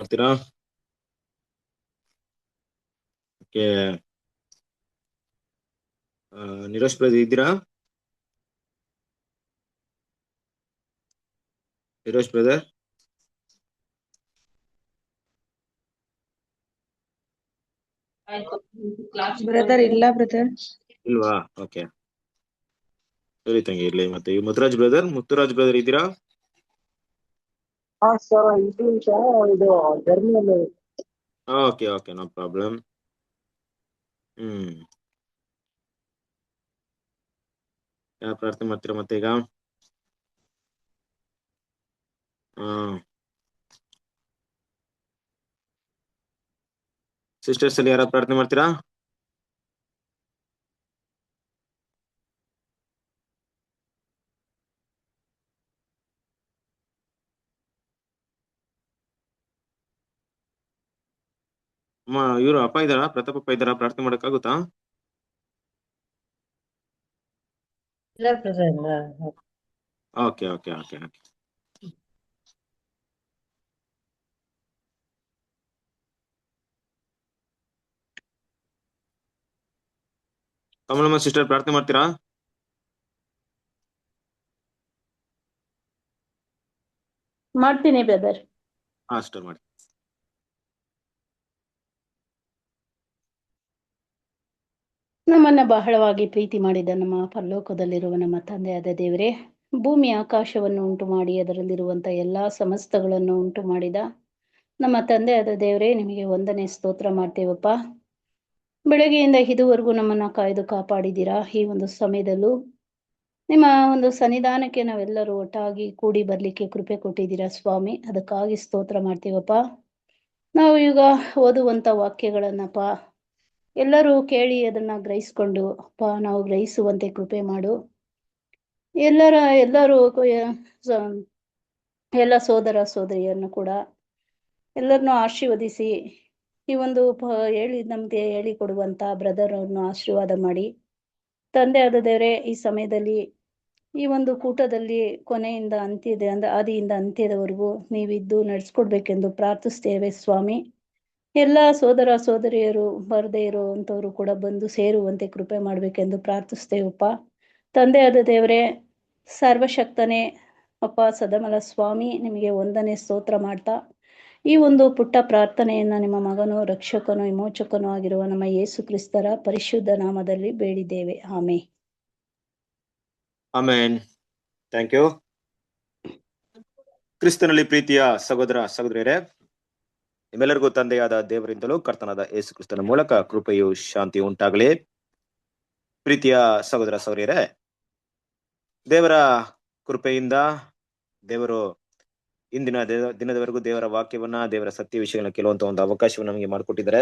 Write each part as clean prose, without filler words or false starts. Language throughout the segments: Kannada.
ಮಾಡ್ತೀರಾ? ಓಕೆ. ನಿರೋಶ್ ಬ್ರದರ್ ಇದ್ದೀರಾ? ನಿರೋಶ್ ಬ್ರದರ್ ಬ್ರದರ್ ಇಲ್ಲ ಬ್ರದರ್. ಇಲ್ವಾ? ಓಕೆ, ಸರಿ ತಂಗಿ ಇರ್ಲಿ. ಮತ್ತೆ ಈ ಮುತ್ತುರಾಜ್ ಬ್ರದರ್ ಇದ್ದೀರಾ? ಸರ್ ಇದು ಜರ್ನಿಯಲ್ಲಿ. Okay okay, no problem. ಯಾವ ಪ್ರಾರ್ಥನೆ ಮಾಡ್ತೀರಾ ಮತ್ತೆ ಈಗ? ಸಿಸ್ಟರ್ಸ್ ಅಲ್ಲಿ ಯಾರು ಪ್ರಾರ್ಥನೆ ಮಾಡ್ತೀರಾ? ಅಮ್ಮ ಇವರು ಅಪ್ಪ ಇದ್ದಾರಾ? ಪ್ರತಾಪಪ್ಪ ಇದ್ದಾರಾ? ಪ್ರಾರ್ಥನೆ ಮಾಡಕ್ಕಾಗುತ್ತಾ? ಇಲ್ಲ ಬ್ರದರ್ ಇಲ್ಲ. Okay okay okay okay. Kamalamma sister ಪ್ರಾರ್ಥನೆ ಮಾಡ್ತೀರಾ? ಮಾಡ್ತೀನಿ ಬ್ರದರ್. ಸಿಸ್ಟರ್ ಮಾಡಿ. ನಮ್ಮನ್ನ ಬಹಳವಾಗಿ ಪ್ರೀತಿ ಮಾಡಿದ ನಮ್ಮ ಪರಲೋಕದಲ್ಲಿರುವ ನಮ್ಮ ತಂದೆಯಾದ ದೇವರೇ, ಭೂಮಿ ಆಕಾಶವನ್ನು ಉಂಟು ಮಾಡಿ ಅದರಲ್ಲಿರುವಂಥ ಎಲ್ಲ ಸಮಸ್ತಗಳನ್ನು ಉಂಟು ಮಾಡಿದ ನಮ್ಮ ತಂದೆಯಾದ ದೇವರೇ, ನಿಮಗೆ ವಂದನೆ ಸ್ತೋತ್ರ ಮಾಡ್ತೇವಪ್ಪ. ಬೆಳಗ್ಗೆಯಿಂದ ಇದುವರೆಗೂ ನಮ್ಮನ್ನ ಕಾಯ್ದು ಕಾಪಾಡಿದ್ದೀರಾ. ಈ ಒಂದು ಸಮಯದಲ್ಲೂ ನಿಮ್ಮ ಒಂದು ಸನ್ನಿಧಾನಕ್ಕೆ ನಾವೆಲ್ಲರೂ ಒಟ್ಟಾಗಿ ಕೂಡಿ ಬರ್ಲಿಕ್ಕೆ ಕೃಪೆ ಕೊಟ್ಟಿದ್ದೀರಾ ಸ್ವಾಮಿ. ಅದಕ್ಕಾಗಿ ಸ್ತೋತ್ರ ಮಾಡ್ತೀವಪ್ಪ. ನಾವು ಈಗ ಓದುವಂಥ ವಾಕ್ಯಗಳನ್ನಪ್ಪ ಎಲ್ಲರೂ ಕೇಳಿ ಅದನ್ನ ಗ್ರಹಿಸ್ಕೊಂಡು ಅಪ್ಪ ನಾವು ಗ್ರಹಿಸುವಂತೆ ಕೃಪೆ ಮಾಡು. ಎಲ್ಲರೂ ಎಲ್ಲ ಸೋದರ ಸೋದರಿಯನ್ನು ಕೂಡ ಎಲ್ಲರನ್ನೂ ಆಶೀರ್ವದಿಸಿ ಈ ಒಂದು ನಮಗೆ ಹೇಳಿಕೊಡುವಂಥ ಬ್ರದರ್ ಅವ್ರನ್ನ ಆಶೀರ್ವಾದ ಮಾಡಿ. ತಂದೆ ಆದ ದೇವರೇ, ಈ ಸಮಯದಲ್ಲಿ ಈ ಒಂದು ಕೂಟದಲ್ಲಿ ಕೊನೆಯಿಂದ ಆದಿಯಿಂದ ಅಂತ್ಯದವರೆಗೂ ನೀವಿದ್ದು ನಡೆಸ್ಕೊಡ್ಬೇಕೆಂದು ಪ್ರಾರ್ಥಿಸ್ತೇವೆ ಸ್ವಾಮಿ. ಎಲ್ಲ ಸೋದರ ಸೋದರಿಯರು ಬರದೇ ಇರುವಂಥವ್ರು ಕೂಡ ಬಂದು ಸೇರುವಂತೆ ಕೃಪೆ ಮಾಡಬೇಕೆಂದು ಪ್ರಾರ್ಥಿಸ್ತೇವಪ್ಪ. ತಂದೆಯಾದ ದೇವರೇ, ಸರ್ವಶಕ್ತನೇ ಅಪ್ಪ ಸದಮಲ ಸ್ವಾಮಿ, ನಿಮಗೆ ವಂದನೆ ಸ್ತೋತ್ರ ಮಾಡ್ತಾ ಈ ಒಂದು ಪುಟ್ಟ ಪ್ರಾರ್ಥನೆಯನ್ನ ನಿಮ್ಮ ಮಗನೂ ರಕ್ಷಕನೂ ವಿಮೋಚಕನೂ ಆಗಿರುವ ನಮ್ಮ ಯೇಸು ಕ್ರಿಸ್ತರ ಪರಿಶುದ್ಧ ನಾಮದಲ್ಲಿ ಬೇಡಿದ್ದೇವೆ. ಆಮೇನ್. ಆಮೇನ್. Thank you. ಕ್ರಿಸ್ತನಲ್ಲಿ ಪ್ರೀತಿಯ ಸಹೋದರ ಸಹೋದರಿಯರೇ, ನಿಮ್ಮೆಲ್ಲರಿಗೂ ತಂದೆಯಾದ ದೇವರಿಂದಲೂ ಕರ್ತನಾದ ಯೇಸು ಕ್ರಿಸ್ತನ ಮೂಲಕ ಕೃಪೆಯು ಶಾಂತಿ ಉಂಟಾಗಲಿ. ಪ್ರೀತಿಯ ಸಹೋದರ ಸಹೋದರಿಯರೇ, ದೇವರ ಕೃಪೆಯಿಂದ ದೇವರು ಇಂದಿನ ದಿನದವರೆಗೂ ದೇವರ ವಾಕ್ಯವನ್ನ, ದೇವರ ಸತ್ಯ ವಿಷಯಗಳನ್ನ ಕೇಳುವಂತ ಒಂದು ಅವಕಾಶವನ್ನು ನಮಗೆ ಮಾಡಿಕೊಟ್ಟಿದ್ದಾರೆ.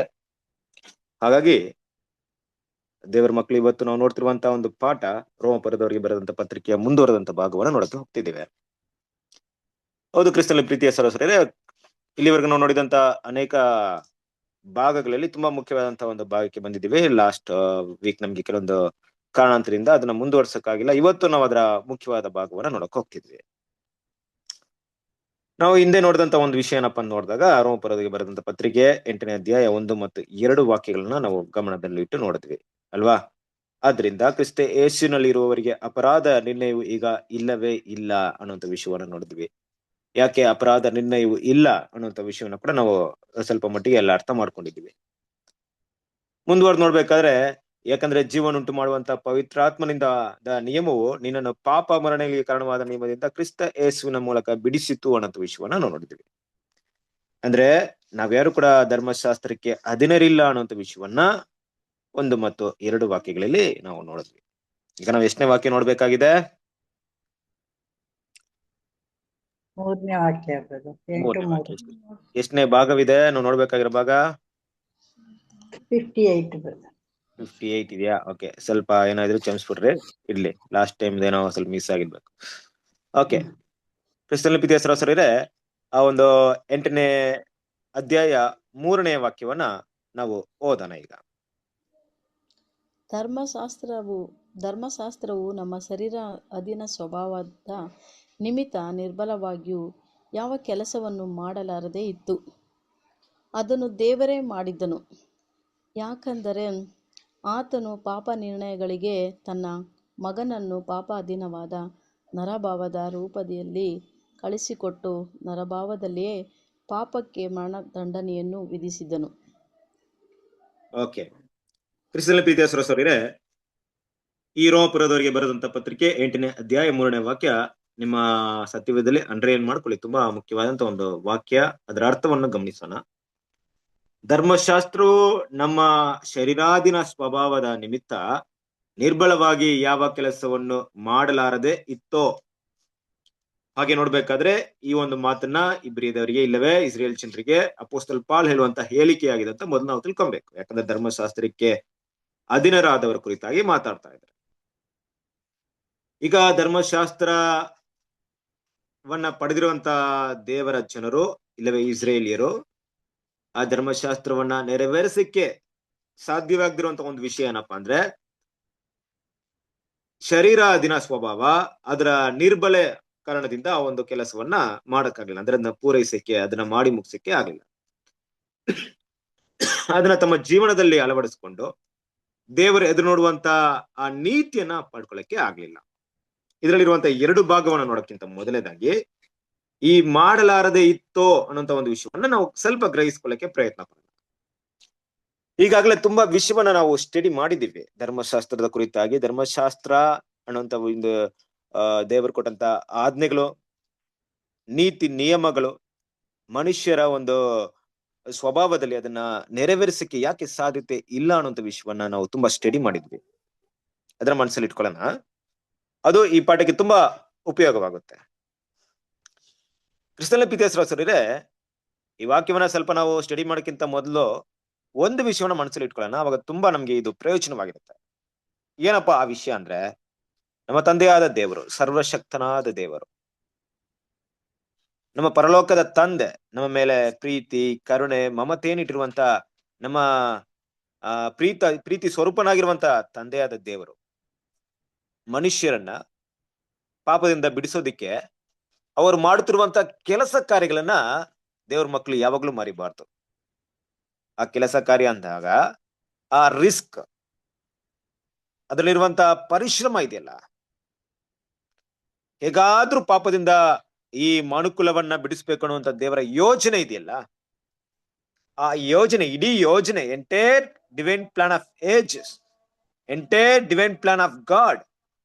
ಹಾಗಾಗಿ ದೇವರ ಮಕ್ಕಳು, ಇವತ್ತು ನಾವು ನೋಡ್ತಿರುವಂತಹ ಒಂದು ಪಾಠ ರೋಮಪುರದವರಿಗೆ ಬರೆದಂತ ಪತ್ರಿಕೆಯ ಮುಂದುವರೆದಂತ ಭಾಗವನ್ನು ನೋಡಕ್ಕೆ ಹೋಗ್ತಿದ್ದೇವೆ. ಹೌದು ಕ್ರಿಸ್ತನಲ್ಲಿ ಪ್ರೀತಿಯ ಸಹೋದರರೇ, ಇಲ್ಲಿವರೆಗೂ ನಾವು ನೋಡಿದಂತ ಅನೇಕ ಭಾಗಗಳಲ್ಲಿ ತುಂಬಾ ಮುಖ್ಯವಾದಂತಹ ಒಂದು ಭಾಗಕ್ಕೆ ಬಂದಿದ್ದೀವಿ. ಲಾಸ್ಟ್ ವೀಕ್ ನಮ್ಗೆ ಕೆಲವೊಂದು ಕಾರಣಾಂತರಿಂದ ಅದನ್ನ ಮುಂದುವರ್ಸಕ್ಕಾಗಿಲ್ಲ. ಇವತ್ತು ನಾವು ಅದರ ಮುಖ್ಯವಾದ ಭಾಗವನ್ನ ನೋಡಕ್ ಹೋಗ್ತಿದ್ವಿ. ನಾವು ಹಿಂದೆ ನೋಡಿದಂತ ಒಂದು ವಿಷಯ ಏನಪ್ಪ ನೋಡಿದಾಗ, ರೋಮಪುರದವರಿಗೆ ಬರೆದಂತ ಪತ್ರಿಕೆ 8ನೇ ಅಧ್ಯಾಯ 1 ಮತ್ತು 2 ವಾಕ್ಯಗಳನ್ನ ನಾವು ಗಮನದಲ್ಲಿ ಇಟ್ಟು ನೋಡಿದ್ವಿ ಅಲ್ವಾ? ಆದ್ರಿಂದ ಕ್ರಿಸ್ತ ಯೇಸುವಿನಲ್ಲಿ ಇರುವವರಿಗೆ ಅಪರಾಧ ನಿರ್ಣಯವು ಈಗ ಇಲ್ಲವೇ ಇಲ್ಲ ಅನ್ನುವಂಥ ವಿಷಯವನ್ನ ನೋಡಿದ್ವಿ. ಯಾಕೆ ಅಪರಾಧ ನಿರ್ಣಯವು ಇಲ್ಲ ಅನ್ನುವಂಥ ವಿಷಯವನ್ನ ಕೂಡ ನಾವು ಸ್ವಲ್ಪ ಮಟ್ಟಿಗೆ ಎಲ್ಲ ಅರ್ಥ ಮಾಡ್ಕೊಂಡಿದ್ವಿ. ಮುಂದುವರೆದು ನೋಡ್ಬೇಕಾದ್ರೆ, ಯಾಕಂದ್ರೆ ಜೀವನುಂಟು ಮಾಡುವಂತ ಪವಿತ್ರಾತ್ಮನಿಂದ ನಿಯಮವು ನಿನ್ನನ್ನು ಪಾಪ ಮರಣಗಳಿಗೆ ಕಾರಣವಾದ ನಿಯಮದಿಂದ ಕ್ರಿಸ್ತ ಯೇಸುವಿನ ಮೂಲಕ ಬಿಡಿಸಿತು ಅನ್ನೋ ವಿಷಯವನ್ನ ನಾವು ನೋಡಿದ್ವಿ. ಅಂದ್ರೆ ನಾವ್ಯಾರು ಕೂಡ ಧರ್ಮಶಾಸ್ತ್ರಕ್ಕೆ ಅಧೀನರಿಲ್ಲ ಅನ್ನುವಂಥ ವಿಷಯವನ್ನ 1 ಮತ್ತು 2 ವಾಕ್ಯಗಳಲ್ಲಿ ನಾವು ನೋಡಿದ್ವಿ. ಈಗ ನಾವು ಎಷ್ಟನೇ ವಾಕ್ಯ ನೋಡ್ಬೇಕಾಗಿದೆ? 3ನೇ ವಾಕ್ಯ ಬ್ರದರ್. 8:3. ಎಷ್ಟನೇ ಭಾಗವಿದೆ ನಾವು ನೋಡ್ಬೇಕಾಗಿರೋ ಭಾಗ? 58 ಬ್ರದರ್. 58 ಇದೆಯಾ? ಓಕೆ, ಸ್ವಲ್ಪ ಏನಾದ್ರು ಕ್ಷಮಿಸ್ಬಿಡ್ರಿ, ಇರ್ಲಿ. ಲಾಸ್ಟ್ ಟೈಮ್ ಏನೋ ಸ್ವಲ್ಪ ಮಿಸ್ ಆಗಿರ್ಬೇಕು. ಓಕೆ, ಕ್ರಿಸ್ತನಲ್ಲಿ ಪ್ರೀತಿಯ ಸಹೋದರರೇ, ಆ ಒಂದು 8ನೇ ಅಧ್ಯಾಯ 3ನೇ ವಾಕ್ಯವನ್ನ ನಾವು ಓದೋಣ ಈಗ. ಧರ್ಮಶಾಸ್ತ್ರವು ನಮ್ಮ ಶರೀರ ಅಧೀನ ಸ್ವಭಾವದ ನಿಮಿತ್ತ ನಿರ್ಬಲವಾಗಿಯೂ ಯಾವ ಕೆಲಸವನ್ನು ಮಾಡಲಾರದೆ ಇತ್ತು. ಅದನ್ನು ದೇವರೇ ಮಾಡಿದ್ದನು. ಯಾಕಂದರೆ ಆತನು ಪಾಪ ನಿರ್ಣಯಗಳಿಗೆ ತನ್ನ ಮಗನನ್ನು ಪಾಪಾಧೀನವಾದ ನರಭಾವದ ರೂಪದಲ್ಲಿ ಕಳಿಸಿಕೊಟ್ಟು ನರಭಾವದಲ್ಲಿಯೇ ಪಾಪಕ್ಕೆ ಮರಣದಂಡನೆಯನ್ನು ವಿಧಿಸಿದನು. ಓಕೆ, ಕ್ರಿಸ್ತನಲ್ಲಿ ಪ್ರೀತಿಯ ಸಹೋದರರೇ, ಈ ರೋಮಪುರದವರಿಗೆ ಬರೆದಂತ ಪತ್ರಿಕೆ 8ನೇ ಅಧ್ಯಾಯ 3ನೇ ವಾಕ್ಯ ನಿಮ್ಮ ಸತ್ಯವೇದದಲ್ಲಿ ಅಂಡರ್ಲೈನ್ ಮಾಡ್ಕೊಳ್ಳಿ. ತುಂಬಾ ಮುಖ್ಯವಾದಂತ ಒಂದು ವಾಕ್ಯ, ಅದರ ಅರ್ಥವನ್ನು ಗಮನಿಸೋಣ. ಧರ್ಮಶಾಸ್ತ್ರವು ನಮ್ಮ ಶರೀರಾಧೀನ ಸ್ವಭಾವದ ನಿಮಿತ್ತ ನಿರ್ಬಲವಾಗಿ ಯಾವ ಕೆಲಸವನ್ನು ಮಾಡಲಾರದೆ ಇತ್ತೋ. ಹಾಗೆ ನೋಡ್ಬೇಕಾದ್ರೆ ಈ ಒಂದು ಮಾತನ್ನ ಇಬ್ರಿಯದವರಿಗೆ ಇಲ್ಲವೇ ಇಸ್ರೇಲ್ ಜನರಿಗೆ ಅಪೋಸ್ತಲ ಪಾಲ್ ಹೇಳುವಂತ ಹೇಳಿಕೆಯಾಗಿದೆ ಅಂತ ಮೊದಲು ನಾವು ತಿಳ್ಕೊಬೇಕು. ಯಾಕಂದ್ರೆ ಧರ್ಮಶಾಸ್ತ್ರಕ್ಕೆ ಅಧೀನರಾದವರ ಕುರಿತಾಗಿ ಮಾತಾಡ್ತಾ ಇದ್ದಾರೆ. ಈಗ ಧರ್ಮಶಾಸ್ತ್ರವನ್ನ ಪಡೆದಿರುವಂತ ದೇವರ ಜನರು ಇಲ್ಲವೇ ಇಸ್ರೇಲಿಯರು ಆ ಧರ್ಮಶಾಸ್ತ್ರವನ್ನ ನೆರವೇರಿಸಕ್ಕೆ ಸಾಧ್ಯವಾಗದಿರುವಂತ ಒಂದು ವಿಷಯ ಏನಪ್ಪಾ ಅಂದ್ರೆ ಶರೀರಾಧೀನ ಸ್ವಭಾವ, ಅದರ ನಿರ್ಬಲೆ ಕಾರಣದಿಂದ ಆ ಒಂದು ಕೆಲಸವನ್ನ ಮಾಡಕ್ಕಾಗಲಿಲ್ಲ. ಅಂದ್ರೆ ಅದನ್ನ ಪೂರೈಸಕ್ಕೆ, ಅದನ್ನ ಮಾಡಿ ಮುಗಿಸಕ್ಕೆ ಆಗಲಿಲ್ಲ. ಅದನ್ನ ತಮ್ಮ ಜೀವನದಲ್ಲಿ ಅಳವಡಿಸ್ಕೊಂಡು ದೇವರು ಎದುರು ನೋಡುವಂತ ಆ ನೀತಿಯನ್ನ ಪಡ್ಕೊಳ್ಳಕ್ಕೆ ಆಗ್ಲಿಲ್ಲ. ಇದರಲ್ಲಿರುವಂತ 2 ಭಾಗವನ್ನ ನೋಡಕ್ಕಿಂತ ಮೊದಲನೇದಾಗಿ ಈ ಮಾಡಲಾರದೆ ಇತ್ತೋ ಅನ್ನೋಂತ ಒಂದು ವಿಷಯವನ್ನ ನಾವು ಸ್ವಲ್ಪ ಗ್ರಹಿಸ್ಕೊಳ್ಳಕ್ಕೆ ಪ್ರಯತ್ನ ಪಡೋಣ. ಈಗಾಗಲೇ ತುಂಬಾ ವಿಷಯವನ್ನ ನಾವು ಸ್ಟಡಿ ಮಾಡಿದ್ದೀವಿ ಧರ್ಮಶಾಸ್ತ್ರದ ಕುರಿತಾಗಿ. ಧರ್ಮಶಾಸ್ತ್ರ ಅನ್ನುವಂತ ಒಂದು ದೇವರು ಕೊಟ್ಟಂತ ಆಜ್ಞೆಗಳು, ನೀತಿ ನಿಯಮಗಳು ಮನುಷ್ಯರ ಒಂದು ಸ್ವಭಾವದಲ್ಲಿ ಅದನ್ನ ನೆರವೇರಿಸಕ್ಕೆ ಯಾಕೆ ಸಾಧ್ಯತೆ ಇಲ್ಲ ಅನ್ನುವಂತ ವಿಷಯವನ್ನ ನಾವು ತುಂಬಾ ಸ್ಟಡಿ ಮಾಡಿದ್ವಿ. ಅದರ ಮನಸ್ಸಲ್ಲಿ ಇಟ್ಕೊಳ್ಳೋಣ, ಅದು ಈ ಪಾಠಕ್ಕೆ ತುಂಬಾ ಉಪಯೋಗವಾಗುತ್ತೆ. ಕ್ರಿಸ್ತನಲ್ಲಿ ಪ್ರೀತಿಯ ಸಹೋದರರೇ, ಈ ವಾಕ್ಯವನ್ನ ಸ್ವಲ್ಪ ನಾವು ಸ್ಟಡಿ ಮಾಡೋಕ್ಕಿಂತ ಮೊದಲು ಒಂದು ವಿಷಯವನ್ನ ಮನಸ್ಸಲ್ಲಿ ಇಟ್ಕೊಳ್ಳೋಣ, ಅವಾಗ ತುಂಬಾ ನಮ್ಗೆ ಇದು ಪ್ರಯೋಜನವಾಗಿರುತ್ತೆ. ಏನಪ್ಪಾ ಆ ವಿಷಯ ಅಂದ್ರೆ, ನಮ್ಮ ತಂದೆಯಾದ ದೇವರು, ಸರ್ವಶಕ್ತನಾದ ದೇವರು, ನಮ್ಮ ಪರಲೋಕದ ತಂದೆ, ನಮ್ಮ ಮೇಲೆ ಪ್ರೀತಿ, ಕರುಣೆ, ಮಮತೆಯನ್ನಿಟ್ಟಿರುವಂತ ನಮ್ಮ ಪ್ರೀತಿ ಸ್ವರೂಪನಾಗಿರುವಂತ ತಂದೆಯಾದ ದೇವರು ಮನುಷ್ಯರನ್ನ ಪಾಪದಿಂದ ಬಿಡಿಸೋದಿಕ್ಕೆ ಅವರು ಮಾಡುತ್ತಿರುವಂತ ಕೆಲಸ ಕಾರ್ಯಗಳನ್ನ ದೇವ್ರ ಮಕ್ಕಳು ಯಾವಾಗ್ಲೂ ಮರಿಬಾರ್ದು. ಆ ಕೆಲಸ ಕಾರ್ಯ ಅಂದಾಗ ಆ ರಿಸ್ಕ್, ಅದರಲ್ಲಿರುವಂತ ಪರಿಶ್ರಮ ಇದೆಯಲ್ಲ, ಹೇಗಾದ್ರೂ ಪಾಪದಿಂದ ಈ ಮನುಕುಲವನ್ನ ಬಿಡಿಸ್ಬೇಕು ಅನ್ನುವಂತ ದೇವರ ಯೋಜನೆ ಇದೆಯಲ್ಲ, ಆ ಯೋಜನೆ, ಇಡೀ ಯೋಜನೆ, entire divine plan of ages, entire divine plan of god,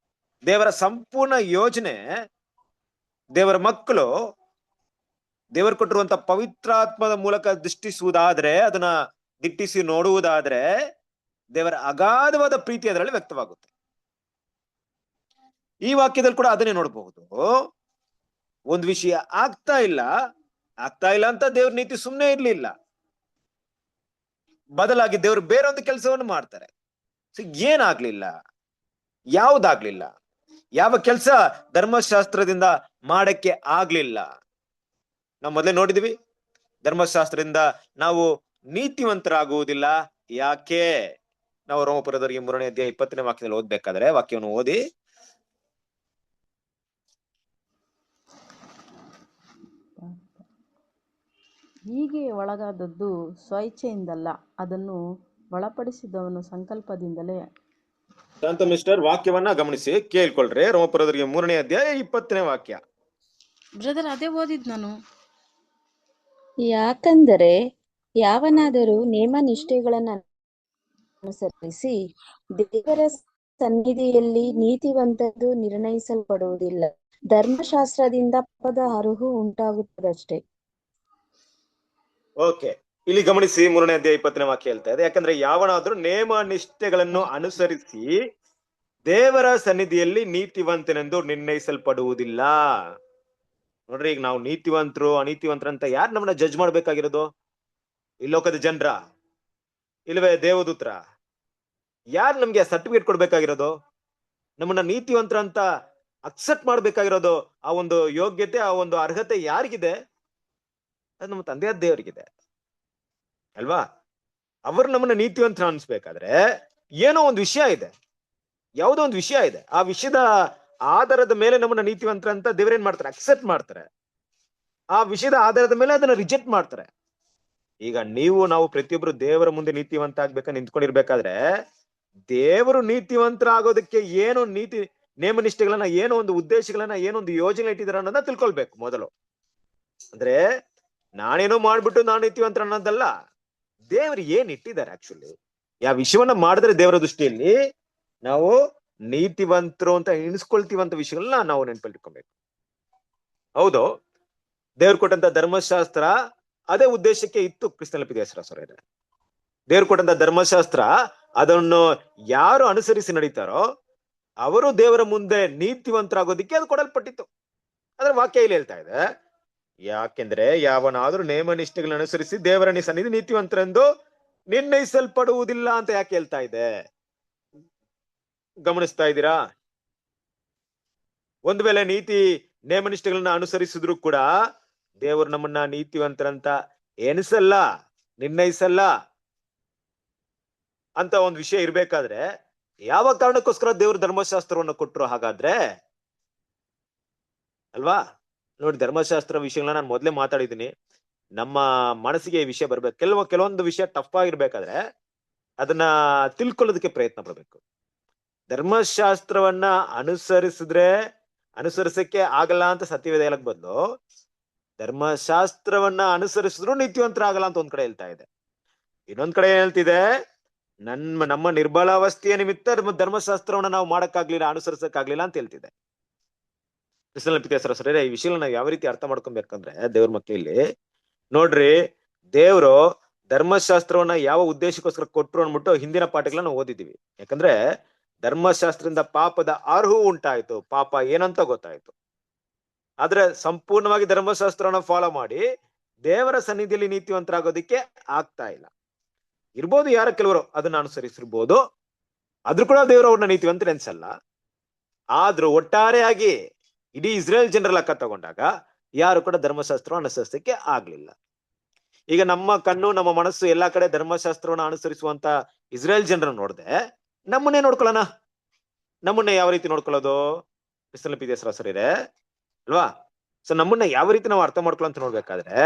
ದೇವರ ಸಂಪೂರ್ಣ ಯೋಜನೆ, ದೇವರ ಮಕ್ಕಳು ದೇವರು ಕೊಟ್ಟಿರುವಂತ ಪವಿತ್ರಾತ್ಮದ ಮೂಲಕ ದೃಷ್ಟಿಸುವುದಾದ್ರೆ, ಅದನ್ನ ದಿಟ್ಟಿಸಿ ನೋಡುವುದಾದ್ರೆ, ದೇವರ ಅಗಾಧವಾದ ಪ್ರೀತಿ ಅದರಲ್ಲಿ ವ್ಯಕ್ತವಾಗುತ್ತೆ. ಈ ವಾಕ್ಯದಲ್ಲಿ ಕೂಡ ಅದನ್ನೇ ನೋಡಬಹುದು. ಒಂದು ವಿಷಯ ಆಗ್ತಾ ಇಲ್ಲ ಅಂತ ದೇವ್ರ ನೀತಿ ಸುಮ್ಮನೆ ಇರ್ಲಿಲ್ಲ, ಬದಲಾಗಿ ದೇವ್ರು ಬೇರೊಂದು ಕೆಲಸವನ್ನು ಮಾಡ್ತಾರೆ. ಏನಾಗ್ಲಿಲ್ಲ, ಯಾವುದಾಗ್ಲಿಲ್ಲ, ಯಾವ ಕೆಲಸ ಧರ್ಮಶಾಸ್ತ್ರದಿಂದ ಮಾಡಕ್ಕೆ ಆಗ್ಲಿಲ್ಲ. ನಾವು ಮೊದಲೇ ನೋಡಿದ್ವಿ, ಧರ್ಮಶಾಸ್ತ್ರದಿಂದ ನಾವು ನೀತಿವಂತರಾಗುವುದಿಲ್ಲ. ಯಾಕೆ? ನಾವು ರೋಮಪುರದವರಿಗೆ 3ನೇ ಅಧ್ಯಾಯ 20ನೇ ವಾಕ್ಯದಲ್ಲಿ ಓದ್ಬೇಕಾದ್ರೆ ವಾಕ್ಯವನ್ನು ಓದಿ. ಹೀಗೆ ಒಳಗಾದದ್ದು ಸ್ವಇಚ್ಛೆಯಿಂದಲ್ಲ, ಅದನ್ನು ಒಳಪಡಿಸಿದವನು ಸಂಕಲ್ಪದಿಂದಲೇ. ಶಾಂತ ಮಿಸ್ಟರ್, ವಾಕ್ಯವನ್ನ ಗಮನಿಸಿ ಕೇಳ್ಕೊಳ್ರಿ. ರೋಮಪುರದವರಿಗೆ 3ನೇ ಅಧ್ಯಾಯ 20ನೇ ವಾಕ್ಯ. ಬ್ರದರ್, ಅದೇ ಓದಿದ್ ನಾನು. ಯಾಕಂದರೆ ಯಾವನಾದರೂ ನೇಮ ನಿಷ್ಠೆಗಳನ್ನು ಅನುಸರಿಸಿ ದೇವರ ಸನ್ನಿಧಿಯಲ್ಲಿ ನೀತಿವಂತದ್ದು ನಿರ್ಣಯಿಸಲ್ಪಡುವುದಿಲ್ಲ, ಧರ್ಮಶಾಸ್ತ್ರದಿಂದ ಪಾಪದ ಅರಿವು ಉಂಟಾಗುತ್ತದಷ್ಟೇ. ಓಕೆ, ಇಲ್ಲಿ ಗಮನಿಸಿ 3ನೇ ಅಧ್ಯಾಯ 20ನೇ ವಾಕ್ಯ ಹೇಳ್ತಾ ಇದೆ, ಯಾಕಂದ್ರೆ ಯಾವನಾದ್ರೂ ನೇಮ ನಿಷ್ಠೆಗಳನ್ನು ಅನುಸರಿಸಿ ದೇವರ ಸನ್ನಿಧಿಯಲ್ಲಿ ನೀತಿವಂತನೆಂದು ನಿರ್ಣಯಿಸಲ್ಪಡುವುದಿಲ್ಲ. ನೋಡ್ರಿ, ಈಗ ನಾವು ನೀತಿವಂತರು ಅನೀತಿವಂತರಂತ ಯಾರು ನಮ್ಮನ್ನ ಜಡ್ಜ್ ಮಾಡ್ಬೇಕಾಗಿರೋದು? ಈ ಲೋಕದ ಜನರ, ಇಲ್ಲವೇ ದೇವದೂತ್ರ? ಯಾರು ನಮ್ಗೆ ಸರ್ಟಿಫಿಕೇಟ್ ಕೊಡ್ಬೇಕಾಗಿರೋದು? ನಮ್ಮನ್ನ ನೀತಿವಂತರ ಅಂತ ಅಕ್ಸೆಪ್ಟ್ ಮಾಡ್ಬೇಕಾಗಿರೋದು, ಆ ಒಂದು ಯೋಗ್ಯತೆ, ಆ ಒಂದು ಅರ್ಹತೆ ಯಾರಿಗಿದೆ? ಅದು ನಮ್ಮ ತಂದೆಯಾದ ದೇವರಿಗಿದೆ ಅಲ್ವಾ? ಅವರು ನಮ್ಮನ್ನ ನೀತಿವಂತರ ಅನ್ಸ್ಬೇಕಾದ್ರೆ ಏನೋ ಒಂದು ವಿಷಯ ಇದೆ, ಯಾವುದೋ ಒಂದು ವಿಷಯ ಇದೆ. ಆ ವಿಷಯದ ಆಧಾರದ ಮೇಲೆ ನಮ್ಮನ್ನ ನೀತಿವಂತರ ಅಂತ ದೇವರೇನ್ ಮಾಡ್ತಾರೆ? ಅಕ್ಸೆಪ್ಟ್ ಮಾಡ್ತಾರೆ. ಆ ವಿಷಯದ ಆಧಾರದ ಮೇಲೆ ಅದನ್ನ ರಿಜೆಕ್ಟ್ ಮಾಡ್ತಾರೆ. ಈಗ ನಾವು ಪ್ರತಿಯೊಬ್ರು ದೇವರ ಮುಂದೆ ನೀತಿವಂತ ಆಗ್ಬೇಕಂತ ನಿಂತ್ಕೊಂಡಿರ್ಬೇಕಾದ್ರೆ ದೇವರು ನೀತಿವಂತರಾಗೋದಕ್ಕೆ ಏನು ನೀತಿ ನೇಮ ನಿಷ್ಠೆಗಳನ್ನ, ಏನೋ ಒಂದು ಉದ್ದೇಶಗಳನ್ನ, ಏನೋ ಒಂದು ಯೋಜನೆ ಇಟ್ಟಿದಾರ ಅನ್ನೋದನ್ನ ತಿಳ್ಕೊಳ್ಬೇಕು ಮೊದಲು. ಅಂದ್ರೆ ನಾನೇನೋ ಮಾಡ್ಬಿಟ್ಟು ನಾನು ನೀತಿವಂತರ ಅನ್ನೋದಲ್ಲ, ದೇವರು ಏನ್ ಇಟ್ಟಿದ್ದಾರೆ ಆಕ್ಚುಲಿ. ಯಾವ ವಿಷಯವನ್ನ ಮಾಡಿದ್ರೆ ದೇವರ ದೃಷ್ಟಿಯಲ್ಲಿ ನಾವು ನೀತಿವಂತರು ಅಂತ ಎಣಿಸ್ಕೊಳ್ತೀವಂತ ವಿಷಯಗಳನ್ನ ನಾವು ನೆನ್ಪಿಟ್ಕೊಬೇಕು. ಹೌದು, ದೇವ್ರು ಕೊಟ್ಟಂತ ಧರ್ಮಶಾಸ್ತ್ರ ಅದೇ ಉದ್ದೇಶಕ್ಕೆ ಇತ್ತು. ಕ್ರಿಸ್ತನ ದೇವ್ರು ಕೊಟ್ಟಂತ ಧರ್ಮಶಾಸ್ತ್ರ ಅದನ್ನು ಯಾರು ಅನುಸರಿಸಿ ನಡೀತಾರೋ ಅವರು ದೇವರ ಮುಂದೆ ನೀತಿವಂತರಾಗೋದಿಕ್ಕೆ ಅದು ಕೊಡಲ್ಪಟ್ಟಿತ್ತು. ಅದ್ರ ವಾಕ್ಯ ಇಲ್ಲಿ ಹೇಳ್ತಾ ಇದೆ, ಯಾಕೆಂದ್ರೆ ಯಾವನಾದ್ರೂ ನೇಮ ನಿಷ್ಠೆಗಳನ್ನ ಅನುಸರಿಸಿ ದೇವರ ಸನ್ನಿಧಿ ನೀತಿವಂತರೆಂದು ನಿರ್ಣಯಿಸಲ್ಪಡುವುದಿಲ್ಲ ಅಂತ ಯಾಕೆ ಹೇಳ್ತಾ ಇದೆ? ಗಮನಿಸ್ತಾ ಇದ್ದೀರಾ? ಒಂದು ವೇಳೆ ನೀತಿ ನೇಮ ನಿಷ್ಠೆಗಳನ್ನ ಅನುಸರಿಸಿದ್ರು ಕೂಡ ದೇವರು ನಮ್ಮನ್ನ ನೀತಿವಂತರಂತ ಎಣಿಸಲ್ಲ, ನಿರ್ಣಯಿಸಲ್ಲ ಅಂತ ಒಂದು ವಿಷಯ ಇರ್ಬೇಕಾದ್ರೆ ಯಾವ ಕಾರಣಕ್ಕೋಸ್ಕರ ದೇವರು ಧರ್ಮಶಾಸ್ತ್ರವನ್ನು ಕೊಟ್ಟರು ಹಾಗಾದ್ರೆ? ಅಲ್ವಾ? ನೋಡಿ, ಧರ್ಮಶಾಸ್ತ್ರ ವಿಷಯಗಳನ್ನ ನಾನು ಮೊದ್ಲೇ ಮಾತಾಡಿದ್ದೀನಿ. ನಮ್ಮ ಮನಸ್ಸಿಗೆ ಈ ವಿಷಯ ಬರ್ಬೇಕು. ಕೆಲವೊಂದು ವಿಷಯ ಟಫ್ ಆಗಿರ್ಬೇಕಾದ್ರೆ ಅದನ್ನ ತಿಳ್ಕೊಳ್ಳೋದಕ್ಕೆ ಪ್ರಯತ್ನ ಪಡ್ಬೇಕು. ಧರ್ಮಶಾಸ್ತ್ರವನ್ನ ಅನುಸರಿಸಕ್ಕೆ ಆಗಲ್ಲ ಅಂತ ಸತ್ಯವೇದ ಹೇಳಕ್ ಬದಲು ಧರ್ಮಶಾಸ್ತ್ರವನ್ನ ಅನುಸರಿಸಿದ್ರು ನೀತಿವಂತರಾಗಲ್ಲ ಅಂತ ಒಂದ್ ಕಡೆ ಹೇಳ್ತಾ ಇದೆ. ಇನ್ನೊಂದ್ ಕಡೆ ಏನ್ ಹೇಳ್ತಿದೆ? ನಮ್ಮ ನಿರ್ಬಲಾವಸ್ಥೆಯ ನಿಮಿತ್ತ ಧರ್ಮಶಾಸ್ತ್ರವನ್ನ ನಾವು ಮಾಡಕ್ಕಾಗ್ಲಿಲ್ಲ, ಅನುಸರಿಸಕ್ಕಾಗ್ಲಿಲ್ಲ ಅಂತ ಹೇಳ್ತಿದೆ. ಈ ವಿಷಯಗಳನ್ನ ನಾವು ಯಾವ ರೀತಿ ಅರ್ಥ ಮಾಡ್ಕೊಬೇಕಂದ್ರೆ, ದೇವ್ರ ಮಕ್ಕಳಲ್ಲಿ ನೋಡ್ರಿ, ದೇವ್ರು ಧರ್ಮಶಾಸ್ತ್ರವನ್ನ ಯಾವ ಉದ್ದೇಶಕ್ಕೋಸ್ಕರ ಕೊಟ್ರು ಅಂದ್ಬಿಟ್ಟು ಹಿಂದಿನ ಪಾಠಗಳನ್ನ ಓದಿದೀವಿ. ಯಾಕಂದ್ರೆ ಧರ್ಮಶಾಸ್ತ್ರದಿಂದ ಪಾಪದ ಅರ್ಹವು ಉಂಟಾಯ್ತು, ಪಾಪ ಏನಂತ ಗೊತ್ತಾಯ್ತು. ಆದ್ರೆ ಸಂಪೂರ್ಣವಾಗಿ ಧರ್ಮಶಾಸ್ತ್ರವನ್ನ ಫಾಲೋ ಮಾಡಿ ದೇವರ ಸನ್ನಿಧಿಯಲ್ಲಿ ನೀತಿವಂತರಾಗೋದಿಕ್ಕೆ ಆಗ್ತಾ ಇಲ್ಲ. ಇರ್ಬೋದು ಯಾರ ಕೆಲವರು ಅದನ್ನ ಅನುಸರಿಸಿರ್ಬೋದು, ಆದ್ರೂ ಕೂಡ ದೇವರು ಅವ್ರನ್ನ ನೀತಿವಂತರು ಅನ್ಸಲ್ಲ. ಆದ್ರೂ ಒಟ್ಟಾರೆಯಾಗಿ ಇಡೀ ಇಸ್ರೇಲ್ ಜನರ ಲೆಕ್ಕ ತಗೊಂಡಾಗ ಯಾರು ಕೂಡ ಧರ್ಮಶಾಸ್ತ್ರವನ್ನು ಅನುಸರಿಸಕ್ಕೆ ಆಗ್ಲಿಲ್ಲ. ಈಗ ನಮ್ಮ ಕಣ್ಣು, ನಮ್ಮ ಮನಸ್ಸು ಎಲ್ಲಾ ಕಡೆ ಧರ್ಮಶಾಸ್ತ್ರವನ್ನ ಅನುಸರಿಸುವಂತ ಇಸ್ರೇಲ್ ಜನರನ್ನ ನೋಡ್ದೆ ನಮ್ಮನ್ನೇ ನೋಡ್ಕೊಳ್ಳೋಣ. ನಮ್ಮನ್ನ ಯಾವ ರೀತಿ ನೋಡ್ಕೊಳ್ಳೋದು? ಸರಿರೇ ಅಲ್ವಾ? ಸೊ ನಮ್ಮನ್ನ ಯಾವ ರೀತಿ ನಾವು ಅರ್ಥ ಮಾಡ್ಕೊಳ್ಳೋ ಅಂತ ನೋಡ್ಬೇಕಾದ್ರೆ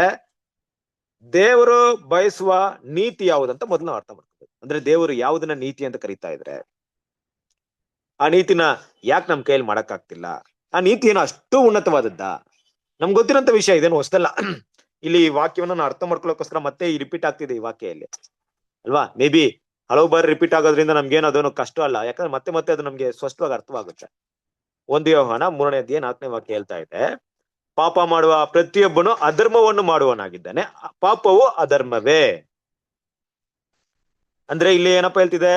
ದೇವರು ಬಯಸುವ ನೀತಿ ಯಾವುದಂತ ಮೊದಲು ನಾವು ಅರ್ಥ ಮಾಡ್ಕೋಬೇಕು. ಅಂದ್ರೆ ದೇವರು ಯಾವುದನ್ನ ನೀತಿ ಅಂತ ಕರೀತಾ ಇದ್ರೆ ಆ ನೀತಿನ ಯಾಕೆ ನಮ್ ಕೈಯಲ್ಲಿ ಮಾಡಕ್ಕಾಗ್ತಿಲ್ಲ? ಆ ನೀತಿ ಏನೋ ಅಷ್ಟು ಉನ್ನತವಾದದ್ದ? ನಮ್ಗೆ ಗೊತ್ತಿರೋಂತ ವಿಷಯ ಇದೇನು ಹೊಸದಲ್ಲ. ಇಲ್ಲಿ ಈ ವಾಕ್ಯವನ್ನ ನಾವು ಅರ್ಥ ಮಾಡ್ಕೊಳ್ಳೋಕೋಸ್ಕರ ಮತ್ತೆ ಈ ರಿಪೀಟ್ ಆಗ್ತಿದೆ ಈ ವಾಕ್ಯ ಇಲ್ಲಿ, ಅಲ್ವಾ? ಮೇ ಬಿ ಹಲವು ಬಾರಿ ರಿಪೀಟ್ ಆಗೋದ್ರಿಂದ ನಮ್ಗೇನು ಅದನ್ನು ಕಷ್ಟ ಅಲ್ಲ, ಯಾಕಂದ್ರೆ ಮತ್ತೆ ಅದು ನಮ್ಗೆ ಸ್ಪಷ್ಟವಾಗಿ ಅರ್ಥವಾಗುತ್ತೆ. 1 ಯೋಹಾನ 3ನೇ ಅಧ್ಯಾಯ 4ನೇ ವಾಕ್ಯ ಹೇಳ್ತಾ ಇದೆ, ಪಾಪ ಮಾಡುವ ಪ್ರತಿಯೊಬ್ಬನು ಅಧರ್ಮವನ್ನು ಮಾಡುವನಾಗಿದ್ದಾನೆ, ಪಾಪವು ಅಧರ್ಮವೇ. ಅಂದ್ರೆ ಇಲ್ಲಿ ಏನಪ್ಪಾ ಹೇಳ್ತಿದೆ?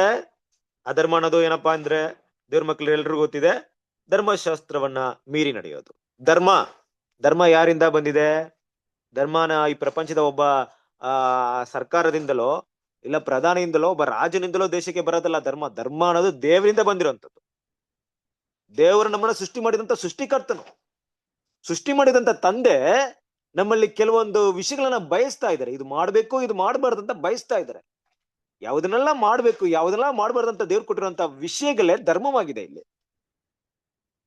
ಅಧರ್ಮ ಅನ್ನೋದು ಏನಪ್ಪಾ ಅಂದ್ರೆ ದೇವ್ರ ಮಕ್ಳು ಎಲ್ರಿಗೂ ಗೊತ್ತಿದೆ, ಧರ್ಮಶಾಸ್ತ್ರವನ್ನ ಮೀರಿ ನಡೆಯೋದು. ಧರ್ಮ ಯಾರಿಂದ ಬಂದಿದೆ? ಧರ್ಮನ ಈ ಪ್ರಪಂಚದ ಒಬ್ಬ ಸರ್ಕಾರದಿಂದಲೋ ಇಲ್ಲ ಪ್ರಧಾನಿಯಿಂದಲೋ ಒಬ್ಬ ರಾಜನಿಂದಲೋ ದೇಶಕ್ಕೆ ಬರೋದಲ್ಲ. ಧರ್ಮ ಅನ್ನೋದು ದೇವರಿಂದ ಬಂದಿರುವಂತದ್ದು. ದೇವರು ನಮ್ಮನ್ನ ಸೃಷ್ಟಿ ಮಾಡಿದಂತ ಸೃಷ್ಟಿಕರ್ತನು, ಸೃಷ್ಟಿ ಮಾಡಿದಂತ ತಂದೆ ನಮ್ಮಲ್ಲಿ ಕೆಲವೊಂದು ವಿಷಯಗಳನ್ನ ಬಯಸ್ತಾ ಇದ್ದಾರೆ. ಇದು ಮಾಡ್ಬೇಕು, ಇದು ಮಾಡಬಾರ್ದು ಅಂತ ಬಯಸ್ತಾ ಇದ್ದಾರೆ. ಯಾವುದನ್ನೆಲ್ಲ ಮಾಡ್ಬೇಕು, ಯಾವುದನ್ನೆಲ್ಲ ಮಾಡಬಾರ್ದಂತ ದೇವ್ರು ಕೊಟ್ಟಿರುವಂತ ವಿಷಯಗಳೇ ಧರ್ಮವಾಗಿದೆ. ಇಲ್ಲಿ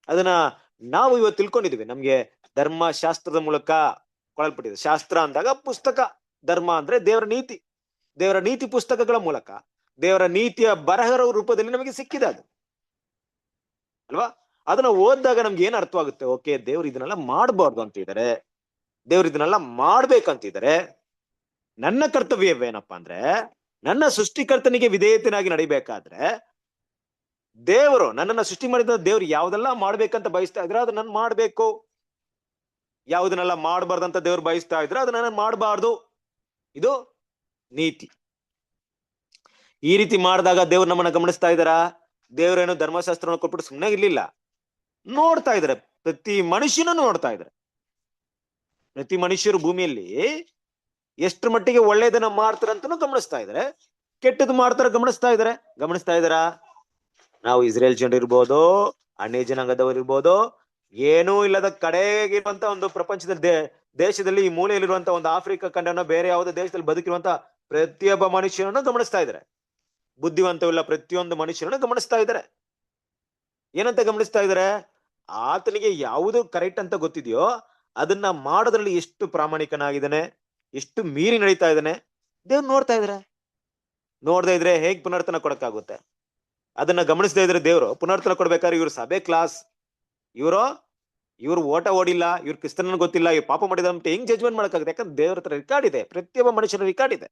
ಅದನ್ನ ನಾವು ಇವತ್ತು ತಿಳ್ಕೊಂಡಿದೀವಿ. ನಮ್ಗೆ ಧರ್ಮಶಾಸ್ತ್ರದ ಮೂಲಕ ಕೊಡಲ್ಪಟ್ಟಿದೆ. ಶಾಸ್ತ್ರ ಅಂದಾಗ ಪುಸ್ತಕ, ಧರ್ಮ ಅಂದ್ರೆ ದೇವರ ನೀತಿ ಪುಸ್ತಕಗಳ ಮೂಲಕ ದೇವರ ನೀತಿಯ ಬರಹರ ರೂಪದಲ್ಲಿ ನಮಗೆ ಸಿಕ್ಕಿದೆ ಅದು, ಅಲ್ವಾ? ಅದನ್ನ ಓದಿದಾಗ ನಮ್ಗೆ ಏನ್ ಅರ್ಥವಾಗುತ್ತೆ? ಓಕೆ, ದೇವ್ರು ಇದನ್ನೆಲ್ಲ ಮಾಡಬಾರ್ದು ಅಂತಿದ್ದಾರೆ, ದೇವ್ರು ಇದನ್ನೆಲ್ಲ ಮಾಡ್ಬೇಕಂತಿದ್ದಾರೆ. ನನ್ನ ಕರ್ತವ್ಯವೇನಪ್ಪಾ ಅಂದ್ರೆ ನನ್ನ ಸೃಷ್ಟಿಕರ್ತನಿಗೆ ವಿಧೇಯತೆನಾಗಿ ನಡಿಬೇಕಾದ್ರೆ ದೇವರು ನನ್ನನ್ನ ಸೃಷ್ಟಿ ಮಾಡಿದ ದೇವ್ರು ಯಾವ್ದೆಲ್ಲ ಮಾಡ್ಬೇಕಂತ ಬಯಸ್ತಾ ಇದ್ರೆ ಅದನ್ನ ನಾನು ಮಾಡ್ಬೇಕು. ಯಾವುದನ್ನೆಲ್ಲ ಮಾಡಬಾರ್ದಂತ ದೇವ್ರು ಬಯಸ್ತಾ ಇದ್ರೆ ಅದನ್ನ ನಾನು ಮಾಡಬಾರ್ದು. ಇದು ನೀತಿ. ಈ ರೀತಿ ಮಾಡಿದಾಗ ದೇವ್ರು ನಮ್ಮನ್ನ ಗಮನಿಸ್ತಾ ಇದ್ದಾರಾ? ದೇವ್ರೇನು ಧರ್ಮಶಾಸ್ತ್ರವನ್ನು ಕೊಟ್ಬಿಟ್ಟು ಸುಮ್ಮನೆ ಇರ್ಲಿಲ್ಲ, ನೋಡ್ತಾ ಇದಾರೆ. ಪ್ರತಿ ಮನುಷ್ಯನೂ ನೋಡ್ತಾ ಇದಾರೆ. ಪ್ರತಿ ಮನುಷ್ಯರು ಭೂಮಿಯಲ್ಲಿ ಎಷ್ಟು ಮಟ್ಟಿಗೆ ಒಳ್ಳೇದನ್ನ ಮಾಡ್ತಾರಂತನೂ ಗಮನಿಸ್ತಾ ಇದಾರೆ, ಕೆಟ್ಟದ್ದು ಮಾಡ್ತಾರ ಗಮನಿಸ್ತಾ ಇದಾರಾ? ನಾವು ಇಸ್ರೇಲ್ ಜನರು ಇರ್ಬೋದು, ಅನ್ಯ ಜನಾಂಗದವರು ಇರ್ಬೋದು, ಏನೂ ಇಲ್ಲದ ಕಡೆಗಿರುವಂತ ಒಂದು ಪ್ರಪಂಚದ ದೇಶದಲ್ಲಿ ಈ ಮೂಲೆಯಲ್ಲಿರುವಂತ ಒಂದು ಆಫ್ರಿಕಾ ಖಂಡನ ಬೇರೆ ಯಾವುದೇ ದೇಶದಲ್ಲಿ ಬದುಕಿರುವಂತ ಪ್ರತಿಯೊಬ್ಬ ಮನುಷ್ಯನನ್ನು ಗಮನಿಸ್ತಾ ಇದ್ದಾರೆ. ಬುದ್ಧಿವಂತವಿಲ್ಲ ಪ್ರತಿಯೊಂದು ಮನುಷ್ಯನನ್ನು ಗಮನಿಸ್ತಾ ಇದ್ದಾರೆ. ಏನಂತ ಗಮನಿಸ್ತಾ ಇದ್ದಾರೆ? ಆತನಿಗೆ ಯಾವುದು ಕರೆಕ್ಟ್ ಅಂತ ಗೊತ್ತಿದೆಯೋ ಅದನ್ನ ಮಾಡೋದ್ರಲ್ಲಿ ಎಷ್ಟು ಪ್ರಾಮಾಣಿಕನಾಗಿದ್ದಾನೆ, ಎಷ್ಟು ಮೀರಿ ನಡೀತಾ ಇದ್ದಾನೆ, ದೇವ್ರು ನೋಡ್ತಾ ಇದ್ರೆ, ನೋಡ್ದೇ ಇದ್ರೆ ಹೇಗ್ ಪುನರ್ತನ ಕೊಡಕ್ಕಾಗುತ್ತೆ? ಅದನ್ನ ಗಮನಿಸದೇ ಇದ್ರೆ ದೇವ್ರು ಪುನರ್ತನ ಕೊಡ್ಬೇಕಾದ್ರೆ ಇವ್ರು ಸಭೆ ಕ್ಲಾಸ್, ಇವ್ರು ಓಟ ಓಡಿಲ್ಲ, ಇವ್ರು ಕ್ರಿಸ್ತನ ಗೊತ್ತಿಲ್ಲ, ಇವ್ರು ಪಾಪ ಮಾಡಿದ ಅಂತ ಹೆಂಗ್ ಜಜ್ಮೆಂಟ್ ಮಾಡಕ್ಕಾಗುತ್ತೆ? ಯಾಕಂದ್ರೆ ದೇವ್ರ ಹತ್ರ ರೆಕಾರ್ಡ್ ಇದೆ, ಪ್ರತಿಯೊಬ್ಬ ಮನುಷ್ಯನ ರೆಕಾರ್ಡ್ ಇದೆ.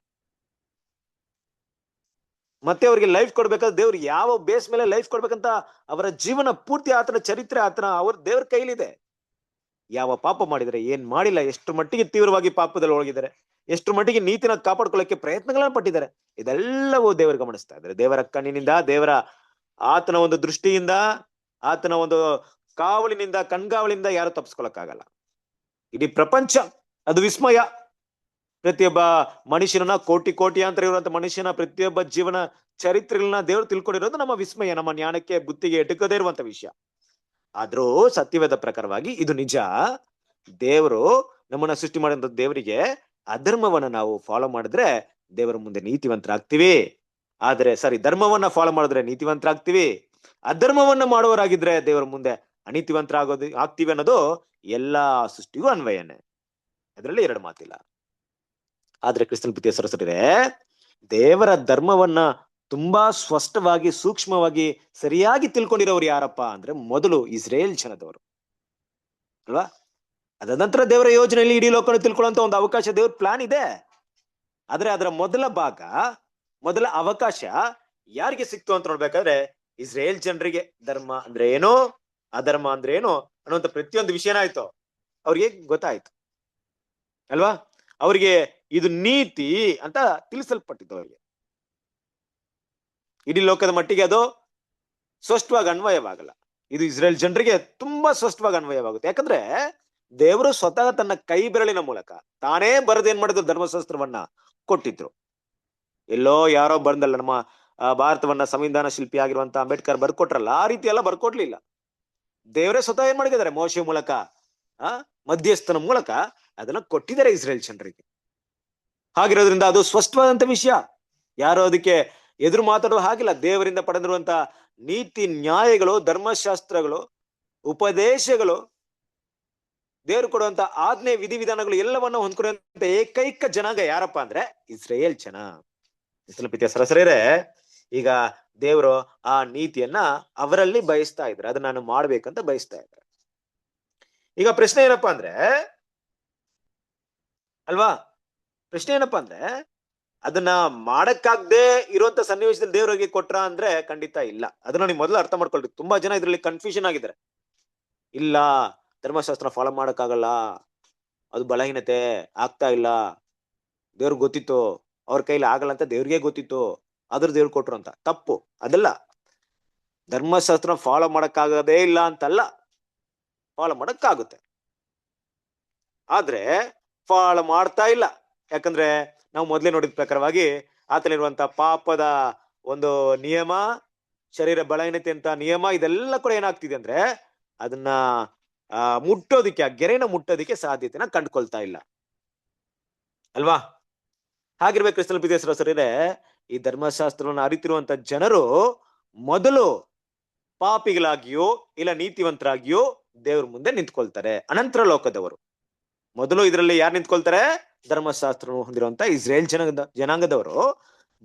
ಮತ್ತೆ ಅವ್ರಿಗೆ ಲೈಫ್ ಕೊಡ್ಬೇಕಾದ್ರೆ ದೇವ್ರು ಯಾವ ಬೇಸ್ ಮೇಲೆ ಲೈಫ್ ಕೊಡ್ಬೇಕಂತ ಅವರ ಜೀವನ ಪೂರ್ತಿ, ಆತನ ಚರಿತ್ರೆ ಅವ್ರ ದೇವ್ರ ಕೈಲಿದೆ. ಯಾವ ಪಾಪ ಮಾಡಿದ್ರೆ, ಏನ್ ಮಾಡಿಲ್ಲ, ಎಷ್ಟು ಮಟ್ಟಿಗೆ ತೀವ್ರವಾಗಿ ಪಾಪದಲ್ಲಿ ಹೋಗಿದ್ದಾರೆ, ಎಷ್ಟು ಮಟ್ಟಿಗೆ ನೀತಿನ ಕಾಪಾಡ್ಕೊಳ್ಳಕ್ಕೆ ಪ್ರಯತ್ನಗಳನ್ನ ಪಟ್ಟಿದ್ದಾರೆ, ಇದೆಲ್ಲವೂ ದೇವರು ಗಮನಿಸ್ತಾ ಇದ್ದಾರೆ. ದೇವರ ಕಣ್ಣಿನಿಂದ, ಆತನ ಒಂದು ದೃಷ್ಟಿಯಿಂದ, ಆತನ ಒಂದು ಕಾವಲಿನಿಂದ, ಕಣ್ಗಾವಲಿಂದ ಯಾರು ತಪ್ಪಿಸ್ಕೊಳಕ್ಕಾಗಲ್ಲ. ಇಡೀ ಪ್ರಪಂಚ ಅದು ವಿಸ್ಮಯ. ಪ್ರತಿಯೊಬ್ಬ ಮನುಷ್ಯನ ಕೋಟಿ ಅಂತ ಇರುವಂತ ಮನುಷ್ಯನ ಪ್ರತಿಯೊಬ್ಬ ಜೀವನ ಚರಿತ್ರೆಗಳನ್ನ ದೇವರು ತಿಳ್ಕೊಂಡಿರೋದು ನಮ್ಮ ವಿಸ್ಮಯ, ನಮ್ಮ ಜ್ಞಾನಕ್ಕೆ ಬುದ್ಧಿಗೆ ಎಟುಕದೇ ಇರುವಂತ ವಿಷಯ. ಆದ್ರೂ ಸತ್ಯವೇದ ಪ್ರಕಾರವಾಗಿ ಇದು ನಿಜ. ದೇವರು ನಮ್ಮನ್ನ ಸೃಷ್ಟಿ ಮಾಡಿದಂತ ದೇವರಿಗೆ ಅಧರ್ಮವನ್ನ ನಾವು ಫಾಲೋ ಮಾಡಿದ್ರೆ ದೇವರ ಮುಂದೆ ನೀತಿವಂತರಾಗ್ತೀವಿ. ಧರ್ಮವನ್ನ ಫಾಲೋ ಮಾಡಿದ್ರೆ ನೀತಿವಂತರಾಗ್ತೀವಿ. ಅಧರ್ಮವನ್ನ ಮಾಡುವವರಾಗಿದ್ರೆ ದೇವರ ಮುಂದೆ ಆಗ್ತೀವಿ ಅನ್ನೋದು ಎಲ್ಲಾ ಸೃಷ್ಟಿಗೂ ಅನ್ವಯನೇ. ಅದರಲ್ಲಿ ಎರಡು ಮಾತಿಲ್ಲ. ಆದ್ರೆ ಕ್ರಿಸ್ತನ ಪ್ರೀತಿಯ ಸರಸರಿರೇ, ದೇವರ ಧರ್ಮವನ್ನ ತುಂಬಾ ಸ್ಪಷ್ಟವಾಗಿ, ಸೂಕ್ಷ್ಮವಾಗಿ, ಸರಿಯಾಗಿ ತಿಳ್ಕೊಂಡಿರೋರು ಯಾರಪ್ಪ ಅಂದ್ರೆ ಮೊದಲು ಇಸ್ರೇಲ್ ಜನದವರು ಅಲ್ವಾ? ಅದ ನಂತರ ದೇವರ ಯೋಜನೆಯಲ್ಲಿ ಇಡೀ ಲೋಕವನ್ನು ತಿಳ್ಕೊಳ್ಳುವಂತ ಒಂದು ಅವಕಾಶ ದೇವ್ರ ಪ್ಲಾನ್ ಇದೆ. ಆದ್ರೆ ಅದರ ಮೊದಲ ಅವಕಾಶ ಯಾರಿಗೆ ಸಿಕ್ತು ಅಂತ ನೋಡ್ಬೇಕಾದ್ರೆ ಇಸ್ರೇಲ್ ಜನರಿಗೆ. ಧರ್ಮ ಅಂದ್ರೆ ಏನು, ಅಧರ್ಮ ಅಂದ್ರೆ ಏನು ಅನ್ನುವಂತ ಪ್ರತಿಯೊಂದು ವಿಷಯನ ಆಯ್ತು ಅವ್ರಿಗೆ ಗೊತ್ತಾಯ್ತು ಅಲ್ವಾ? ಅವ್ರಿಗೆ ಇದು ನೀತಿ ಅಂತ ತಿಳಿಸಲ್ಪಟ್ಟಿತ್ತು. ಅವರಿಗೆ ಇಡೀ ಲೋಕದ ಮಟ್ಟಿಗೆ ಅದು ಸ್ಪಷ್ಟವಾಗಿ ಅನ್ವಯವಾಗಲ್ಲ. ಇದು ಇಸ್ರೇಲ್ ಜನರಿಗೆ ತುಂಬಾ ಸ್ಪಷ್ಟವಾಗಿ ಅನ್ವಯವಾಗುತ್ತೆ. ಯಾಕಂದ್ರೆ ದೇವರು ಸ್ವತಃ ತನ್ನ ಕೈ ಬೆರಳಿನ ಮೂಲಕ ತಾನೇ ಬರೆದೇನ್ ಮಾಡಿದ್ರು, ಧರ್ಮಶಾಸ್ತ್ರವನ್ನ ಕೊಟ್ಟಿದ್ರು. ಎಲ್ಲೋ ಯಾರೋ ಬಂದಲ್ಲ, ನಮ್ಮ ಭಾರತವನ್ನ ಸಂವಿಧಾನ ಶಿಲ್ಪಿ ಆಗಿರುವಂತ ಅಂಬೇಡ್ಕರ್ ಬರ್ಕೊಟ್ರಲ್ಲ, ಆ ರೀತಿ ಎಲ್ಲ ಬರ್ಕೊಡ್ಲಿಲ್ಲ. ದೇವರೇ ಸ್ವತಃ ಏನ್ ಮಾಡಿದ್ದಾರೆ, ಮೋಶೆ ಮೂಲಕ, ಮಧ್ಯಸ್ಥನ ಮೂಲಕ ಅದನ್ನ ಕೊಟ್ಟಿದ್ದಾರೆ ಇಸ್ರೇಲ್ ಜನರಿಗೆ. ಹಾಗಿರೋದ್ರಿಂದ ಅದು ಸ್ಪಷ್ಟವಾದಂತ ವಿಷಯ, ಯಾರೋ ಅದಕ್ಕೆ ಎದುರು ಮಾತಾಡೋ ಹಾಗಿಲ್ಲ. ದೇವರಿಂದ ಪಡೆದಿರುವಂತ ನೀತಿ ನ್ಯಾಯಗಳು, ಧರ್ಮಶಾಸ್ತ್ರಗಳು, ಉಪದೇಶಗಳು, ದೇವರು ಕೊಡುವಂತ ಆಜ್ಞೆ, ವಿಧಿವಿಧಾನಗಳು ಎಲ್ಲವನ್ನ ಹೊಂದ್ಕೊಳ್ಳುವಂತ ಏಕೈಕ ಜನಾಂಗ ಯಾರಪ್ಪ ಅಂದ್ರೆ ಇಸ್ರೇಲ್ ಜನ. ಪ್ರೀತಿಯ ಸರಸರೇ, ಈಗ ದೇವರು ಆ ನೀತಿಯನ್ನ ಅವರಲ್ಲಿ ಬಯಸ್ತಾ ಇದ್ದಾರೆ, ಅದನ್ನ ನಾನು ಮಾಡ್ಬೇಕಂತ ಬಯಸ್ತಾ ಇದ್ದಾರೆ. ಈಗ ಪ್ರಶ್ನೆ ಏನಪ್ಪಾ ಅಂದ್ರೆ ಅದನ್ನ ಮಾಡಕ್ಕಾಗದೆ ಇರುವಂತ ಸನ್ನಿವೇಶದಲ್ಲಿ ದೇವರಿಗೆ ಕೊಟ್ರ ಅಂದ್ರೆ ಖಂಡಿತ ಇಲ್ಲ. ಅದನ್ನ ನೀವು ಮೊದಲು ಅರ್ಥ ಮಾಡ್ಕೊಳ್ರಿ. ತುಂಬಾ ಜನ ಇದ್ರಲ್ಲಿ ಕನ್ಫ್ಯೂಷನ್ ಆಗಿದ್ದಾರೆ. ಇಲ್ಲ, ಧರ್ಮಶಾಸ್ತ್ರ ಫಾಲೋ ಮಾಡಕ್ಕಾಗಲ್ಲ, ಅದು ಬಲಹೀನತೆ, ಆಗ್ತಾ ಇಲ್ಲ, ದೇವ್ರಿಗೆ ಗೊತ್ತಿತ್ತು, ಅವ್ರ ಕೈಲಿ ಆಗಲ್ಲ ಅಂತ ದೇವ್ರಿಗೆ ಗೊತ್ತಿತ್ತು, ಆದ್ರೂ ದೇವ್ರು ಕೊಟ್ರು ಅಂತ. ತಪ್ಪು, ಅದಲ್ಲ. ಧರ್ಮಶಾಸ್ತ್ರ ಫಾಲೋ ಮಾಡಕ್ಕಾಗದೇ ಇಲ್ಲ ಅಂತಲ್ಲ, ಫಾಲೋ ಮಾಡಕ್ಕಾಗುತ್ತೆ, ಆದ್ರೆ ಫಾಲೋ ಮಾಡ್ತಾ ಇಲ್ಲ. ಯಾಕಂದ್ರೆ ನಾವು ಮೊದಲೇ ನೋಡಿದ ಪ್ರಕಾರವಾಗಿ ಆತಲಿರುವಂತ ಪಾಪದ ಒಂದು ನಿಯಮ, ಶರೀರ ಬಲಹೀನತೆ ಅಂತ ನಿಯಮ, ಇದೆಲ್ಲ ಕೂಡ ಏನಾಗ್ತಿದೆ ಅಂದ್ರೆ ಅದನ್ನ ಮುಟ್ಟೋದಿಕ್ಕೆ, ಆ ಗೆರೆನ ಮುಟ್ಟೋದಿಕ್ಕೆ ಸಾಧ್ಯತೆನ ಕಂಡುಕೊಳ್ತಾ ಇಲ್ಲ ಅಲ್ವಾ? ಹಾಗಿರ್ಬೇಕು ಕ್ರಿಸ್ತನ ಪ್ರೀತಿಯ ಸಹೋದರರೇ, ಈ ಧರ್ಮಶಾಸ್ತ್ರವನ್ನು ಅರಿತಿರುವಂತ ಜನರು ಮೊದಲು ಪಾಪಿಗಳಾಗಿಯೋ ಇಲ್ಲ ನೀತಿವಂತರಾಗಿಯೋ ದೇವ್ರ ಮುಂದೆ ನಿಂತ್ಕೊಳ್ತಾರೆ. ಅನಂತರ ಲೋಕದವರು. ಮೊದಲು ಇದರಲ್ಲಿ ಯಾರು ನಿಂತ್ಕೊಳ್ತಾರೆ? ಧರ್ಮಶಾಸ್ತ್ರ ಹೊಂದಿರುವಂತ ಇಸ್ರೇಲ್ ಜನಾಂಗದವರು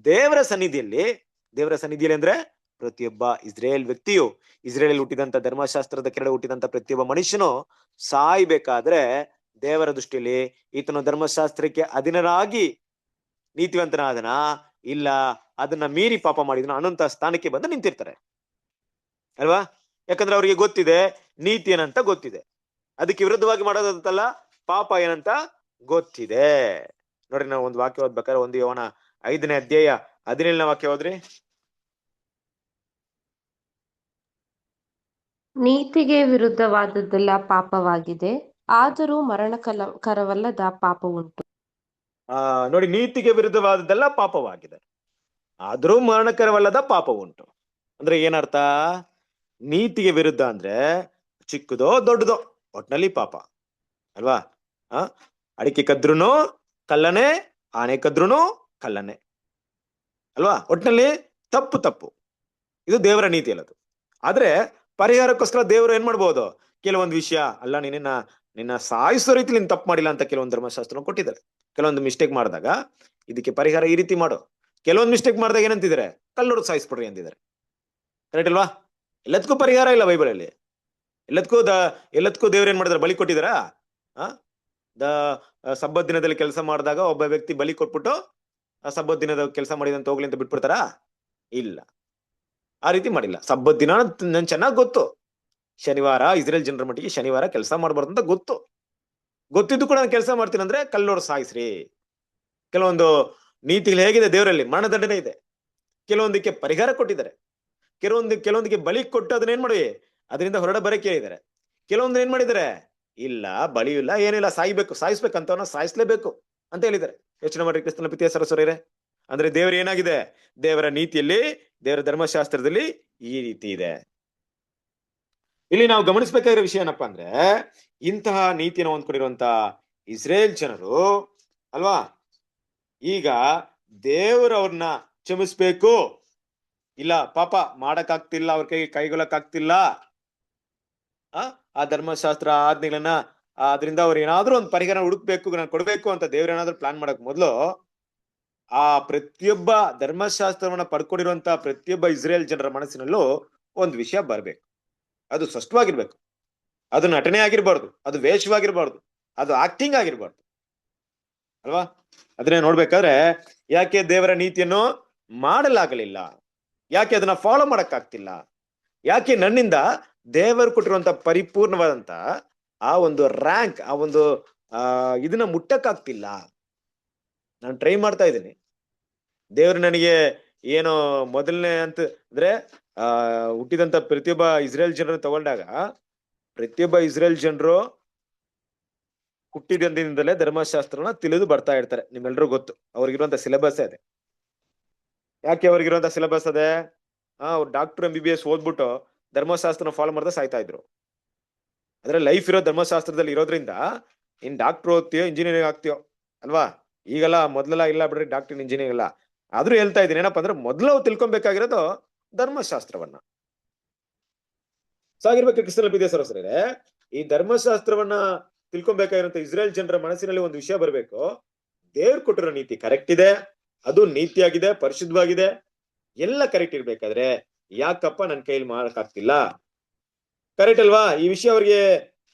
ದೇವರ ಸನ್ನಿಧಿಯಲ್ಲಿ ಅಂದ್ರೆ ಪ್ರತಿಯೊಬ್ಬ ಇಸ್ರೇಲ್ ವ್ಯಕ್ತಿಯು, ಇಸ್ರೇಲ್ ಹುಟ್ಟಿದಂತ, ಧರ್ಮಶಾಸ್ತ್ರದ ಕೆಳಗೆ ಹುಟ್ಟಿದಂತ ಪ್ರತಿಯೊಬ್ಬ ಮನುಷ್ಯನು ಸಾಯ್ಬೇಕಾದ್ರೆ ದೇವರ ದೃಷ್ಟಿಯಲ್ಲಿ ಈತನು ಧರ್ಮಶಾಸ್ತ್ರಕ್ಕೆ ಅಧೀನರಾಗಿ ನೀತಿವಂತನಾದನ, ಇಲ್ಲ ಅದನ್ನ ಮೀರಿ ಪಾಪ ಮಾಡಿದನ ಅನ್ನುವಂತ ಸ್ಥಾನಕ್ಕೆ ಬಂದು ನಿಂತಿರ್ತಾರೆ ಅಲ್ವಾ? ಯಾಕಂದ್ರೆ ಅವ್ರಿಗೆ ಗೊತ್ತಿದೆ ನೀತಿ ಏನಂತ ಗೊತ್ತಿದೆ, ಅದಕ್ಕೆ ವಿರುದ್ಧವಾಗಿ ಮಾಡೋದಂತಲ್ಲ, ಪಾಪ ಏನಂತ ಗೊತ್ತಿದೆ. ನೋಡ್ರಿ, ನಾವು ಒಂದು ವಾಕ್ಯ ಓದ್ಬೇಕಾದ್ರೆ 1 ಯೋಹನ 5ನೇ ಅಧ್ಯಾಯ 17ನೇ ವಾಕ್ಯ ಓದ್ರಿ. ನೀತಿಗೆ ವಿರುದ್ಧವಾದದ್ದೆಲ್ಲ ಪಾಪವಾಗಿದೆ, ಆದರೂ ಮರಣಕರವಲ್ಲದ ಪಾಪ ಉಂಟು. ನೋಡಿ, ನೀತಿಗೆ ವಿರುದ್ಧವಾದದ್ದೆಲ್ಲ ಪಾಪವಾಗಿದೆ, ಆದ್ರೂ ಮರಣಕರವಲ್ಲದ ಪಾಪ ಉಂಟು. ಅಂದ್ರೆ ಏನರ್ಥ? ನೀತಿಗೆ ವಿರುದ್ಧ ಅಂದ್ರೆ ಚಿಕ್ಕದೋ ದೊಡ್ಡದೋ ಒಟ್ನಲ್ಲಿ ಪಾಪ ಅಲ್ವಾ? ಅಡಿಕೆ ಕದ್ರುನು ಕಲ್ಲನೆ, ಆನೆ ಕದ್ರುನು ಕಲ್ಲನೆ ಅಲ್ವಾ? ಒಟ್ನಲ್ಲಿ ತಪ್ಪು. ಇದು ದೇವರ ನೀತಿ ಅಲ್ಲದು. ಆದ್ರೆ ಪರಿಹಾರಕ್ಕೋಸ್ಕರ ದೇವರು ಏನ್ ಮಾಡ್ಬೋದು? ಕೆಲವೊಂದು ವಿಷಯ ಅಲ್ಲ, ನಿನ್ನ ಸಾಯಿಸೋ ರೀತಿ ನೀನ್ ತಪ್ಪು ಮಾಡಿಲ್ಲ ಅಂತ ಕೆಲವೊಂದು ಧರ್ಮಶಾಸ್ತ್ರ ಕೊಟ್ಟಿದ್ದಾರೆ. ಕೆಲವೊಂದು ಮಿಸ್ಟೇಕ್ ಮಾಡಿದಾಗ ಇದಕ್ಕೆ ಪರಿಹಾರ ಈ ರೀತಿ ಮಾಡು. ಕೆಲವೊಂದು ಮಿಸ್ಟೇಕ್ ಮಾಡಿದಾಗ ಏನಂತಿದ್ದಾರೆ, ಕಲ್ಲೊಡೆದು ಸಾಯಿಸ್ಬಿಡ್ರಿ ಅಂತಿದ್ದಾರೆ. ಕರೆಕ್ಟ್ ಅಲ್ವಾ? ಎಲ್ಲದಕ್ಕೂ ಪರಿಹಾರ ಇಲ್ಲ ಬೈಬಲಲ್ಲಿ. ಎಲ್ಲದಕ್ಕೂ ದೇವ್ರು ಏನ್ ಮಾಡಿದಾರೆ, ಬಲಿ ಕೊಟ್ಟಿದಾರಾ? ಸಬ್ಬತ್ ದಿನದಲ್ಲಿ ಕೆಲಸ ಮಾಡಿದಾಗ ಒಬ್ಬ ವ್ಯಕ್ತಿ ಬಲಿ ಕೊಟ್ಬಿಟ್ಟು ಆ ಸಬ್ಬತ್ ದಿನದ ಕೆಲಸ ಮಾಡಿದಂತ ಹೋಗ್ಲಿ ಅಂತ ಬಿಟ್ಬಿಡ್ತಾರಾ? ಇಲ್ಲ, ಆ ರೀತಿ ಮಾಡಿಲ್ಲ. ಸಬ್ಬತ್ ದಿನ ನನ್ ಚೆನ್ನಾಗ್ ಗೊತ್ತು, ಶನಿವಾರ ಇಸ್ರೇಲ್ ಜನರ ಮಟ್ಟಿಗೆ ಶನಿವಾರ ಕೆಲಸ ಮಾಡ್ಬಾರ್ದು ಅಂತ ಗೊತ್ತಿದ್ದು ಕೂಡ ನಾನು ಕೆಲಸ ಮಾಡ್ತೀನಿ ಅಂದ್ರೆ ಕಲ್ಲೋಡು ಸಾಯಿಸ್ರಿ. ಕೆಲವೊಂದು ನೀತಿಗಳು ಹೇಗಿದೆ ದೇವರಲ್ಲಿ, ಮರಣದಂಡನೆ ಇದೆ. ಕೆಲವೊಂದಕ್ಕೆ ಪರಿಹಾರ ಕೊಟ್ಟಿದ್ದಾರೆ. ಕೆಲವೊಂದಕ್ಕೆ ಬಲಿ ಕೊಟ್ಟು ಅದನ್ನ ಏನ್ ಮಾಡಿ ಅದರಿಂದ ಹೊರಡ ಬರಕ್ಕೆ ಹೇಳಿದ್ದಾರೆ. ಕೆಲವೊಂದು ಏನ್ ಮಾಡಿದ್ದಾರೆ, ಇಲ್ಲ ಬಲಿ ಇಲ್ಲ ಏನಿಲ್ಲ, ಸಾಯಿಸ್ಬೇಕಂತ ಸಾಯಿಸ್ಲೇಬೇಕು ಅಂತ ಹೇಳಿದ್ದಾರೆ. ಯೋಚನೆ ಮಾಡ್ರಿ ಕ್ರಿಸ್ತನ ಪ್ರೀತಿಯ ಸಹೋದರರೇ. ಅಂದ್ರೆ ದೇವರು ಏನಾಗಿದೆ, ದೇವರ ನೀತಿಯಲ್ಲಿ, ದೇವರ ಧರ್ಮಶಾಸ್ತ್ರದಲ್ಲಿ ಈ ರೀತಿ ಇದೆ. ಇಲ್ಲಿ ನಾವು ಗಮನಿಸಬೇಕಾಗಿರೋ ವಿಷಯ ಏನಪ್ಪಾ ಅಂದ್ರೆ, ಇಂತಹ ನೀತಿಯನ್ನು ಹೊಂದ್ಕೊಂಡಿರುವಂತ ಇಸ್ರೇಲ್ ಜನರು ಅಲ್ವಾ, ಈಗ ದೇವರವ್ರನ್ನ ಕ್ಷಮಿಸ್ಬೇಕು, ಇಲ್ಲ ಪಾಪ ಮಾಡಕ್ಕಾಗ್ತಿಲ್ಲ, ಅವ್ರ ಕೈಗೊಳ್ಳಕ್ಕಾಗ್ತಿಲ್ಲ, ಆ ಧರ್ಮಶಾಸ್ತ್ರ ಆಜ್ಞೆಗಳನ್ನ ಅದರಿಂದ ಅವ್ರು ಏನಾದ್ರೂ ಒಂದು ಪರಿಹಾರ ಹುಡುಕ್ಬೇಕು, ನಾನು ಕೊಡ್ಬೇಕು ಅಂತ ದೇವ್ರ ಏನಾದ್ರು ಪ್ಲಾನ್ ಮಾಡಕ್ ಮೊದ್ಲು ಆ ಪ್ರತಿಯೊಬ್ಬ ಧರ್ಮಶಾಸ್ತ್ರವನ್ನ ಪಡ್ಕೊಂಡಿರುವಂತ ಪ್ರತಿಯೊಬ್ಬ ಇಸ್ರೇಲ್ ಜನರ ಮನಸ್ಸಿನಲ್ಲೂ ಒಂದು ವಿಷಯ ಬರ್ಬೇಕು. ಅದು ಸ್ಪಷ್ಟವಾಗಿರ್ಬೇಕು. ಅದು ನಟನೆ ಆಗಿರ್ಬಾರ್ದು, ಅದು ವೇಷವಾಗಿರ್ಬಾರ್ದು, ಅದು ಆಕ್ಟಿಂಗ್ ಆಗಿರ್ಬಾರ್ದು ಅಲ್ವಾ? ಅದನ್ನೇ ನೋಡ್ಬೇಕಾದ್ರೆ, ಯಾಕೆ ದೇವರ ನೀತಿಯನ್ನು ಮಾಡಲಾಗಲಿಲ್ಲ, ಯಾಕೆ ಅದನ್ನ ಫಾಲೋ ಮಾಡಕ್ಕಾಗ್ತಿಲ್ಲ, ಯಾಕೆ ನನ್ನಿಂದ ದೇವರು ಕೊಟ್ಟಿರುವಂತ ಪರಿಪೂರ್ಣವಾದಂತ ಆ ಒಂದು ರ್ಯಾಂಕ್, ಆ ಒಂದು ಇದನ್ನ ಮುಟ್ಟಕ್ಕಾಗ್ತಿಲ್ಲ. ನಾನು ಟ್ರೈ ಮಾಡ್ತಾ ಇದ್ದೀನಿ. ದೇವ್ರು ನನಗೆ ಏನು ಮೊದಲನೇ ಅಂತ ಅಂದ್ರೆ ಹುಟ್ಟಿದಂತ ಪ್ರತಿಯೊಬ್ಬ ಇಸ್ರೇಲ್ ಜನರನ್ನು ತಗೊಂಡಾಗ, ಪ್ರತಿಯೊಬ್ಬ ಇಸ್ರೇಲ್ ಜನರು ಹುಟ್ಟಿದಂದಿನಿಂದಲೇ ಧರ್ಮಶಾಸ್ತ್ರನ ತಿಳಿದು ಬರ್ತಾ ಇರ್ತಾರೆ. ನಿಮ್ಮೆಲ್ರಿಗೂ ಗೊತ್ತು, ಅವ್ರಿಗಿರುವಂತ ಸಿಲೆಬಸ್ ಅದೇ. ಯಾಕೆ ಅವ್ರಿಗಿರುವಂತ ಸಿಲೆಬಸ್ ಅದೇ? ಅವ್ರು ಡಾಕ್ಟರ್ MBBS ಓದ್ಬಿಟ್ಟು ಧರ್ಮಶಾಸ್ತ್ರನ ಫಾಲೋ ಮಾಡ್ದೆ ಸಾಯ್ತಾ ಇದ್ರು. ಅಂದ್ರೆ ಲೈಫ್ ಇರೋ ಧರ್ಮಶಾಸ್ತ್ರದಲ್ಲಿ ಇರೋದ್ರಿಂದ ಇನ್ ಡಾಕ್ಟರ್ ಓದ್ತೀಯೋ ಇಂಜಿನಿಯರಿಂಗ್ ಆಗ್ತೀಯೋ ಅಲ್ವಾ? ಈಗೆಲ್ಲ ಮೊದ್ಲೆಲ್ಲ ಇಲ್ಲ ಬಿಡ್ರಿ, ಡಾಕ್ಟರ್ ಇಂಜಿನಿಯರಿಂಗ್ ಇಲ್ಲ. ಆದ್ರೂ ಹೇಳ್ತಾ ಇದ್ದೀನಿ ಏನಪ್ಪಾ ಅಂದ್ರೆ, ಮೊದ್ಲು ತಿಳ್ಕೊಬೇಕಾಗಿರೋದು ಧರ್ಮಶಾಸ್ತ್ರವನ್ನ. ಸಾಗಿರ್ಬೇಕು ಕ್ರಿಸ್ತನ ಪ್ರೀತಿಯ ಸಹೋದರರೇ. ಈ ಧರ್ಮಶಾಸ್ತ್ರವನ್ನ ತಿಳ್ಕೊಬೇಕಾಗಿರೋಂತ ಇಸ್ರೇಲ್ ಜನರ ಮನಸ್ಸಿನಲ್ಲಿ ಒಂದು ವಿಷಯ ಬರ್ಬೇಕು, ದೇವ್ರು ಕೊಟ್ಟಿರೋ ನೀತಿ ಕರೆಕ್ಟ್ ಇದೆ, ಅದು ನೀತಿಯಾಗಿದೆ, ಪರಿಶುದ್ಧವಾಗಿದೆ, ಎಲ್ಲ ಕರೆಕ್ಟ್ ಇರ್ಬೇಕಾದ್ರೆ ಯಾಕಪ್ಪ ನನ್ನ ಕೈಯಲ್ಲಿ ಮಾಡಕ್ಕಾಗ್ತಿಲ್ಲ? ಕರೆಕ್ಟ್ ಅಲ್ವಾ? ಈ ವಿಷಯ ಅವ್ರಿಗೆ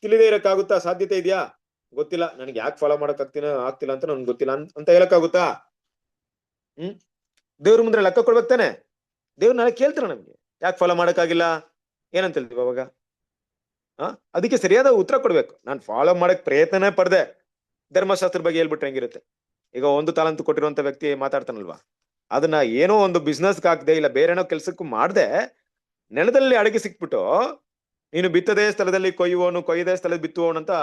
ತಿಳಿದೇ ಇರಕ್ಕಾಗುತ್ತಾ? ಸಾಧ್ಯತೆ ಇದೆಯಾ? ಗೊತ್ತಿಲ್ಲ, ನನಗೆ ಯಾಕೆ ಫಾಲೋ ಮಾಡಕ್ ಆಗ್ತಿಲ್ಲ ಅಂತ ನನ್ಗೆ ಗೊತ್ತಿಲ್ಲ ಅಂತ ಹೇಳಕ್ಕಾಗುತ್ತಾ? ದೇವ್ರ ಮುಂದೆ ಲೆಕ್ಕ ಕೊಡ್ಬೇಕು ತಾನೆ. ದೇವ್ರ ನಾಳೆ ಕೇಳ್ತಾರ ನಮ್ಗೆ, ಯಾಕೆ ಫಾಲೋ ಮಾಡಕ್ಕಾಗಿಲ್ಲ ಏನಂತ ಹೇಳ್ತೀವಿ ಅವಾಗ? ಅದಕ್ಕೆ ಸರಿಯಾದ ಉತ್ತರ ಕೊಡ್ಬೇಕು. ನಾನು ಫಾಲೋ ಮಾಡಕ್ ಪ್ರಯತ್ನನೇ ಪಡ್ದೆ, ಧರ್ಮಶಾಸ್ತ್ರ ಬಗ್ಗೆ ಹೇಳ್ಬಿಟ್ರೆ ಹೆಂಗಿರುತ್ತೆ? ಈಗ 1 ತಾಲಂತು ಕೊಟ್ಟಿರುವಂತ ವ್ಯಕ್ತಿ ಮಾತಾಡ್ತಾನಲ್ವಾ, ಅದನ್ನ ಏನೋ ಒಂದು ಬಿಸ್ನೆಸ್ ಹಾಕ್ದೆ, ಇಲ್ಲ ಬೇರೆ ಏನೋ ಕೆಲ್ಸಕ್ಕೂ ಮಾಡ್ದೆ, ನೆಲದಲ್ಲಿ ಅಡಗಿ ಸಿಕ್ಬಿಟ್ಟು ನೀನು ಬಿತ್ತದೇ ಸ್ಥಳದಲ್ಲಿ ಕೊಯ್ಯುವವನು, ಕೊಯ್ಯದೇ ಸ್ಥಳದಲ್ಲಿ ಬಿತ್ತುವವನು ಅಂತ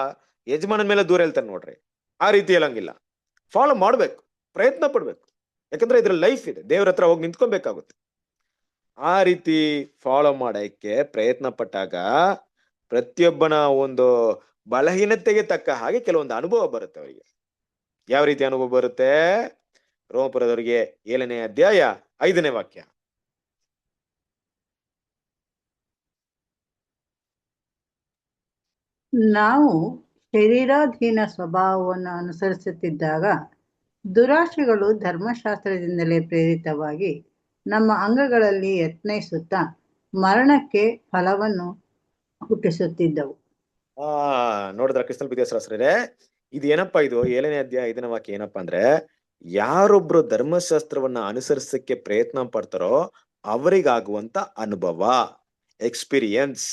ಯಜಮಾನನ ಮೇಲೆ ದೂರ ಹೇಳ್ತಾನೆ ನೋಡ್ರಿ. ಆ ರೀತಿ ಹೇಳಂಗಿಲ್ಲ. ಫಾಲೋ ಮಾಡ್ಬೇಕು, ಪ್ರಯತ್ನ ಪಡ್ಬೇಕು. ಯಾಕಂದ್ರೆ ಇದ್ರ ಲೈಫ್ ಇದೆ, ದೇವ್ರ ಹತ್ರ ಹೋಗಿ ನಿಂತ್ಕೊಬೇಕಾಗುತ್ತೆ. ಆ ರೀತಿ ಫಾಲೋ ಮಾಡಕ್ಕೆ ಪ್ರಯತ್ನ ಪಟ್ಟಾಗ ಪ್ರತಿಯೊಬ್ಬನ ಒಂದು ಬಲಹೀನತೆಗೆ ತಕ್ಕ ಹಾಗೆ ಕೆಲವೊಂದು ಅನುಭವ ಬರುತ್ತೆ ಅವರಿಗೆ. ಯಾವ ರೀತಿ ಅನುಭವ ಬರುತ್ತೆ? ರೋಮಪುರದವರಿಗೆ 7ನೇ ಅಧ್ಯಾಯ 5ನೇ ವಾಕ್ಯ. ನಾವು ಶರೀರಾಧೀನ ಸ್ವಭಾವವನ್ನು ಅನುಸರಿಸುತ್ತಿದ್ದಾಗ ದುರಾಶೆಗಳು ಧರ್ಮಶಾಸ್ತ್ರದಿಂದಲೇ ಪ್ರೇರಿತವಾಗಿ ನಮ್ಮ ಅಂಗಗಳಲ್ಲಿ ಯತ್ನಿಸುತ್ತಾ ಮರಣಕ್ಕೆ ಫಲವನ್ನು ಹುಟ್ಟಿಸುತ್ತಿದ್ದವು. ನೋಡಿದ್ರ ಕ್ರಿಸ್ತನ ಪ್ರೀತಿಯ ಸಹೋದರರೇ, ಇದು ಏನಪ್ಪಾ, ಇದು 7ನೇ ಅಧ್ಯಾಯ 5ನೇ ವಾಕ್ಯ ಏನಪ್ಪಾ ಅಂದ್ರೆ, ಯಾರೊಬ್ರು ಧರ್ಮಶಾಸ್ತ್ರವನ್ನ ಅನುಸರಿಸಕ್ಕೆ ಪ್ರಯತ್ನ ಪಡ್ತಾರೋ ಅವರಿಗಾಗುವಂತ ಅನುಭವ, ಎಕ್ಸ್ಪೀರಿಯನ್ಸ್.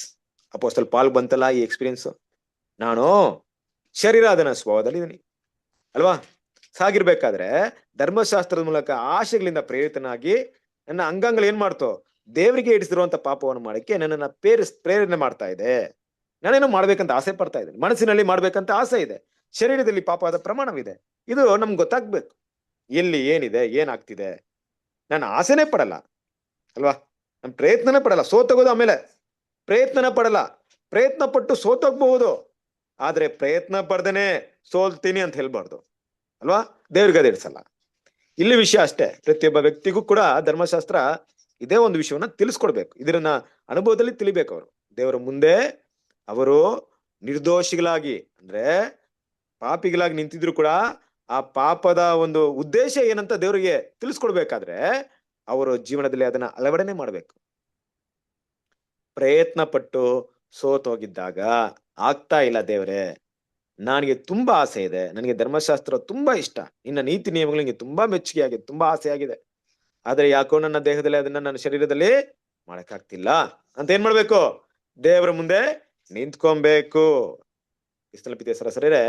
ಅಪೊಸ್ತಲ ಪಾಲ್ ಬಂತಲ್ಲ ಈ ಎಕ್ಸ್ಪೀರಿಯನ್ಸ್, ನಾನು ಶರೀರಾಧನ ಸ್ವಭಾವದಲ್ಲಿ ಇದೀನಿ ಅಲ್ವಾ? ಸಾಗಿರ್ಬೇಕಾದ್ರೆ ಧರ್ಮಶಾಸ್ತ್ರದ ಮೂಲಕ ಆಶೆಗಳಿಂದ ಪ್ರೇರಿತನಾಗಿ ನನ್ನ ಅಂಗಾಂಗಗಳು ಏನ್ ಮಾಡ್ತೋ, ದೇವರಿಗೆ ಇಡಿಸಿರುವಂತ ಪಾಪವನ್ನು ಮಾಡಕ್ಕೆ ನನ್ನನ್ನ ಪ್ರೇರಣೆ ಮಾಡ್ತಾ ಇದೆ. ನಾನೇನೋ ಮಾಡ್ಬೇಕಂತ ಆಸೆ ಪಡ್ತಾ ಇದ್ದೇನೆ, ಮನಸ್ಸಿನಲ್ಲಿ ಮಾಡ್ಬೇಕಂತ ಆಸೆ ಇದೆ, ಶರೀರದಲ್ಲಿ ಪಾಪದ ಪ್ರಮಾಣವಿದೆ. ಇದು ನಮ್ಗೆ ಗೊತ್ತಾಗ್ಬೇಕು, ಎಲ್ಲಿ ಏನಿದೆ, ಏನಾಗ್ತಿದೆ. ನಾನು ಆಸೆನೇ ಪಡಲ್ಲ ಅಲ್ವಾ, ನಾನು ಪ್ರಯತ್ನನೇ ಪಡಲ್ಲ, ಸೋತೋಗೋದು ಆಮೇಲೆ. ಪ್ರಯತ್ನನೇ ಪಡಲ್ಲ, ಪ್ರಯತ್ನ ಪಟ್ಟು ಸೋತೋಗ್ಬಹುದು, ಆದ್ರೆ ಪ್ರಯತ್ನ ಪಡ್ದೇನೆ ಸೋಲ್ತೀನಿ ಅಂತ ಹೇಳ್ಬಾರ್ದು ಅಲ್ವಾ? ದೇವ್ರಿಗೆ ಅದಿಡ್ಸಲ್ಲ. ಇಲ್ಲಿ ವಿಷಯ ಅಷ್ಟೇ, ಪ್ರತಿಯೊಬ್ಬ ವ್ಯಕ್ತಿಗೂ ಕೂಡ ಧರ್ಮಶಾಸ್ತ್ರ ಇದೇ ಒಂದು ವಿಷಯವನ್ನ ತಿಳಿಸ್ಕೊಡ್ಬೇಕು. ಇದನ್ನ ಅನುಭವದಲ್ಲಿ ತಿಳಿಬೇಕು. ಅವರು ದೇವರ ಮುಂದೆ ಅವರು ನಿರ್ದೋಷಿಗಳಾಗಿ, ಅಂದ್ರೆ ಪಾಪಿಗಳಾಗಿ ನಿಂತಿದ್ರು ಕೂಡ ಆ ಪಾಪದ ಒಂದು ಉದ್ದೇಶ ಏನಂತ ದೇವರಿಗೆ ತಿಳಿಸ್ಕೊಡ್ಬೇಕಾದ್ರೆ ಅವರು ಜೀವನದಲ್ಲಿ ಅದನ್ನ ಅಳವಡನೆ ಮಾಡ್ಬೇಕು. ಪ್ರಯತ್ನ ಪಟ್ಟು ಸೋತೋಗಿದ್ದಾಗ ಆಗ್ತಾ ಇಲ್ಲ ದೇವರೇ, ನನಗೆ ತುಂಬಾ ಆಸೆ ಇದೆ, ನನಗೆ ಧರ್ಮಶಾಸ್ತ್ರ ತುಂಬಾ ಇಷ್ಟ, ನಿನ್ನ ನೀತಿ ನಿಯಮಗಳು ನನಗೆ ತುಂಬಾ ಮೆಚ್ಚುಗೆ ಆಗಿದೆ, ತುಂಬಾ ಆಸೆ ಆಗಿದೆ, ಆದ್ರೆ ಯಾಕೋ ನನ್ನ ದೇಹದಲ್ಲಿ ಅದನ್ನ ನನ್ನ ಶರೀರದಲ್ಲಿ ಮಾಡಕ್ಕಾಗ್ತಿಲ್ಲ ಅಂತ ಏನ್ ಮಾಡ್ಬೇಕು? ದೇವರ ಮುಂದೆ ನಿಂತ್ಕೊಬೇಕು. ಕ್ರಿಸ್ತನ ಸರಸರೇ,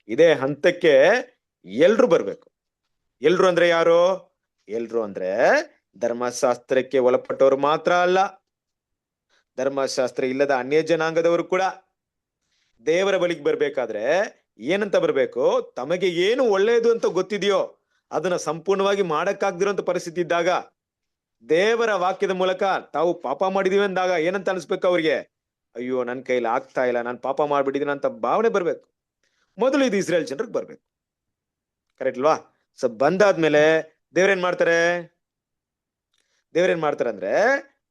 ಇದೇ ಹಂತಕ್ಕೆ ಎಲ್ರು ಬರ್ಬೇಕು. ಎಲ್ರು ಅಂದ್ರೆ ಯಾರು? ಎಲ್ರು ಅಂದ್ರೆ ಧರ್ಮಶಾಸ್ತ್ರಕ್ಕೆ ಒಳಪಟ್ಟವರು ಮಾತ್ರ ಅಲ್ಲ, ಧರ್ಮಶಾಸ್ತ್ರ ಇಲ್ಲದ ಅನ್ಯ ಜನಾಂಗದವರು ಕೂಡ ದೇವರ ಬಳಿಗೆ ಬರ್ಬೇಕಾದ್ರೆ ಏನಂತ ಬರ್ಬೇಕು? ತಮಗೆ ಏನು ಒಳ್ಳೆಯದು ಅಂತ ಗೊತ್ತಿದೆಯೋ ಅದನ್ನ ಸಂಪೂರ್ಣವಾಗಿ ಮಾಡಕ್ಕಾಗ್ದಿರೋಂತ ಪರಿಸ್ಥಿತಿ ಇದ್ದಾಗ, ದೇವರ ವಾಕ್ಯದ ಮೂಲಕ ತಾವು ಪಾಪ ಮಾಡಿದೀವಿ ಅಂದಾಗ ಏನಂತ ಅನ್ಸ್ಬೇಕು ಅವ್ರಿಗೆ? ಅಯ್ಯೋ, ನನ್ ಕೈಲಿ ಆಗ್ತಾ ಇಲ್ಲ, ನಾನು ಪಾಪ ಮಾಡ್ಬಿಟ್ಟಿದೀನಿ ಅಂತ ಭಾವನೆ ಬರ್ಬೇಕು. ಮೊದಲು ಇದು ಇಸ್ರೇಲ್ ಜನರಿಗೆ ಬರ್ಬೇಕು. ಕರೆಕ್ಟ್ ಅಲ್ವಾ? ಸೊ ಬಂದಾದ್ಮೇಲೆ ದೇವ್ರೇನ್ ಮಾಡ್ತಾರೆ? ದೇವ್ರೇನ್ ಮಾಡ್ತಾರೆ ಅಂದ್ರೆ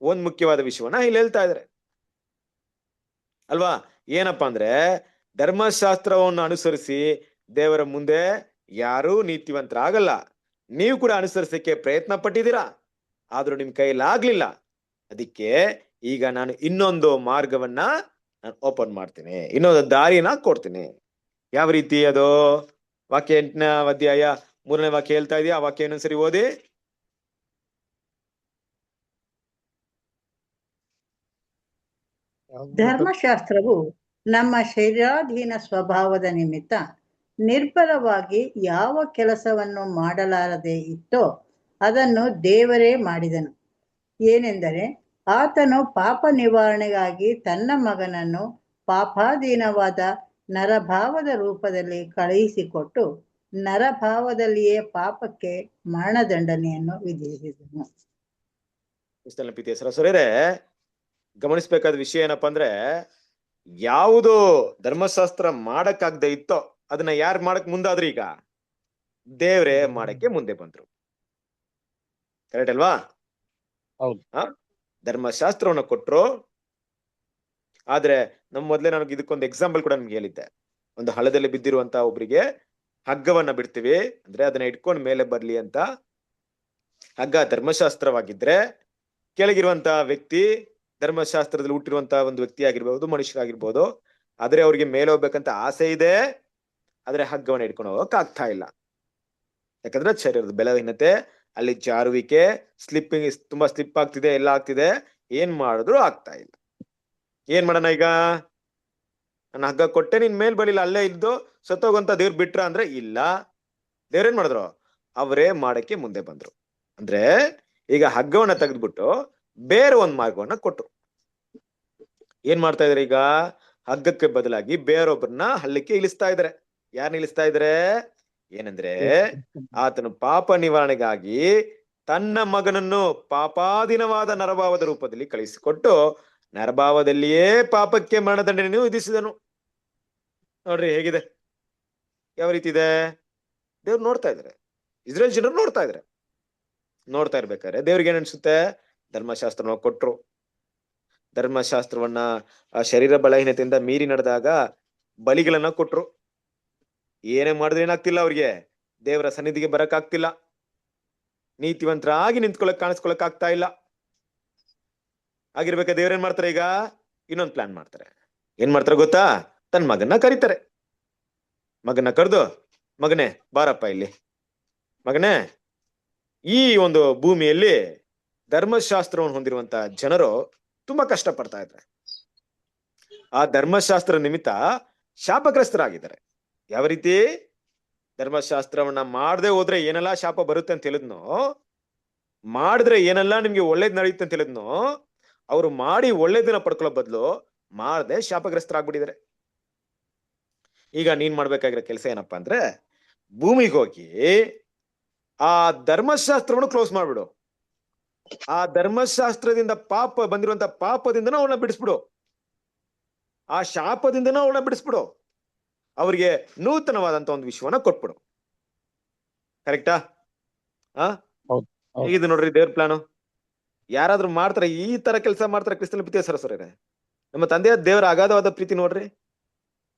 ಒಂದ್ ಮುಖ್ಯವಾದ ವಿಷಯವನ್ನ ಇಲ್ಲಿ ಹೇಳ್ತಾ ಇದಾರೆ ಅಲ್ವಾ? ಏನಪ್ಪಾ ಅಂದ್ರೆ, ಧರ್ಮಶಾಸ್ತ್ರವನ್ನು ಅನುಸರಿಸಿ ದೇವರ ಮುಂದೆ ಯಾರೂ ನೀತಿವಂತರಾಗಲ್ಲ. ನೀವು ಕೂಡ ಅನುಸರಿಸಕ್ಕೆ ಪ್ರಯತ್ನ ಪಟ್ಟಿದ್ದೀರಾ, ಆದ್ರೂ ನಿಮ್ ಕೈಲಾಗ್ಲಿಲ್ಲ. ಅದಕ್ಕೆ ಈಗ ನಾನು ಇನ್ನೊಂದು ಮಾರ್ಗವನ್ನ ನಾನು ಓಪನ್ ಮಾಡ್ತೀನಿ, ಇನ್ನೊಂದು ದಾರಿನ ಕೊಡ್ತೀನಿ. ಯಾವ ರೀತಿ ಅದು? ವಾಕ್ಯ 8ನೇ ಅಧ್ಯಾಯ 3ನೇ ವಾಕ್ಯ ಹೇಳ್ತಾ ಇದೆಯಾ? ಆ ವಾಕ್ಯ ಇನ್ನೊಂದ್ಸರಿ ಓದಿ. ಧರ್ಮಶಾಸ್ತ್ರವು ನಮ್ಮ ಶರೀರಾಧೀನ ಸ್ವಭಾವದ ನಿಮಿತ್ತ ನಿರ್ಭರವಾಗಿ ಯಾವ ಕೆಲಸವನ್ನು ಮಾಡಲಾರದೆ ಇತ್ತೋ ಅದನ್ನು ದೇವರೇ ಮಾಡಿದನು. ಏನೆಂದರೆ, ಆತನು ಪಾಪ ನಿವಾರಣೆಗಾಗಿ ತನ್ನ ಮಗನನ್ನು ಪಾಪಾಧೀನವಾದ ನರಭಾವದ ರೂಪದಲ್ಲಿ ಕಳುಹಿಸಿಕೊಟ್ಟು ನರಭಾವದಲ್ಲಿಯೇ ಪಾಪಕ್ಕೆ ಮರಣದಂಡನೆಯನ್ನು ವಿಧಿಸಿದನು. ಸರಸರೇ, ಗಮನಿಸ್ಬೇಕಾದ ವಿಷಯ ಏನಪ್ಪಾ ಅಂದ್ರೆ, ಯಾವುದು ಧರ್ಮಶಾಸ್ತ್ರ ಮಾಡಕ್ಕಾಗದೆ ಇತ್ತೋ ಅದನ್ನ ಯಾರು ಮಾಡಕ್ ಮುಂದಾದ್ರು? ಈಗ ದೇವ್ರೇ ಮಾಡಕ್ಕೆ ಮುಂದೆ ಬಂದ್ರು. ಕರೆಕ್ಟ್ ಅಲ್ವಾ? ಧರ್ಮಶಾಸ್ತ್ರವನ್ನ ಕೊಟ್ರು. ಆದ್ರೆ ಮೊದ್ಲೇ ನನಗೆ ಇದಕ್ಕೊಂದು ಎಕ್ಸಾಂಪಲ್ ಕೂಡ ನಿಮ್ಗೆ ಹೇಳಿದ್ದೆ. ಒಂದು ಹಳ್ಳದಲ್ಲಿ ಬಿದ್ದಿರುವಂತ ಒಬ್ರಿಗೆ ಹಗ್ಗವನ್ನ ಬಿಡ್ತೀವಿ, ಅಂದ್ರೆ ಅದನ್ನ ಇಟ್ಕೊಂಡು ಮೇಲೆ ಬರ್ಲಿ ಅಂತ. ಹಗ್ಗ ಧರ್ಮಶಾಸ್ತ್ರವಾಗಿದ್ರೆ ಕೆಳಗಿರುವಂತ ವ್ಯಕ್ತಿ ಧರ್ಮಶಾಸ್ತ್ರದಲ್ಲಿ ಹುಟ್ಟಿರುವಂತ ಒಂದು ವ್ಯಕ್ತಿ ಆಗಿರ್ಬೋದು, ಮನುಷ್ಯರಾಗಿರ್ಬೋದು, ಆದ್ರೆ ಅವ್ರಿಗೆ ಮೇಲೆ ಹೋಗ್ಬೇಕಂತ ಆಸೆ ಇದೆ, ಆದ್ರೆ ಹಗ್ಗವನ್ನ ಇಟ್ಕೊಂಡು ಹೋಗಕ್ ಆಗ್ತಾ ಇಲ್ಲ. ಯಾಕಂದ್ರೆ ಶರೀರದ ಬಲಹೀನತೆ, ಅಲ್ಲಿ ಜಾರುವಿಕೆ, ಸ್ಲಿಪ್ಪಿಂಗ್, ತುಂಬಾ ಸ್ಲಿಪ್ ಆಗ್ತಿದೆ, ಎಲ್ಲ ಆಗ್ತಿದೆ, ಏನ್ ಮಾಡಿದ್ರು ಆಗ್ತಾ ಇಲ್ಲ. ಏನ್ ಮಾಡೋಣ ಈಗ? ನಾನು ಹಗ್ಗ ಕೊಟ್ಟೆ, ನಿನ್ ಮೇಲ್ ಬಲಿಲ್ಲ, ಅಲ್ಲೇ ಇದ್ದು ಸತ್ತೋಗಂತ ದೇವ್ರು ಬಿಟ್ರ ಅಂದ್ರೆ ಇಲ್ಲ. ದೇವ್ರೇನ್ ಮಾಡಿದ್ರು? ಅವರೇ ಮಾಡಕ್ಕೆ ಮುಂದೆ ಬಂದ್ರು. ಅಂದ್ರೆ ಈಗ ಹಗ್ಗವನ್ನ ತೆಗೆದ್ಬಿಟ್ಟು ಬೇರೆ ಒಂದ್ ಮಾರ್ಗವನ್ನ ಕೊಟ್ರು. ಏನ್ ಮಾಡ್ತಾ ಇದಾರೆ ಈಗ? ಹಗ್ಗಕ್ಕೆ ಬದಲಾಗಿ ಬೇರೊಬ್ಬರನ್ನ ಹಳ್ಳಕ್ಕೆ ಇಳಿಸ್ತಾ ಇದಾರೆ. ಯಾರನ್ನ ಇಳಿಸ್ತಾ ಇದಾರೆ? ಏನಂದ್ರೆ, ಆತನು ಪಾಪ ನಿವಾರಣೆಗಾಗಿ ತನ್ನ ಮಗನನ್ನು ಪಾಪಾಧೀನವಾದ ನರಭಾವದ ರೂಪದಲ್ಲಿ ಕಳಿಸಿಕೊಟ್ಟು ನರಭಾವದಲ್ಲಿಯೇ ಪಾಪಕ್ಕೆ ಮರಣದಂಡನೆಯನ್ನು ವಿಧಿಸಿದನು. ನೋಡ್ರಿ ಹೇಗಿದೆ, ಯಾವ ರೀತಿ ಇದೆ? ದೇವ್ರು ನೋಡ್ತಾ ಇದಾರೆ, ಇಸ್ರೇಲ್ ಜನರು ನೋಡ್ತಾ ಇದಾರೆ. ನೋಡ್ತಾ ಇರ್ಬೇಕಾದ್ರೆ ದೇವ್ರಿಗೆ ಏನ್ ಅನ್ಸುತ್ತೆ? ಧರ್ಮಶಾಸ್ತ್ರನ ಕೊಟ್ರು. ಧರ್ಮಶಾಸ್ತ್ರವನ್ನ ಆ ಶರೀರ ಬಲಹೀನತೆಯಿಂದ ಮೀರಿ ನಡೆದಾಗ ಬಲಿಗಳನ್ನ ಕೊಟ್ರು. ಏನೇ ಮಾಡಿದ್ರೆ ಏನಾಗ್ತಿಲ್ಲ ಅವ್ರಿಗೆ? ದೇವರ ಸನ್ನಿಧಿಗೆ ಬರಕ್ ಆಗ್ತಿಲ್ಲ, ನೀತಿವಂತರಾಗಿ ಕಾಣಿಸ್ಕೊಳಕ್ ಆಗ್ತಾ ಇಲ್ಲ. ಆಗಿರ್ಬೇಕಾ ದೇವ್ರೇನ್ ಮಾಡ್ತಾರೆ? ಈಗ ಇನ್ನೊಂದು ಪ್ಲಾನ್ ಮಾಡ್ತಾರೆ. ಏನ್ ಮಾಡ್ತಾರೆ ಗೊತ್ತಾ? ತನ್ನ ಮಗನ್ನ ಕರೀತಾರೆ. ಮಗನ್ನ ಕರೆದು, ಮಗನೇ ಬಾರಪ್ಪ ಇಲ್ಲಿ, ಮಗನೇ, ಈ ಒಂದು ಭೂಮಿಯಲ್ಲಿ ಧರ್ಮಶಾಸ್ತ್ರವನ್ನು ಹೊಂದಿರುವಂತ ಜನರು ತುಂಬಾ ಕಷ್ಟ ಪಡ್ತಾ ಇದ್ದಾರೆ. ಆ ಧರ್ಮಶಾಸ್ತ್ರ ನಿಮಿತ್ತ ಶಾಪಗ್ರಸ್ತರಾಗಿದ್ದಾರೆ. ಯಾವ ರೀತಿ? ಧರ್ಮಶಾಸ್ತ್ರವನ್ನ ಮಾಡದೆ ಹೋದ್ರೆ ಏನೆಲ್ಲ ಶಾಪ ಬರುತ್ತೆ ಅಂತ ಹೇಳಿದ್ನೋ, ಮಾಡಿದ್ರೆ ಏನೆಲ್ಲ ನಿಮ್ಗೆ ಒಳ್ಳೇದ್ ನಡೆಯುತ್ತೆ ಅಂತ ಹೇಳಿದ್ನೋ, ಅವ್ರು ಮಾಡಿ ಒಳ್ಳೇದನ್ನ ಪಡ್ಕೊಳ್ಳೋ ಬದಲು ಮಾಡದೆ ಶಾಪಗ್ರಸ್ತರಾಗ್ಬಿಟ್ಟಿದ್ದಾರೆ. ಈಗ ನೀನ್ ಮಾಡ್ಬೇಕಾಗಿರೋ ಕೆಲಸ ಏನಪ್ಪಾ ಅಂದ್ರೆ, ಭೂಮಿಗೆ ಹೋಗಿ ಆ ಧರ್ಮಶಾಸ್ತ್ರವನ್ನು ಕ್ಲೋಸ್ ಮಾಡ್ಬಿಡು. ಆ ಧರ್ಮಶಾಸ್ತ್ರದಿಂದ ಬಂದಿರುವಂತ ಪಾಪದಿಂದನೂ ಅವನ್ನ ಬಿಡಿಸ್ಬಿಡು, ಆ ಶಾಪದಿಂದನೂ ಅವನ್ನ ಬಿಡಿಸ್ಬಿಡು. ಅವ್ರಿಗೆ ನೂತನವಾದಂತ ಒಂದು ವಿಶ್ವನ ಕೊಟ್ಬಿಡು. ಕರೆಕ್ಟಾ? ಹೇಗಿದೆ ನೋಡ್ರಿ ದೇವ್ರ ಪ್ಲಾನು? ಯಾರಾದ್ರೂ ಮಾಡ್ತಾರೆ ಈ ತರ ಕೆಲಸ ಮಾಡ್ತಾರೆ? ಕ್ರಿಸ್ತನ ಪ್ರೀತಿಯ ಸರಸರೇ, ನಮ್ಮ ತಂದೆಯ ದೇವರ ಅಗಾಧವಾದ ಪ್ರೀತಿ ನೋಡ್ರಿ.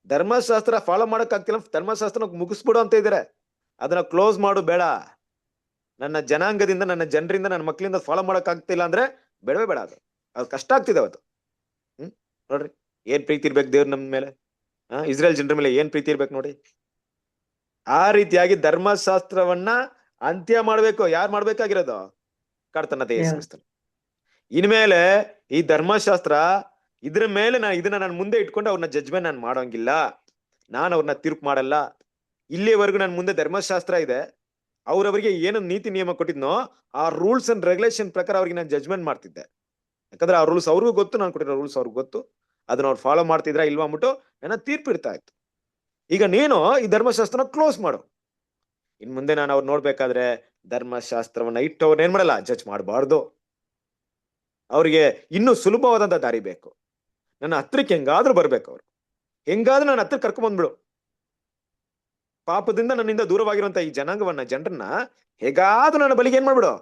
ಧರ್ಮಶಾಸ್ತ್ರ ಫಾಲೋ ಮಾಡಕ್ ಆಗ್ತಿಲ್ಲ, ಧರ್ಮಶಾಸ್ತ್ರ ಮುಗಿಸ್ಬಿಡು ಅಂತ ಇದಾರೆ. ಅದನ್ನ ಕ್ಲೋಸ್ ಮಾಡು ಬೇಡ. ನನ್ನ ಜನಾಂಗದಿಂದ, ನನ್ನ ಜನರಿಂದ, ನನ್ನ ಮಕ್ಕಳಿಂದ ಫಾಲೋ ಮಾಡಕ್ ಆಗ್ತಿಲ್ಲ ಅಂದ್ರೆ ಬೇಡವೇ ಬೇಡ. ಅದು ಕಷ್ಟ ಆಗ್ತಿದೆ ಅವತ್ತು. ನೋಡ್ರಿ ಏನ್ ಪ್ರೀತಿ ಇರ್ಬೇಕು ದೇವ್ರ ನಮ್ಮ ಮೇಲೆ. ಇಸ್ರೇಲ್ ಜನರ ಮೇಲೆ ಏನ್ ಪ್ರೀತಿ ಇರ್ಬೇಕು ನೋಡಿ. ಆ ರೀತಿಯಾಗಿ ಧರ್ಮಶಾಸ್ತ್ರವನ್ನ ಅಂತ್ಯ ಮಾಡ್ಬೇಕು. ಯಾರು ಮಾಡ್ಬೇಕಾಗಿರೋದು? ಕರ್ತನಾದ ಯೇಸು ಕ್ರಿಸ್ತನು. ಇನ್ಮೇಲೆ ಈ ಧರ್ಮಶಾಸ್ತ್ರ ಇದ್ರ ಮೇಲೆ ಇದನ್ನ ನಾನು ಮುಂದೆ ಇಟ್ಕೊಂಡು ಅವ್ರನ್ನ ಜಡ್ಜ್ಮೆಂಟ್ ನಾನು ಮಾಡೋಂಗಿಲ್ಲ. ನಾನು ಅವ್ರನ್ನ ತೀರ್ಪು ಮಾಡಲ್ಲ. ಇಲ್ಲಿವರೆಗೂ ನನ್ನ ಮುಂದೆ ಧರ್ಮಶಾಸ್ತ್ರ ಇದೆ. ಅವ್ರವರಿಗೆ ಏನು ನೀತಿ ನಿಯಮ ಕೊಟ್ಟಿದ್ನೋ ಆ ರೂಲ್ಸ್ ಅಂಡ್ ರೆಗ್ಯುಲೇಷನ್ ಪ್ರಕಾರ ಅವ್ರಿಗೆ ನಾನು ಜಡ್ಜ್ಮೆಂಟ್ ಮಾಡ್ತಿದ್ದೆ. ಯಾಕಂದ್ರೆ ಆ ರೂಲ್ಸ್ ಅವ್ರಿಗೂ ಗೊತ್ತು, ನಾನು ಕೊಟ್ಟಿರೋ ರೂಲ್ಸ್ ಅವ್ರಿಗೆ ಗೊತ್ತು. ಅದನ್ನ ಅವ್ರು ಫಾಲೋ ಮಾಡ್ತಿದ್ರ ಇಲ್ವಾ ಅಂದ್ಬಿಟ್ಟು ನನ್ನ ತೀರ್ಪು ಇರ್ತಾ ಇತ್ತು. ಈಗ ನೀನು ಈ ಧರ್ಮಶಾಸ್ತ್ರನ ಕ್ಲೋಸ್ ಮಾಡು. ಇನ್ ಮುಂದೆ ನಾನು ಅವ್ರು ನೋಡ್ಬೇಕಾದ್ರೆ ಧರ್ಮಶಾಸ್ತ್ರವನ್ನ ಇಟ್ಟು ಅವ್ರನ್ನ ಏನ್ ಮಾಡಲ್ಲ, ಜಡ್ಜ್ ಮಾಡಬಾರ್ದು. ಅವ್ರಿಗೆ ಇನ್ನೂ ಸುಲಭವಾದಂತ ದಾರಿ ಬೇಕು. ನನ್ನ ಹತ್ರಕ್ಕೆ ಹೆಂಗಾದ್ರೂ ಬರ್ಬೇಕು. ಅವ್ರು ಹೆಂಗಾದ್ರೂ ನನ್ನ ಹತ್ರ ಕರ್ಕೊಂಡ್ ಬಂದ್ಬಿಡು. ಪಾಪದಿಂದ ನನ್ನಿಂದ ದೂರವಾಗಿರುವಂತ ಈ ಜನರನ್ನ ಹೇಗಾದ್ರೂ ನನ್ನ ಬಳಿಗೆ ಏನ್ ಮಾಡ್ಬಿಡು,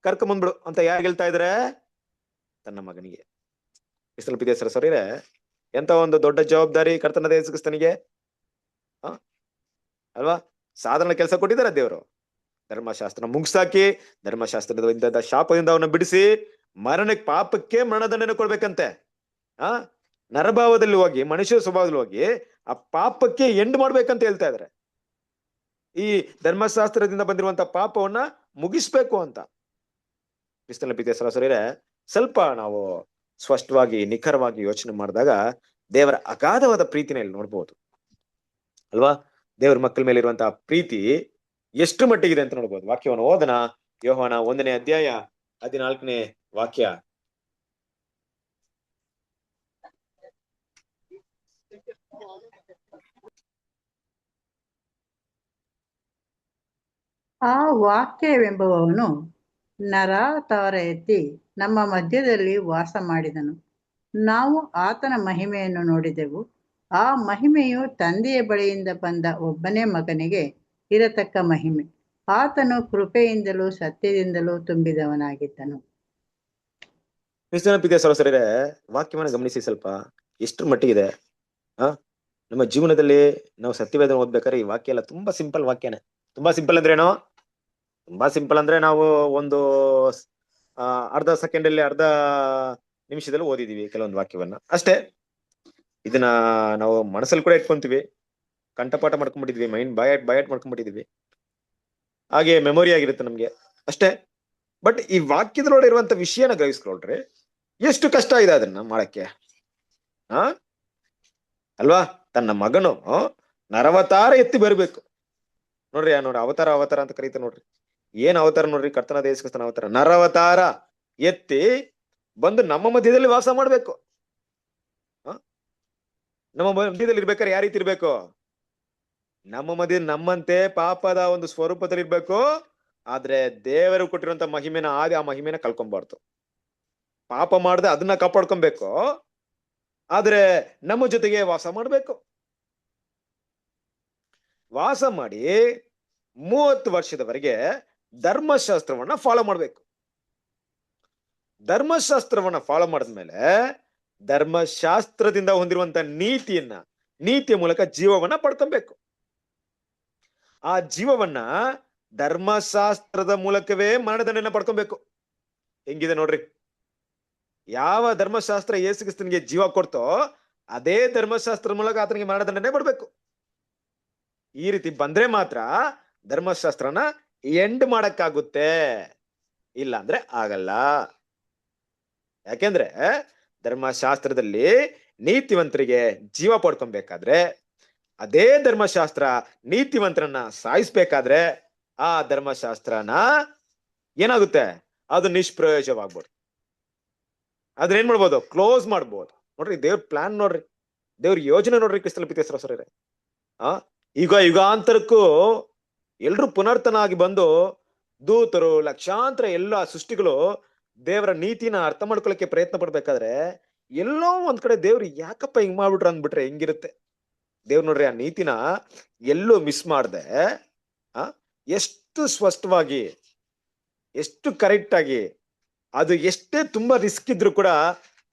ಕರ್ಕೊಂಡ್ ಬಂದ್ಬಿಡು ಅಂತ ಯಾರು ಹೇಳ್ತಾ ಇದ್ರೆ? ತನ್ನ ಮಗನಿಗೆ. ಪ್ರಿಯ ಸಹೋದರರೇ, ಎಂತ ಒಂದು ದೊಡ್ಡ ಜವಾಬ್ದಾರಿ ಕರ್ತನಾದ ಯೇಸು ಕ್ರಿಸ್ತನಿಗೆ ಅಲ್ವಾ? ಸಾಧಾರಣ ಕೆಲಸ ಕೊಟ್ಟಿದ್ದಾರೆ ದೇವರು. ಧರ್ಮಶಾಸ್ತ್ರ ಮುಗಿಸಾಕಿ, ಧರ್ಮಶಾಸ್ತ್ರದ ಶಾಪದಿಂದ ಅವನ್ನ ಬಿಡಿಸಿ, ಮರಣಕ್ಕೆ, ಪಾಪಕ್ಕೆ ಮರಣದಂಡನೆ ಕೊಡ್ಬೇಕಂತೆ. ನರಭಾವದಲ್ಲಿ ಹೋಗಿ, ಮನುಷ್ಯ ಸ್ವಭಾವದಲ್ಲಿ ಹೋಗಿ ಆ ಪಾಪಕ್ಕೆ ಎಂಡ್ ಮಾಡ್ಬೇಕಂತ ಹೇಳ್ತಾ ಇದಾರೆ. ಈ ಧರ್ಮಶಾಸ್ತ್ರದಿಂದ ಬಂದಿರುವಂತ ಪಾಪವನ್ನ ಮುಗಿಸ್ಬೇಕು ಅಂತ. ಕ್ರಿಸ್ತನ ಪ್ರೀತಿಯ ಸಹೋದರರೇ, ಸ್ವಲ್ಪ ನಾವು ಸ್ಪಷ್ಟವಾಗಿ, ನಿಖರವಾಗಿ ಯೋಚನೆ ಮಾಡಿದಾಗ ದೇವರ ಅಗಾಧವಾದ ಪ್ರೀತಿನ ಇಲ್ಲಿ ನೋಡ್ಬೋದು ಅಲ್ವಾ? ದೇವರ ಮಕ್ಕಳ ಮೇಲೆ ಇರುವಂತಹ ಪ್ರೀತಿ ಎಷ್ಟು ಮಟ್ಟಿಗಿದೆ ಅಂತ ನೋಡ್ಬೋದು. ವಾಕ್ಯವನ್ನು ಓದನ. ಯೋಹಾನ 1ನೇ ಅಧ್ಯಾಯ 14ನೇ ವಾಕ್ಯ. ಆ ವಾಕ್ಯವೆಂಬುವವನು ನರಾವತಾರ ಎತ್ತಿ ನಮ್ಮ ಮಧ್ಯದಲ್ಲಿ ವಾಸ ಮಾಡಿದನು. ನಾವು ಆತನ ಮಹಿಮೆಯನ್ನು ನೋಡಿದೆವು. ಆ ಮಹಿಮೆಯು ತಂದೆಯ ಬಳಿಯಿಂದ ಬಂದ ಒಬ್ಬನೇ ಮಗನಿಗೆ ಇರತಕ್ಕ ಮಹಿಮೆ. ಆತನು ಕೃಪೆಯಿಂದಲೂ ಸತ್ಯದಿಂದಲೂ ತುಂಬಿದವನಾಗಿದ್ದನು. ಕ್ರಿಸ್ತನ ಪ್ರೀತಿಯ ಸಹೋದರರೇ, ವಾಕ್ಯವನ್ನು ಗಮನಿಸಿ ಸ್ವಲ್ಪ ಎಷ್ಟು ಮಟ್ಟಿಗಿದೆ. ನಮ್ಮ ಜೀವನದಲ್ಲಿ ನಾವು ಸತ್ಯವೇದ ಓದ್ಬೇಕಾದ್ರೆ ಈ ವಾಕ್ಯ ಎಲ್ಲ ತುಂಬಾ ಸಿಂಪಲ್ ವಾಕ್ಯನೇ. ತುಂಬಾ ಸಿಂಪಲ್ ಅಂದ್ರೇನು? ತುಂಬಾ ಸಿಂಪಲ್ ಅಂದ್ರೆ ನಾವು ಒಂದು ಅರ್ಧ ಸೆಕೆಂಡ್ ಅಲ್ಲಿ, ಅರ್ಧ ನಿಮಿಷದಲ್ಲಿ ಓದಿದೀವಿ ಕೆಲವೊಂದು ವಾಕ್ಯವನ್ನ ಅಷ್ಟೇ. ಇದನ್ನ ನಾವು ಮನಸ್ಸಲ್ಲಿ ಕೂಡ ಇಟ್ಕೊಂತೀವಿ, ಕಂಠಪಾಠ ಮಾಡ್ಕೊಂಡ್ಬಿಟ್ಟಿದ್ವಿ, ಮೈಂಡ್ ಬಯಾಟ್ ಮಾಡ್ಕೊಂಡ್ಬಿಟ್ಟಿದೀವಿ, ಹಾಗೆ ಮೆಮೊರಿ ಆಗಿರುತ್ತೆ ನಮ್ಗೆ ಅಷ್ಟೇ. ಬಟ್ ಈ ವಾಕ್ಯದೊಳಗೆ ಇರುವಂತ ವಿಷಯನ ಗ್ರಹಿಸ್ಕೊಳ್ರಿ, ಎಷ್ಟು ಕಷ್ಟ ಇದೆ ಅದನ್ನ ಮಾಡಕ್ಕೆ. ಅಲ್ವಾ? ತನ್ನ ಮಗನು ನರವತಾರ ಎತ್ತಿ ಬರ್ಬೇಕು. ನೋಡ್ರಿ, ನೋಡ್ರಿ, ಅವತಾರ ಅಂತ ಕರೀತ ನೋಡ್ರಿ. ಏನ್ ಅವತಾರ ನೋಡ್ರಿ? ಕರ್ತನಾದ ಯೇಸು ಕ್ರಿಸ್ತನ ಅವತಾರ. ನರವತಾರ ಎತ್ತಿ ಬಂದು ನಮ್ಮ ಮಧ್ಯದಲ್ಲಿ ವಾಸ ಮಾಡ್ಬೇಕು. ನಮ್ಮ ಮಧ್ಯದಲ್ಲಿ ಇರ್ಬೇಕಾದ್ರೆ ಯಾವ ರೀತಿ ಇರ್ಬೇಕು? ನಮ್ಮ ಮಧ್ಯ ನಮ್ಮಂತೆ ಪಾಪದ ಒಂದು ಸ್ವರೂಪದಲ್ಲಿ ಇರ್ಬೇಕು. ಆದ್ರೆ ದೇವರು ಕೊಟ್ಟಿರುವಂತ ಮಹಿಮೆನ, ಆ ಮಹಿಮೆನ ಕಳ್ಕೊಂಬಾರ್ದು. ಪಾಪ ಮಾಡದೆ ಅದನ್ನ ಕಾಪಾಡ್ಕೊಬೇಕು. ಆದ್ರೆ ನಮ್ಮ ಜೊತೆಗೆ ವಾಸ ಮಾಡ್ಬೇಕು. ವಾಸ ಮಾಡಿ 30 ವರ್ಷದವರೆಗೆ ಧರ್ಮಶಾಸ್ತ್ರವನ್ನ ಫಾಲೋ ಮಾಡ್ಬೇಕು. ಧರ್ಮಶಾಸ್ತ್ರವನ್ನ ಫಾಲೋ ಮಾಡಿದ್ಮೇಲೆ ಧರ್ಮಶಾಸ್ತ್ರದಿಂದ ಹೊಂದಿರುವಂತ ನೀತಿಯ ಮೂಲಕ ಜೀವವನ್ನ ಪಡ್ಕೊಬೇಕು. ಆ ಜೀವವನ್ನ ಧರ್ಮಶಾಸ್ತ್ರದ ಮೂಲಕವೇ ಮರಣದಂಡನೆ ಪಡ್ಕೊಬೇಕು. ಹೆಂಗಿದೆ ನೋಡ್ರಿ? ಯಾವ ಧರ್ಮಶಾಸ್ತ್ರ ಯೇಸು ಕ್ರಿಸ್ತನಿಗೆ ಜೀವ ಕೊಡ್ತೋ ಅದೇ ಧರ್ಮಶಾಸ್ತ್ರದ ಮೂಲಕ ಆತನಿಗೆ ಮರಣದಂಡನೆ ಪಡ್ಬೇಕು. ಈ ರೀತಿ ಬಂದ್ರೆ ಮಾತ್ರ ಧರ್ಮಶಾಸ್ತ್ರನ ಎಂಡ್ ಮಾಡಕ್ಕಾಗುತ್ತೆ, ಇಲ್ಲ ಅಂದ್ರೆ ಆಗಲ್ಲ. ಯಾಕೆಂದ್ರೆ ಧರ್ಮಶಾಸ್ತ್ರದಲ್ಲಿ ನೀತಿವಂತರಿಗೆ ಜೀವ ಪಡ್ಕೊಬೇಕಾದ್ರೆ, ಅದೇ ಧರ್ಮಶಾಸ್ತ್ರ ನೀತಿವಂತರನ್ನ ಸಾಯಿಸ್ಬೇಕಾದ್ರೆ ಆ ಧರ್ಮಶಾಸ್ತ್ರನ ಏನಾಗುತ್ತೆ? ಅದು ನಿಷ್ಪ್ರಯೋಜವಾಗ್ಬೋದು. ಅದನ್ನ ಏನ್ ಮಾಡ್ಬೋದು? ಕ್ಲೋಸ್ ಮಾಡ್ಬೋದು. ನೋಡ್ರಿ, ದೇವ್ರ ಪ್ಲಾನ್ ನೋಡ್ರಿ, ದೇವ್ರ ಯೋಜನೆ ನೋಡ್ರಿ. ಕ್ರಿಸ್ತನ ಪ್ರೀತಿಯ ಸಹೋದರರೇ, ಈಗ ಯುಗಾಂತರಕ್ಕೂ ಎಲ್ರು ಪುನರ್ತನಾಗಿ ಬಂದು ದೂತರು, ಲಕ್ಷಾಂತರ ಎಲ್ಲ ಸೃಷ್ಟಿಗಳು ದೇವರ ನೀತಿನ ಅರ್ಥ ಮಾಡ್ಕೊಳಕ್ಕೆ ಪ್ರಯತ್ನ ಪಡ್ಬೇಕಾದ್ರೆ ಎಲ್ಲೋ ಒಂದ್ ಕಡೆ ದೇವ್ರು ಯಾಕಪ್ಪ ಹಿಂಗ್ ಮಾಡ್ಬಿಟ್ರ ಅಂದ್ಬಿಟ್ರೆ ಹೆಂಗಿರುತ್ತೆ? ದೇವ್ರು ನೋಡ್ರಿ ಆ ನೀತಿನ ಎಲ್ಲೂ ಮಿಸ್ ಮಾಡ್ದೆ, ಎಷ್ಟು ಸ್ಪಷ್ಟವಾಗಿ, ಎಷ್ಟು ಕರೆಕ್ಟ್ ಆಗಿ, ಅದು ಎಷ್ಟೇ ತುಂಬಾ ರಿಸ್ಕ್ ಇದ್ರು ಕೂಡ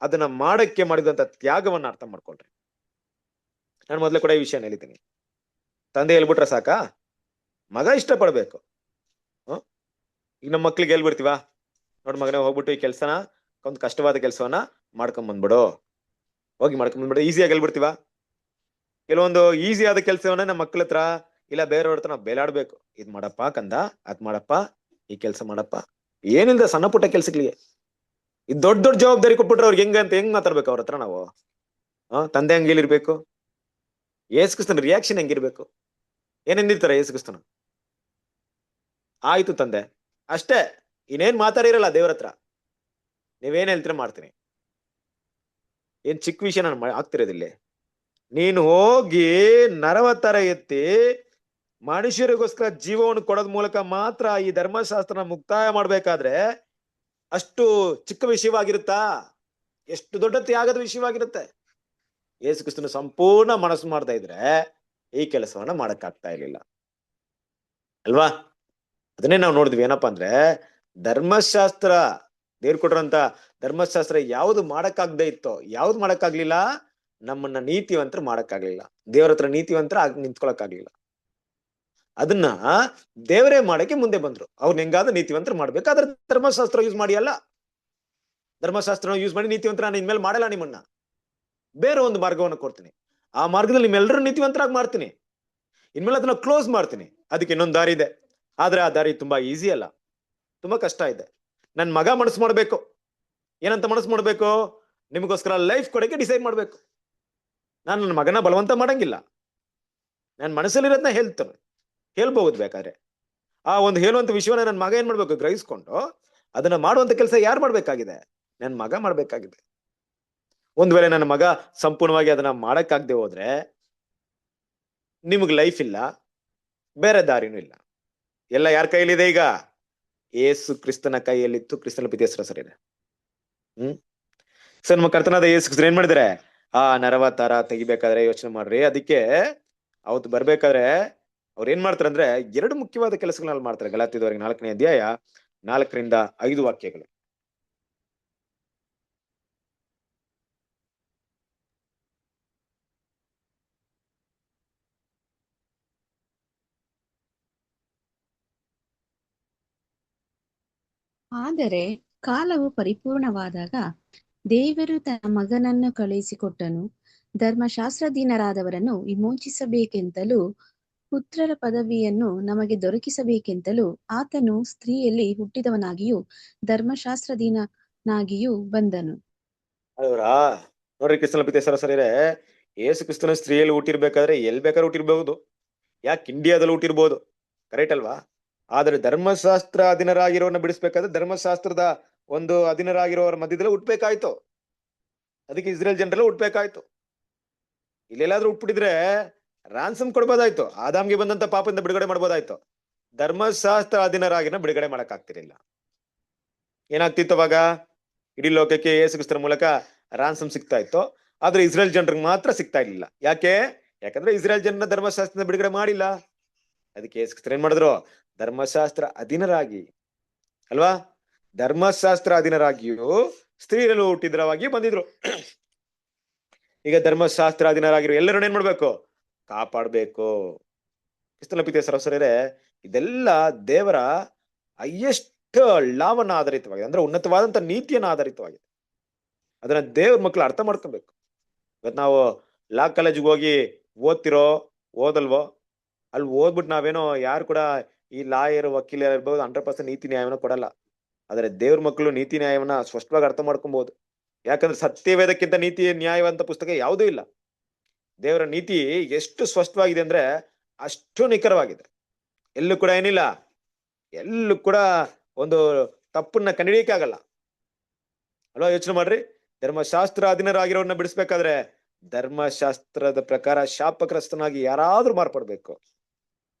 ಅದನ್ನ ಮಾಡಕ್ಕೆ ಮಾಡಿದಂತ ತ್ಯಾಗವನ್ನ ಅರ್ಥ ಮಾಡ್ಕೊಳ್ರಿ. ನಾನು ಮೊದಲೇ ಕೂಡ ಈ ವಿಷಯ ಹೇಳಿದ್ದೀನಿ. ತಂದೆ ಹೇಳ್ಬಿಟ್ರೆ ಸಾಕಾ? ಮಗ ಇಷ್ಟಪಡ್ಬೇಕು. ಈಗ ನಮ್ಮ ಮಕ್ಳಿಗೆ ಹೇಳ್ಬಿಡ್ತೀವ, ನೋಡ್ ಮಗನೇ ಹೋಗ್ಬಿಟ್ಟು ಈ ಕೆಲ್ಸನ, ಒಂದು ಕಷ್ಟವಾದ ಕೆಲಸವನ್ನ ಮಾಡ್ಕೊಂಡ್ ಬಂದ್ಬಿಡು, ಹೋಗಿ ಮಾಡ್ಕೊಂಡ್ ಬಂದ್ಬಿಡು, ಈಸಿಯಾಗಿ ಹೇಳ್ಬಿಡ್ತೀವ. ಕೆಲವೊಂದು ಈಸಿ ಆದ ಕೆಲಸವನ್ನ ನಮ್ಮ ಮಕ್ಳ ಹತ್ರ ಇಲ್ಲ ಬೇರೆಯವ್ರ ಹತ್ರ ನಾವು ಬೇಲಾಡ್ಬೇಕು. ಇದ್ ಮಾಡಪ್ಪ ಕಂದ, ಅದ್ ಮಾಡಪ್ಪ, ಈ ಕೆಲ್ಸ ಮಾಡಪ್ಪ. ಏನಿಲ್ದ ಸಣ್ಣ ಪುಟ್ಟ ಕೆಲ್ಸಗಳಿಗೆ ಇದು ದೊಡ್ಡ ದೊಡ್ಡ ಜವಾಬ್ದಾರಿ ಕೊಟ್ಬಿಟ್ರೆ ಅವ್ರಿಗೆ ಹೆಂಗ್ ಮಾತಾಡ್ಬೇಕು ಅವ್ರ ಹತ್ರ ನಾವು? ತಂದೆ ಹಂಗಿರ್ಬೇಕು. ಯೇಸು ಕ್ರಿಸ್ತನ ರಿಯಾಕ್ಷನ್ ಹೆಂಗಿರ್ಬೇಕು? ಏನೆಂದಿರ್ತಾರೆ ಯೇಸು ಕ್ರಿಸ್ತನ? ಆಯ್ತು ತಂದೆ, ಅಷ್ಟೇ, ಇನ್ನೇನ್ ಮಾತಾಡಿರಲ್ಲ ದೇವ್ರ ಹತ್ರ. ನೀವೇನ್ ಹೇಳ್ತೀರ ಮಾಡ್ತೀನಿ. ಏನ್ ಚಿಕ್ಕ ವಿಷಯ ನಾನು ಆಗ್ತಿರೋದಿಲ್ಲ. ನೀನು ಹೋಗಿ ನರವತ್ತರ ಎತ್ತಿ ಮನುಷ್ಯರಿಗೋಸ್ಕರ ಜೀವವನ್ನು ಕೊಡೋದ್ ಮೂಲಕ ಮಾತ್ರ ಈ ಧರ್ಮಶಾಸ್ತ್ರನ ಮುಕ್ತಾಯ ಮಾಡ್ಬೇಕಾದ್ರೆ ಅಷ್ಟು ಚಿಕ್ಕ ವಿಷಯವಾಗಿರುತ್ತಾ? ಎಷ್ಟು ದೊಡ್ಡ ತ್ಯಾಗದ ವಿಷಯವಾಗಿರುತ್ತೆ. ಯೇಸು ಕ್ರಿಸ್ತನ ಸಂಪೂರ್ಣ ಮನಸ್ಸು ಮಾಡ್ತಾ ಇದ್ರೆ ಈ ಕೆಲಸವನ್ನ ಮಾಡಕ್ಕಾಗ್ತಾ ಇರ್ಲಿಲ್ಲ ಅಲ್ವಾ? ಅದನ್ನೇ ನಾವು ನೋಡಿದ್ವಿ. ಏನಪ್ಪಾ ಅಂದ್ರೆ ಧರ್ಮಶಾಸ್ತ್ರ, ದೇವ್ರು ಕೊಟ್ರಂತ ಧರ್ಮಶಾಸ್ತ್ರ ಯಾವ್ದು ಮಾಡಕ್ಕಾಗ್ದೇ ಇತ್ತೋ, ಯಾವ್ದು ಮಾಡಕ್ಕಾಗ್ಲಿಲ್ಲ? ನಮ್ಮನ್ನ ನೀತಿವಂತರು ಮಾಡಕ್ಕಾಗ್ಲಿಲ್ಲ, ದೇವ್ರ ಹತ್ರ ನೀತಿವಂತರ ನಿಂತ್ಕೊಳಕ್ಕಾಗ್ಲಿಲ್ಲ. ಅದನ್ನ ದೇವರೇ ಮಾಡಕ್ಕೆ ಮುಂದೆ ಬಂದ್ರು. ಅವ್ರನ್ನ ಹೆಂಗಾದ್ರೂ ನೀತಿವಂತರು ಮಾಡ್ಬೇಕಾದ್ರೆ ಧರ್ಮಶಾಸ್ತ್ರ ಯೂಸ್ ಮಾಡಿ ಅಲ್ಲ, ಧರ್ಮಶಾಸ್ತ್ರ ಯೂಸ್ ಮಾಡಿ ನೀತಿವಂತರ ನಾನು ಇನ್ಮೇಲೆ ಮಾಡಲ್ಲ, ನಿಮ್ಮನ್ನ ಬೇರೆ ಒಂದು ಮಾರ್ಗವನ್ನು ಕೊಡ್ತೀನಿ, ಆ ಮಾರ್ಗದಲ್ಲಿ ನಿಮ್ಮೆಲ್ಲರೂ ನೀತಿವಂತರಾಗಿ ಮಾಡ್ತೀನಿ, ಇನ್ಮೇಲೆ ಅದನ್ನ ಕ್ಲೋಸ್ ಮಾಡ್ತೀನಿ. ಅದಕ್ಕೆ ಇನ್ನೊಂದು ದಾರಿ ಇದೆ, ಆದ್ರೆ ಆ ದಾರಿ ತುಂಬಾ ಈಸಿ ಅಲ್ಲ, ತುಂಬಾ ಕಷ್ಟ ಇದೆ. ನನ್ ಮಗ ಮನಸ್ಸು ಮಾಡ್ಬೇಕು. ಏನಂತ ಮನಸ್ಸು ಮಾಡ್ಬೇಕು? ನಿಮಗೋಸ್ಕರ ಲೈಫ್ ಕೊಡಕ್ಕೆ ಡಿಸೈಡ್ ಮಾಡ್ಬೇಕು. ನಾನು ನನ್ನ ಮಗನ ಬಲವಂತ ಮಾಡಂಗಿಲ್ಲ, ನನ್ನ ಮನಸ್ಸಲ್ಲಿರೋದನ್ನ ಹೇಳ್ಬಹುದು. ಬೇಕಾದ್ರೆ ಆ ಒಂದು ಹೇಳುವಂತ ವಿಷಯವನ್ನ ನನ್ನ ಮಗ ಏನ್ ಮಾಡ್ಬೇಕು? ಗ್ರಹಿಸ್ಕೊಂಡು ಅದನ್ನ ಮಾಡುವಂತ ಕೆಲಸ ಯಾರು ಮಾಡ್ಬೇಕಾಗಿದೆ? ನನ್ನ ಮಗ ಮಾಡ್ಬೇಕಾಗಿದೆ. ಒಂದ್ ವೇಳೆ ನನ್ನ ಮಗ ಸಂಪೂರ್ಣವಾಗಿ ಅದನ್ನ ಮಾಡಕ್ಕಾಗದೆ ಹೋದ್ರೆ ನಿಮಗ್ ಲೈಫ್ ಇಲ್ಲ, ಬೇರೆ ದಾರಿನೂ ಇಲ್ಲ. ಎಲ್ಲ ಯಾರ ಕೈಯಲ್ಲಿದೆ ಈಗ? ಯೇಸು ಕ್ರಿಸ್ತನ ಕೈಯಲ್ಲಿತ್ತು. ಕ್ರಿಸ್ತನ ಪ್ರೀತಿಯ ಸರಿ ಇದೆ. ಸರ್, ನಮ್ಮ ಕರ್ತನಾದ ಯೇಸು ಕ್ರಿಸ್ತರು ಏನ್ ಮಾಡಿದಾರೆ? ಆ ನರವತಾರ ತೆಗಿಬೇಕಾದ್ರೆ ಯೋಚನೆ ಮಾಡ್ರಿ. ಅದಕ್ಕೆ ಅವತ್ತು ಬರ್ಬೇಕಾದ್ರೆ ಅವ್ರು ಏನ್ ಮಾಡ್ತಾರೆ ಅಂದ್ರೆ 2 ಮುಖ್ಯವಾದ ಕೆಲಸಗಳನ್ನ ಮಾಡ್ತಾರೆ. ಗಲಾತ್ಯದವರಿಗೆ 4ನೇ ಅಧ್ಯಾಯ 4ರಿಂದ 5 ವಾಕ್ಯಗಳು. ಆದರೆ ಕಾಲವು ಪರಿಪೂರ್ಣವಾದಾಗ ದೇವರು ತನ್ನ ಮಗನನ್ನು ಕಳುಹಿಸಿಕೊಟ್ಟನು. ಧರ್ಮಶಾಸ್ತ್ರಾಧೀನರಾದವರನ್ನು ವಿಮೋಚಿಸಬೇಕೆಂತಲೂ ಪುತ್ರರ ಪದವಿಯನ್ನು ನಮಗೆ ದೊರಕಿಸಬೇಕೆಂತಲೂ ಆತನು ಸ್ತ್ರೀಯಲ್ಲಿ ಹುಟ್ಟಿದವನಾಗಿಯೂ ಧರ್ಮಶಾಸ್ತ್ರಾಧೀನನಾಗಿಯೂ ಬಂದನು. ಅವರಾ ನೋಡ್ರಿ, ಕ್ರಿಸ್ತನ ಪ್ರೀತಿಯ ಸರಸರಿರೆ, ಯೇಸು ಕ್ರಿಸ್ತನ ಸ್ತ್ರೀಯಲ್ಲಿ ಹುಟ್ಟಿರ್ಬೇಕಾದ್ರೆ ಎಲ್ಲಿ ಬೇಕಾದ್ರೂ ಹುಟ್ಟಿರ್ಬಹುದು. ಯಾಕೆ ಇಂಡಿಯಾದಲ್ಲಿ ಹುಟ್ಟಿರ್ಬೋದು, ಕರೆಕ್ಟ್ ಅಲ್ವಾ? ಆದ್ರೆ ಧರ್ಮಶಾಸ್ತ್ರ ಅಧೀನರಾಗಿರೋರ್ನ ಬಿಡಿಸ್ಬೇಕಾದ್ರೆ ಧರ್ಮಶಾಸ್ತ್ರದ ಒಂದು ಅಧೀನರಾಗಿರೋರ ಮಧ್ಯದಲ್ಲಿ ಹುಟ್ಬೇಕಾಯ್ತು. ಅದಕ್ಕೆ ಇಸ್ರೇಲ್ ಜನರೆಲ್ಲ ಹುಟ್ಬೇಕಾಯ್ತು. ಇಲ್ಲೆಲ್ಲಾದ್ರೂ ಹುಟ್ಬಿಟ್ಟಿದ್ರೆ ರಾನ್ಸಮ್ ಕೊಡ್ಬೋದಾಯ್ತು, ಆದಾಮ್ಗೆ ಬಂದಂತ ಪಾಪದಿಂದ ಬಿಡುಗಡೆ ಮಾಡ್ಬೋದಾಯ್ತು. ಧರ್ಮಶಾಸ್ತ್ರ ಅಧೀನರಾಗಿನ ಬಿಡುಗಡೆ ಮಾಡಕ್ ಆಗ್ತಿರ್ಲಿಲ್ಲ. ಏನಾಗ್ತಿತ್ತು ಅವಾಗ? ಇಡೀ ಲೋಕಕ್ಕೆ ಯೇಸು ಕ್ರಿಸ್ತರ ಮೂಲಕ ರಾನ್ಸಮ್ ಸಿಗ್ತಾ ಇತ್ತು, ಆದ್ರೆ ಇಸ್ರೇಲ್ ಜನರಿಗೆ ಮಾತ್ರ ಸಿಗ್ತಾ ಇರ್ಲಿಲ್ಲ. ಯಾಕಂದ್ರೆ ಇಸ್ರೇಲ್ ಜನನ ಧರ್ಮಶಾಸ್ತ್ರದಿಂದ ಬಿಡುಗಡೆ ಮಾಡಿಲ್ಲ. ಅದಕ್ಕೆ ಯೇಸು ಕ್ರಿಸ್ತರು ಏನ್ ಮಾಡಿದ್ರು? ಧರ್ಮಶಾಸ್ತ್ರ ಅಧೀನರಾಗಿ ಅಲ್ವಾ? ಧರ್ಮಶಾಸ್ತ್ರ ಅಧೀನರಾಗಿಯೂ ಸ್ತ್ರೀಯರು ಹುಟ್ಟಿದ್ರವಾಗಿ ಬಂದಿದ್ರು. ಈಗ ಧರ್ಮಶಾಸ್ತ್ರ ಅಧೀನರಾಗಿರೋ ಎಲ್ಲರೂ ಏನ್ ಮಾಡ್ಬೇಕು? ಕಾಪಾಡ್ಬೇಕು. ಕ್ರಿಸ್ತನ ಪ್ರೀತಿಯ ಸಹೋದರರೇ, ಇದೆಲ್ಲ ದೇವರ ಹೈಯೆಸ್ಟ್ ಲಾವನ್ನ ಆಧಾರಿತವಾಗಿದೆ, ಅಂದ್ರೆ ಉನ್ನತವಾದಂತ ನೀತಿಯನ್ನ ಆಧಾರಿತವಾಗಿದೆ. ಅದನ್ನ ದೇವ್ರ ಮಕ್ಕಳು ಅರ್ಥ ಮಾಡ್ಕೊಬೇಕು. ಇವತ್ತು ನಾವು ಲಾ ಕಾಲೇಜಿಗೆ ಹೋಗಿ ಓದ್ತಿರೋ ಓದಲ್ವೋ, ಅಲ್ಲಿ ಓದ್ಬಿಟ್ಟು ನಾವೇನೋ ಯಾರು ಕೂಡ ಈ ಲಾಯರ್ ವಕೀಲ ಇರ್ಬೋದು 100% ನೀತಿ ನ್ಯಾಯವನ್ನ ಕೊಡಲ್ಲ. ಆದ್ರೆ ದೇವ್ರ ಮಕ್ಕಳು ನೀತಿ ನ್ಯಾಯವನ್ನ ಸ್ಪಷ್ಟವಾಗಿ ಅರ್ಥ ಮಾಡ್ಕೊಬಹುದು. ಯಾಕಂದ್ರೆ ಸತ್ಯವೇದಕ್ಕಿಂತ ನೀತಿ ನ್ಯಾಯವಂತ ಪುಸ್ತಕ ಯಾವುದೂ ಇಲ್ಲ. ದೇವರ ನೀತಿ ಎಷ್ಟು ಸ್ಪಷ್ಟವಾಗಿದೆ ಅಂದ್ರೆ ಅಷ್ಟು ನಿಖರವಾಗಿದೆ. ಎಲ್ಲೂ ಕೂಡ ಏನಿಲ್ಲ, ಎಲ್ಲೂ ಕೂಡ ಒಂದು ತಪ್ಪನ್ನ ಕಂಡಿಡಿಯಕ್ಕೆ ಆಗಲ್ಲ ಅಲ್ವಾ? ಯೋಚನೆ ಮಾಡ್ರಿ, ಧರ್ಮಶಾಸ್ತ್ರ ಅಧೀನರಾಗಿರೋರ್ನ ಬಿಡಿಸ್ಬೇಕಾದ್ರೆ ಧರ್ಮಶಾಸ್ತ್ರದ ಪ್ರಕಾರ ಶಾಪಗ್ರಸ್ತನಾಗಿ ಯಾರಾದ್ರೂ ಮಾರ್ಪಡ್ಬೇಕು.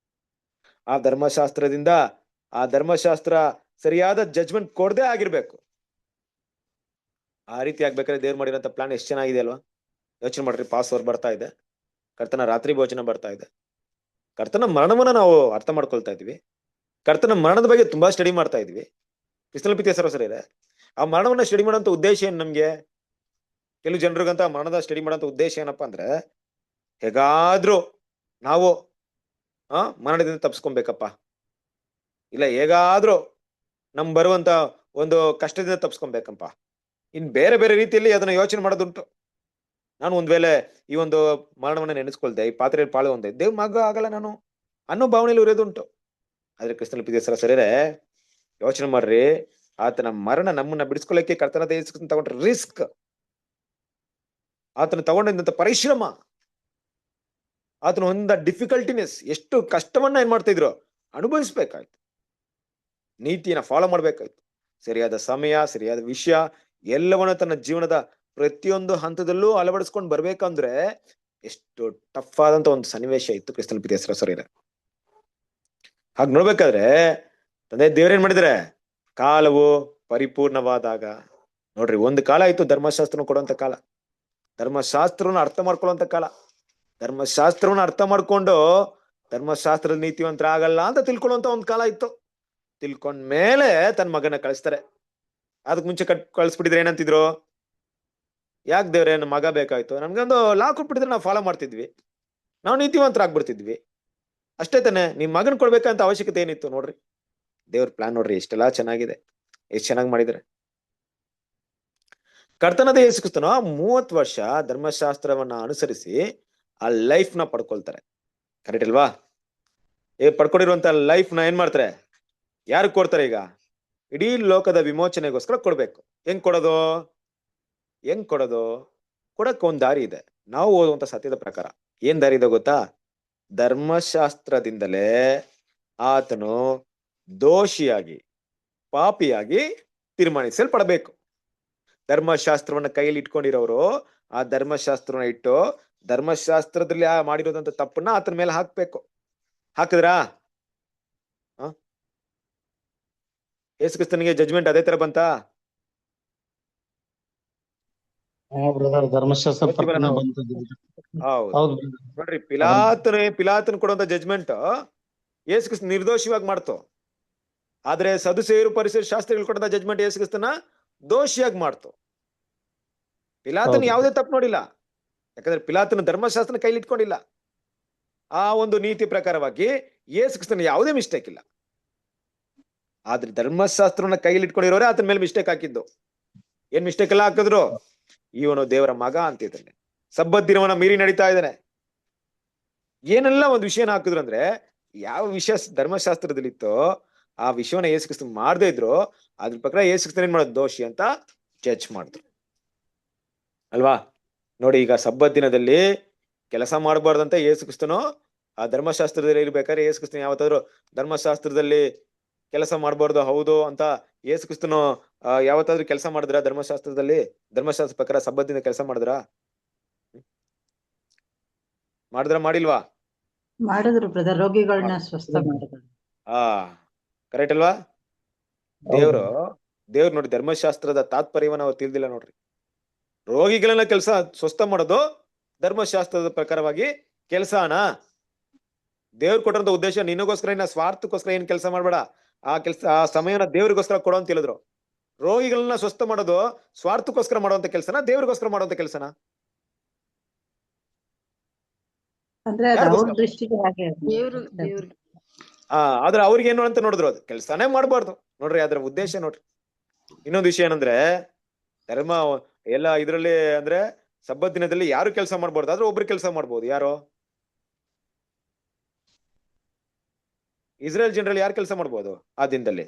ಆ ಧರ್ಮಶಾಸ್ತ್ರದಿಂದ ಆ ಧರ್ಮಶಾಸ್ತ್ರ ಸರಿಯಾದ ಜಡ್ಜ್ಮೆಂಟ್ ಕೊಡದೆ ಆಗಿರ್ಬೇಕು. ಆ ರೀತಿ ಆಗ್ಬೇಕಾದ್ರೆ ದೇವ್ರು ಮಾಡಿರೋಂಥ ಪ್ಲಾನ್ ಎಷ್ಟು ಚೆನ್ನಾಗಿದೆ ಅಲ್ವಾ? ಯೋಚನೆ ಮಾಡ್ರಿ, ಪಾಸ್ವರ್ಡ್ ಬರ್ತಾ ಇದೆ, ಕರ್ತನ ರಾತ್ರಿ ಭೋಜನ ಬರ್ತಾ ಇದೆ, ಕರ್ತನ ಮರಣವನ್ನ ನಾವು ಅರ್ಥ ಮಾಡ್ಕೊಳ್ತಾ ಇದೀವಿ, ಕರ್ತನ ಮರಣದ ಬಗ್ಗೆ ತುಂಬಾ ಸ್ಟಡಿ ಮಾಡ್ತಾ ಇದೀವಿ. ಕ್ರಿಸ್ತನ ಪ್ರೀತಿಯ ಸಹೋದರರೇ, ಆ ಮರಣವನ್ನ ಸ್ಟಡಿ ಮಾಡೋಂಥ ಉದ್ದೇಶ ಏನ್? ನಮ್ಗೆ ಕೆಲವು ಜನರಿಗಂತ ಮರಣದ ಸ್ಟಡಿ ಮಾಡೋಂಥ ಉದ್ದೇಶ ಏನಪ್ಪಾ ಅಂದ್ರೆ ಹೇಗಾದ್ರೂ ನಾವು ಮರಣದಿಂದ ತಪ್ಸ್ಕೊಬೇಕಪ್ಪ, ಇಲ್ಲ ಹೇಗಾದ್ರೂ ಬರುವಂತ ಒಂದು ಕಷ್ಟದಿಂದ ತಪ್ಸ್ಕೊಬೇಕಪ್ಪ. ಇನ್ ಬೇರೆ ಬೇರೆ ರೀತಿಯಲ್ಲಿ ಅದನ್ನ ಯೋಚನೆ ಮಾಡೋದುಂಟು. ನಾನು ಒಂದ್ ವೇಳೆ ಈ ಒಂದು ಮರಣವನ್ನ ನೆನೆಸ್ಕೊಳ್ದೆ, ಈ ಪಾತ್ರೆಯಲ್ಲಿ ಪಾಲು ಹೊಂದೆ, ದೇವ್ ಮಗ ಆಗಲ್ಲ ನಾನು ಅನ್ನೋ ಭಾವನೆಯಲ್ಲಿ ಉರಿಯೋದುಂಟು. ಆದ್ರೆ ಕ್ರಿಸ್ತನ ಪ್ರೀತಿಯ ಸರಿಯರೆ, ಯೋಚನೆ ಮಾಡ್ರಿ, ಆತನ ಮರಣ ನಮ್ಮನ್ನ ಬಿಡಿಸ್ಕೊಳ್ಳಕ್ಕೆ ಕರ್ತನಾದ ಯೇಸು ಕ್ರಿಸ್ತನ ತಗೊಂಡ್ರೆ ರಿಸ್ಕ್, ಆತನ ತಗೊಂಡಿದ್ದಂತ ಪರಿಶ್ರಮ, ಆತನ ಒಂದ ಡಿಫಿಕಲ್ಟಿನೆಸ್, ಎಷ್ಟು ಕಷ್ಟವನ್ನ ಏನ್ ಮಾಡ್ತಾ ಇದ್ರು, ಅನುಭವಿಸ್ಬೇಕಾಯ್ತು. ನೀತಿಯನ್ನ ಫಾಲೋ ಮಾಡ್ಬೇಕಾಯ್ತು. ಸರಿಯಾದ ಸಮಯ, ಸರಿಯಾದ ವಿಷಯ ಎಲ್ಲವನ್ನ ತನ್ನ ಜೀವನದ ಪ್ರತಿಯೊಂದು ಹಂತದಲ್ಲೂ ಅಳವಡಿಸ್ಕೊಂಡು ಬರ್ಬೇಕಂದ್ರೆ ಎಷ್ಟು ಟಫ್ ಆದಂತ ಒಂದು ಸನ್ನಿವೇಶ ಇತ್ತು ಕ್ರಿಸ್ತನ ಪ್ರೀತಿಯ ಸರಿಯರೆ. ಹಾಗೆ ನೋಡ್ಬೇಕಾದ್ರೆ ತಂದೆ ದೇವ್ರೇನ್ ಮಾಡಿದ್ರೆ, ಕಾಲವು ಪರಿಪೂರ್ಣವಾದಾಗ, ನೋಡ್ರಿ ಒಂದು ಕಾಲ ಇತ್ತು ಧರ್ಮಶಾಸ್ತ್ರನ ಕೊಡುವಂತ ಕಾಲ, ಧರ್ಮಶಾಸ್ತ್ರವನ್ನ ಅರ್ಥ ಮಾಡ್ಕೊಳ್ಳುವಂತ ಕಾಲ. ಧರ್ಮಶಾಸ್ತ್ರವನ್ನ ಅರ್ಥ ಮಾಡ್ಕೊಂಡು ಧರ್ಮಶಾಸ್ತ್ರದ ನೀತಿವಂತರ ಆಗಲ್ಲ ಅಂತ ತಿಳ್ಕೊಳ್ಳುವಂತ ಒಂದ್ ಕಾಲ ಇತ್ತು. ತಿಳ್ಕೊಂಡ್ಮೇಲೆ ತನ್ನ ಮಗನ ಕಳಿಸ್ತಾರೆ. ಅದಕ್ ಮುಂಚೆ ಕಳಿಸ್ಬಿಟ್ಟಿದ್ರೆ ಏನಂತಿದ್ರು, ಯಾಕೆ ದೇವ್ರೆ ನಮ್ಮ ಮಗ ಬೇಕಾಯ್ತು, ನಮ್ಗೊಂದು ಲಾ ಕೊಟ್ಬಿಟ್ಟಿದ್ರೆ ನಾವು ಫಾಲೋ ಮಾಡ್ತಿದ್ವಿ, ನಾವು ನೀತಿವಂತರಾಗ್ಬಿಡ್ತಿದ್ವಿ ಅಷ್ಟೇ ತಾನೆ, ನಿಮ್ ಮಗನ್ ಕೊಡ್ಬೇಕಂತ ಅವಶ್ಯಕತೆ ಏನಿತ್ತು? ನೋಡ್ರಿ ದೇವ್ರ ಪ್ಲಾನ್ ನೋಡ್ರಿ, ಎಷ್ಟೆಲ್ಲಾ ಚೆನ್ನಾಗಿದೆ, ಎಷ್ಟ್ ಚೆನ್ನಾಗಿ ಮಾಡಿದ್ರೆ. ಕರ್ತನಾದ ಯೇಸು ಕ್ರಿಸ್ತನು 30 ವರ್ಷ ಧರ್ಮಶಾಸ್ತ್ರವನ್ನ ಅನುಸರಿಸಿ ಆ ಲೈಫ್ ನ ಪಡ್ಕೊಳ್ತಾರೆ. ಕರೆಕ್ಟ್ ಅಲ್ವಾ? ಪಡ್ಕೊಂಡಿರುವಂತ ಲೈಫ್ ನ ಏನ್ ಮಾಡ್ತಾರೆ, ಯಾರು ಕೊಡ್ತಾರೆ? ಈಗ ಇಡೀ ಲೋಕದ ವಿಮೋಚನೆಗೋಸ್ಕರ ಕೊಡ್ಬೇಕು. ಹೆಂಗ್ ಕೊಡೋದು? ಕೊಡಕ್ ಒಂದ್ ದಾರಿ ಇದೆ, ನಾವು ಓದುವಂತ ಸತ್ಯದ ಪ್ರಕಾರ. ಏನ್ ದಾರಿ ಇದೆ ಗೊತ್ತಾ? ಧರ್ಮಶಾಸ್ತ್ರದಿಂದಲೇ ಆತನು ದೋಷಿಯಾಗಿ, ಪಾಪಿಯಾಗಿ ತೀರ್ಮಾನಿಸಲ್ಪಡಬೇಕು. ಧರ್ಮಶಾಸ್ತ್ರವನ್ನ ಕೈಯಲ್ಲಿ ಇಟ್ಕೊಂಡಿರೋರು ಆ ಧರ್ಮಶಾಸ್ತ್ರವನ್ನ ಇಟ್ಟು ಧರ್ಮಶಾಸ್ತ್ರದಲ್ಲಿ ಮಾಡಿರೋದಂತ ತಪ್ಪನ್ನ ಆತನ ಮೇಲೆ ಹಾಕ್ಬೇಕು. ಹಾಕಿದ್ರಾ? ಯೇಸು ಕ್ರಿಸ್ತನಿಗೆ ಜಜ್ಮೆಂಟ್ ಅದೇ ತರ ಬಂತಾ? ಧರ್ಮಶಾಸ್ತ್ರ ಹೌದು ನೋಡ್ರಿ, ಪಿಲಾತನ ಕೊಡುವಂತ ಜಜ್ಮೆಂಟ್ ಯೇಸು ಕ್ರಿಸ್ತ ನಿರ್ದೋಷಿಯಾಗಿ ಮಾಡ್ತು. ಆದ್ರೆ ಸದುಸೇಯರು ಪರಿಸರ ಶಾಸ್ತ್ರಿಗಳು ಕೊಡುವಂತ ಜಜ್ಮೆಂಟ್ ಯೇಸು ಕ್ರಿಸ್ತನ ದೋಷಿಯಾಗಿ ಮಾಡ್ತು. ಪಿಲಾತನ ಯಾವುದೇ ತಪ್ಪು ನೋಡಿಲ್ಲ, ಯಾಕಂದ್ರೆ ಪಿಲಾತನ ಧರ್ಮಶಾಸ್ತ್ರನ ಕೈಲಿ ಇಟ್ಕೊಂಡಿಲ್ಲ. ಆ ಒಂದು ನೀತಿ ಪ್ರಕಾರವಾಗಿ ಯೇಸು ಕ್ರಿಸ್ತನ ಯಾವುದೇ ಮಿಸ್ಟೇಕ್ ಇಲ್ಲ. ಆದ್ರೆ ಧರ್ಮಶಾಸ್ತ್ರವನ್ನ ಕೈಲಿ ಇಟ್ಕೊಂಡಿರೋರೆ ಆತನ ಮೇಲೆ ಮಿಸ್ಟೇಕ್ ಹಾಕಿದ್ದು. ಏನ್ ಮಿಸ್ಟೇಕ್ ಎಲ್ಲ ಹಾಕಿದ್ರು? ಇವನು ದೇವರ ಮಗ ಅಂತಿದ್ದಾನೆ, ಸಬ್ಬತ್ ದಿನವನ್ನ ಮೀರಿ ನಡೀತಾ ಇದ್ದಾನೆ, ಏನೆಲ್ಲ ಒಂದು ವಿಷಯನ ಹಾಕಿದ್ರು ಅಂದ್ರೆ, ಯಾವ ವಿಷಯ ಧರ್ಮಶಾಸ್ತ್ರದಲ್ಲಿತ್ತೋ ಆ ವಿಷಯವನ್ನ ಯೇಸು ಕ್ರಿಸ್ತ ಮಾಡದೇ ಇದ್ರು ಅದ್ರ ಪ್ರಕಾರ ಯೇಸು ಕ್ರಿಸ್ತನ ಏನ್ ಮಾಡೋದು, ದೋಷಿ ಅಂತ ಜಡ್ಜ್ ಮಾಡಿದ್ರು ಅಲ್ವಾ? ನೋಡಿ, ಈಗ ಸಬ್ಬತ್ ದಿನದಲ್ಲಿ ಕೆಲಸ ಮಾಡಬಾರ್ದಂತ ಯೇಸು ಕ್ರಿಸ್ತನು ಆ ಧರ್ಮಶಾಸ್ತ್ರದಲ್ಲಿ ಇರ್ಬೇಕಾದ್ರೆ ಯೇಸು ಕ್ರಿಸ್ತನ ಯಾವತ್ತಾದ್ರು ಧರ್ಮಶಾಸ್ತ್ರದಲ್ಲಿ ಕೆಲಸ ಮಾಡಬಾರ್ದು ಹೌದು ಅಂತ ಯೇಸು ಕ್ರಿಸ್ತನು ಯಾವತ್ತಾದ್ರೂ ಕೆಲಸ ಮಾಡಿದ್ರ? ಧರ್ಮಶಾಸ್ತ್ರದಲ್ಲಿ, ಧರ್ಮಶಾಸ್ತ್ರ ಪ್ರಕಾರ ಸಬ್ಬತ್ ದಿನ ಕೆಲಸ ಮಾಡಿದ್ರ? ಮಾಡಿಲ್ವಾ? ಮಾಡಿದ್ರು ಬ್ರದರ್, ರೋಗಿಗಳನ್ನ ಸ್ವಸ್ಥ ಮಾಡಿದ್ರು. ಕರೆಕ್ಟ್ ಅಲ್ವಾ? ದೇವ್ರು ನೋಡಿ ಧರ್ಮಶಾಸ್ತ್ರದ ತಾತ್ಪರ್ಯವನ್ನ ಅವ್ರು ತಿಳಿದಿಲ್ಲ ನೋಡ್ರಿ. ರೋಗಿಗಳನ್ನ ಸ್ವಸ್ಥ ಮಾಡೋದು ಧರ್ಮಶಾಸ್ತ್ರದ ಪ್ರಕಾರವಾಗಿ ಕೆಲಸನ. ದೇವ್ರು ಕೊಟ್ಟಂತ ಉದ್ದೇಶ ನಿನಗೋಸ್ಕರ, ಇನ್ನ ಸ್ವಾರ್ಥಕ್ಕೋಸ್ಕರ ಏನ್ ಕೆಲಸ ಮಾಡ್ಬೇಡ, ಆ ಸಮಯನ ದೇವ್ರಿಗೋಸ್ಕರ ಕೊಡೋ ಅಂತ ಹೇಳಿದ್ರು. ರೋಗಿಗಳನ್ನ ಸ್ವಸ್ಥ ಮಾಡೋದು ಸ್ವಾರ್ಥಕ್ಕೋಸ್ಕರ ಮಾಡುವಂತ ಕೆಲಸನ, ದೇವ್ರಿಗೋಸ್ಕರ ಮಾಡುವಂತ ಕೆಲಸನ? ಅಂದ್ರೆ ಅವ್ರ ದೃಷ್ಟಿಗೆ ಹಾಗೆ ಆದ್ರೆ ಅವ್ರಿಗೆ ಏನು ಅಂತ ನೋಡಿದ್ರು, ಅದು ಕೆಲ್ಸಾನೇ ಮಾಡ್ಬಾರ್ದು ನೋಡ್ರಿ, ಅದ್ರ ಉದ್ದೇಶ ನೋಡ್ರಿ. ಇನ್ನೊಂದು ವಿಷಯ ಏನಂದ್ರೆ, ಧರ್ಮ ಎಲ್ಲ ಇದ್ರಲ್ಲಿ ಅಂದ್ರೆ ಸಬ್ಬತ್ ದಿನದಲ್ಲಿ ಯಾರು ಕೆಲಸ ಮಾಡ್ಬಾರ್ದು, ಆದ್ರೆ ಒಬ್ರು ಕೆಲಸ ಮಾಡ್ಬೋದು. ಯಾರು? ಇಸ್ರೇಲ್ ಜನರಲ್ಲಿ ಯಾರು ಕೆಲಸ ಮಾಡ್ಬೋದು ಆ ದಿನದಲ್ಲಿ?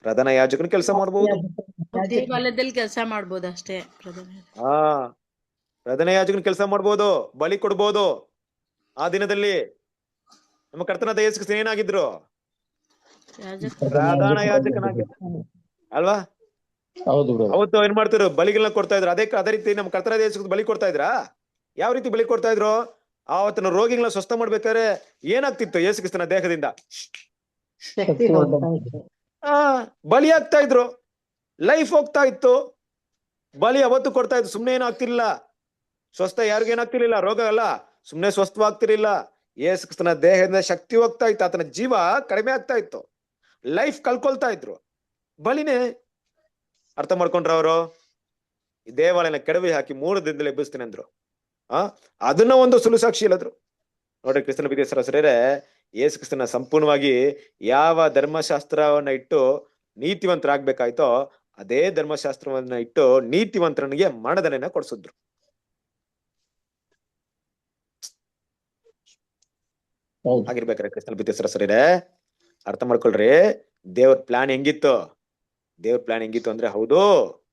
ಪ್ರಧಾನ ಯಾಜಕನ ಕೆಲಸ ಮಾಡ್ಬೋದು. ದೇವಾಲಯದಲ್ಲಿ ಕೆಲಸ ಮಾಡ್ಬೋದು ಅಷ್ಟೇ. ಪ್ರಧಾನ ಯಾಜಕನ ಕೆಲಸ ಮಾಡ್ಬೋದು, ಬಲಿ ಕೊಡ್ಬೋದು. ಆ ದಿನದಲ್ಲಿ ನಮ್ಮ ಕರ್ತನಾದ ಯೇಸು ಕ್ರಿಸ್ತ ಏನಾಗಿದ್ರು? ಪ್ರಧಾನ ಯಾಜಕನಾಗಿದ್ರು ಅಲ್ವಾ? ಅವತ್ತು ಏನ್ ಮಾಡ್ತಿದ್ರು? ಬಲಿಗಳನ್ನ ಕೊಡ್ತಾ ಇದ್ರು. ಅದೇ ರೀತಿ ನಮ್ಮ ಕರ್ತನಾದ ಯೇಸು ಕ್ರಿಸ್ತ ಬಲಿ ಕೊಡ್ತಾ ಇದ್ರಾ? ಯಾವ ರೀತಿ ಬಲಿ ಕೊಡ್ತಾ ಇದ್ರು? ಆವತ್ತಿನ ರೋಗಿಗಳನ್ನ ಸ್ವಸ್ಥ ಮಾಡ್ಬೇಕಾದ್ರೆ ಏನಾಗ್ತಿತ್ತು? ಯೇಸು ಕ್ರಿಸ್ತನ ದೇಹದಿಂದ ಬಲಿ ಆಗ್ತಾ ಇದ್ರು, ಲೈಫ್ ಹೋಗ್ತಾ ಇತ್ತು. ಬಲಿ ಅವತ್ತು ಕೊಡ್ತಾ ಇದ್ರು, ಸುಮ್ನೆ ಏನೂ ಆಗ್ತಿರ್ಲಿಲ್ಲ. ಸ್ವಸ್ಥ ಯಾರಿಗೂ ಏನಾಗ್ತಿರ್ಲಿಲ್ಲ, ರೋಗ ಅಲ್ಲ, ಸುಮ್ನೆ ಸ್ವಸ್ಥವಾಗ್ತಿರ್ಲಿಲ್ಲ. ಯೇಸು ಕ್ರಿಸ್ತನ ದೇಹದಿಂದ ಶಕ್ತಿ ಹೋಗ್ತಾ ಇತ್ತು, ಆತನ ಜೀವ ಕಡಿಮೆ ಆಗ್ತಾ ಇತ್ತು, ಲೈಫ್ ಕಳ್ಕೊಳ್ತಾ ಇದ್ರು. ಬಲಿನೇ ಅರ್ಥ ಮಾಡ್ಕೊಂಡ್ರ ಅವರು. ಈ ದೇವಾಲಯನ ಕೆಡವಿ ಹಾಕಿ 3 ದಿನದಲ್ಲಿ ಎಬ್ಬಿಸ್ತೀನಿ ಅಂದ್ರು. ಅದನ್ನ ಒಂದು ಸುಳ್ಳು ಸಾಕ್ಷಿ ಹೇಳಿದ್ರು. ನೋಡ್ರಿ ಕ್ರಿಸ್ತನ ಪ್ರೀತಿಯ ಸಹೋದರರೇ, ಯೇಸು ಕ್ರಿಸ್ತನ ಸಂಪೂರ್ಣವಾಗಿ ಯಾವ ಧರ್ಮಶಾಸ್ತ್ರವನ್ನ ಇಟ್ಟು ನೀತಿವಂತರಾಗ್ಬೇಕಾಯ್ತೋ ಅದೇ ಧರ್ಮಶಾಸ್ತ್ರವನ್ನ ಇಟ್ಟು ನೀತಿವಂತರನಿಗೆ ಮರಣದಂಡನೆಯನ್ನ ಕೊಡಿಸಿದ್ರು. ಆಗಿರ್ಬೇಕಾರೆ ಕ್ರಿಸ್ತನ ಪ್ರೀತಿಯ ಸಹೋದರರೇ, ಅರ್ಥ ಮಾಡ್ಕೊಳ್ರಿ, ದೇವ್ರ ಪ್ಲಾನ್ ಹೆಂಗಿತ್ತು ಅಂದ್ರೆ, ಹೌದು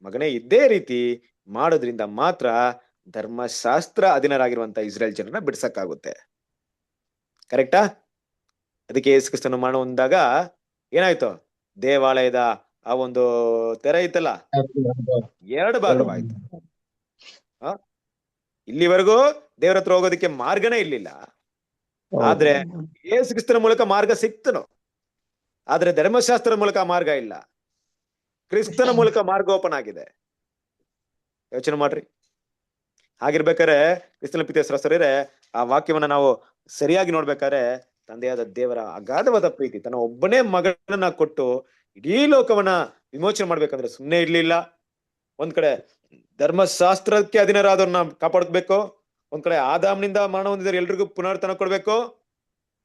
ಮಗನೇ, ಇದೇ ರೀತಿ ಮಾಡೋದ್ರಿಂದ ಮಾತ್ರ ಧರ್ಮಶಾಸ್ತ್ರ ಅಧೀನರಾಗಿರುವಂತ ಇಸ್ರೇಲ್ ಜನರನ್ನ ಬಿಡ್ಸಕ್ಕಾಗುತ್ತೆ. ಕರೆಕ್ಟಾ? ಅದಕ್ಕೆ ಯೇಸು ಕ್ರಿಸ್ತನ ಮರಣ ಹೊಂದಾಗ ಏನಾಯ್ತು? ದೇವಾಲಯದ ಆ ಒಂದು ತೆರೆ ಐತಲ್ಲ, 2 ಭಾಗವಾಯ್ತು. ಇಲ್ಲಿವರೆಗೂ ದೇವ್ರ ಹತ್ರ ಹೋಗೋದಕ್ಕೆ ಮಾರ್ಗನೇ ಇರ್ಲಿಲ್ಲ. ಆದ್ರೆ ಯೇಸು ಕ್ರಿಸ್ತನ ಮೂಲಕ ಮಾರ್ಗ ಸಿಕ್ತನು. ಆದ್ರೆ ಧರ್ಮಶಾಸ್ತ್ರದ ಮೂಲಕ ಮಾರ್ಗ ಇಲ್ಲ. ಕ್ರಿಸ್ತನ ಮೂಲಕ ಮಾರ್ಗ ಓಪನ್ ಆಗಿದೆ. ಯೋಚನೆ ಮಾಡ್ರಿ. ಹಾಗಿರ್ಬೇಕಾರೆ ಕ್ರಿಸ್ತನ ಪ್ರೀತಿಯ ಸಹೋದರರೇ, ಆ ವಾಕ್ಯವನ್ನ ನಾವು ಸರಿಯಾಗಿ ನೋಡ್ಬೇಕಾದ್ರೆ, ತಂದೆಯಾದ ದೇವರ ಅಗಾಧವಾದ ಪ್ರೀತಿ, ತನ್ನ ಒಬ್ಬನೇ ಮಗನನ್ನ ಕೊಟ್ಟು ಇಡೀ ಲೋಕವನ್ನ ವಿಮೋಚನೆ ಮಾಡ್ಬೇಕಂದ್ರೆ ಸುಮ್ಮನೆ ಇರ್ಲಿಲ್ಲ. ಒಂದ್ ಕಡೆ ಧರ್ಮಶಾಸ್ತ್ರಕ್ಕೆ ಅಧೀನರಾದವ್ರನ್ನ ಕಾಪಾಡ್ಬೇಕು, ಒಂದ್ ಕಡೆ ಆದಾಮ್ನಿಂದ ಮರಣ ಹೊಂದಿದ್ರೆ ಎಲ್ರಿಗೂ ಪುನರ್ತನ ಕೊಡ್ಬೇಕು,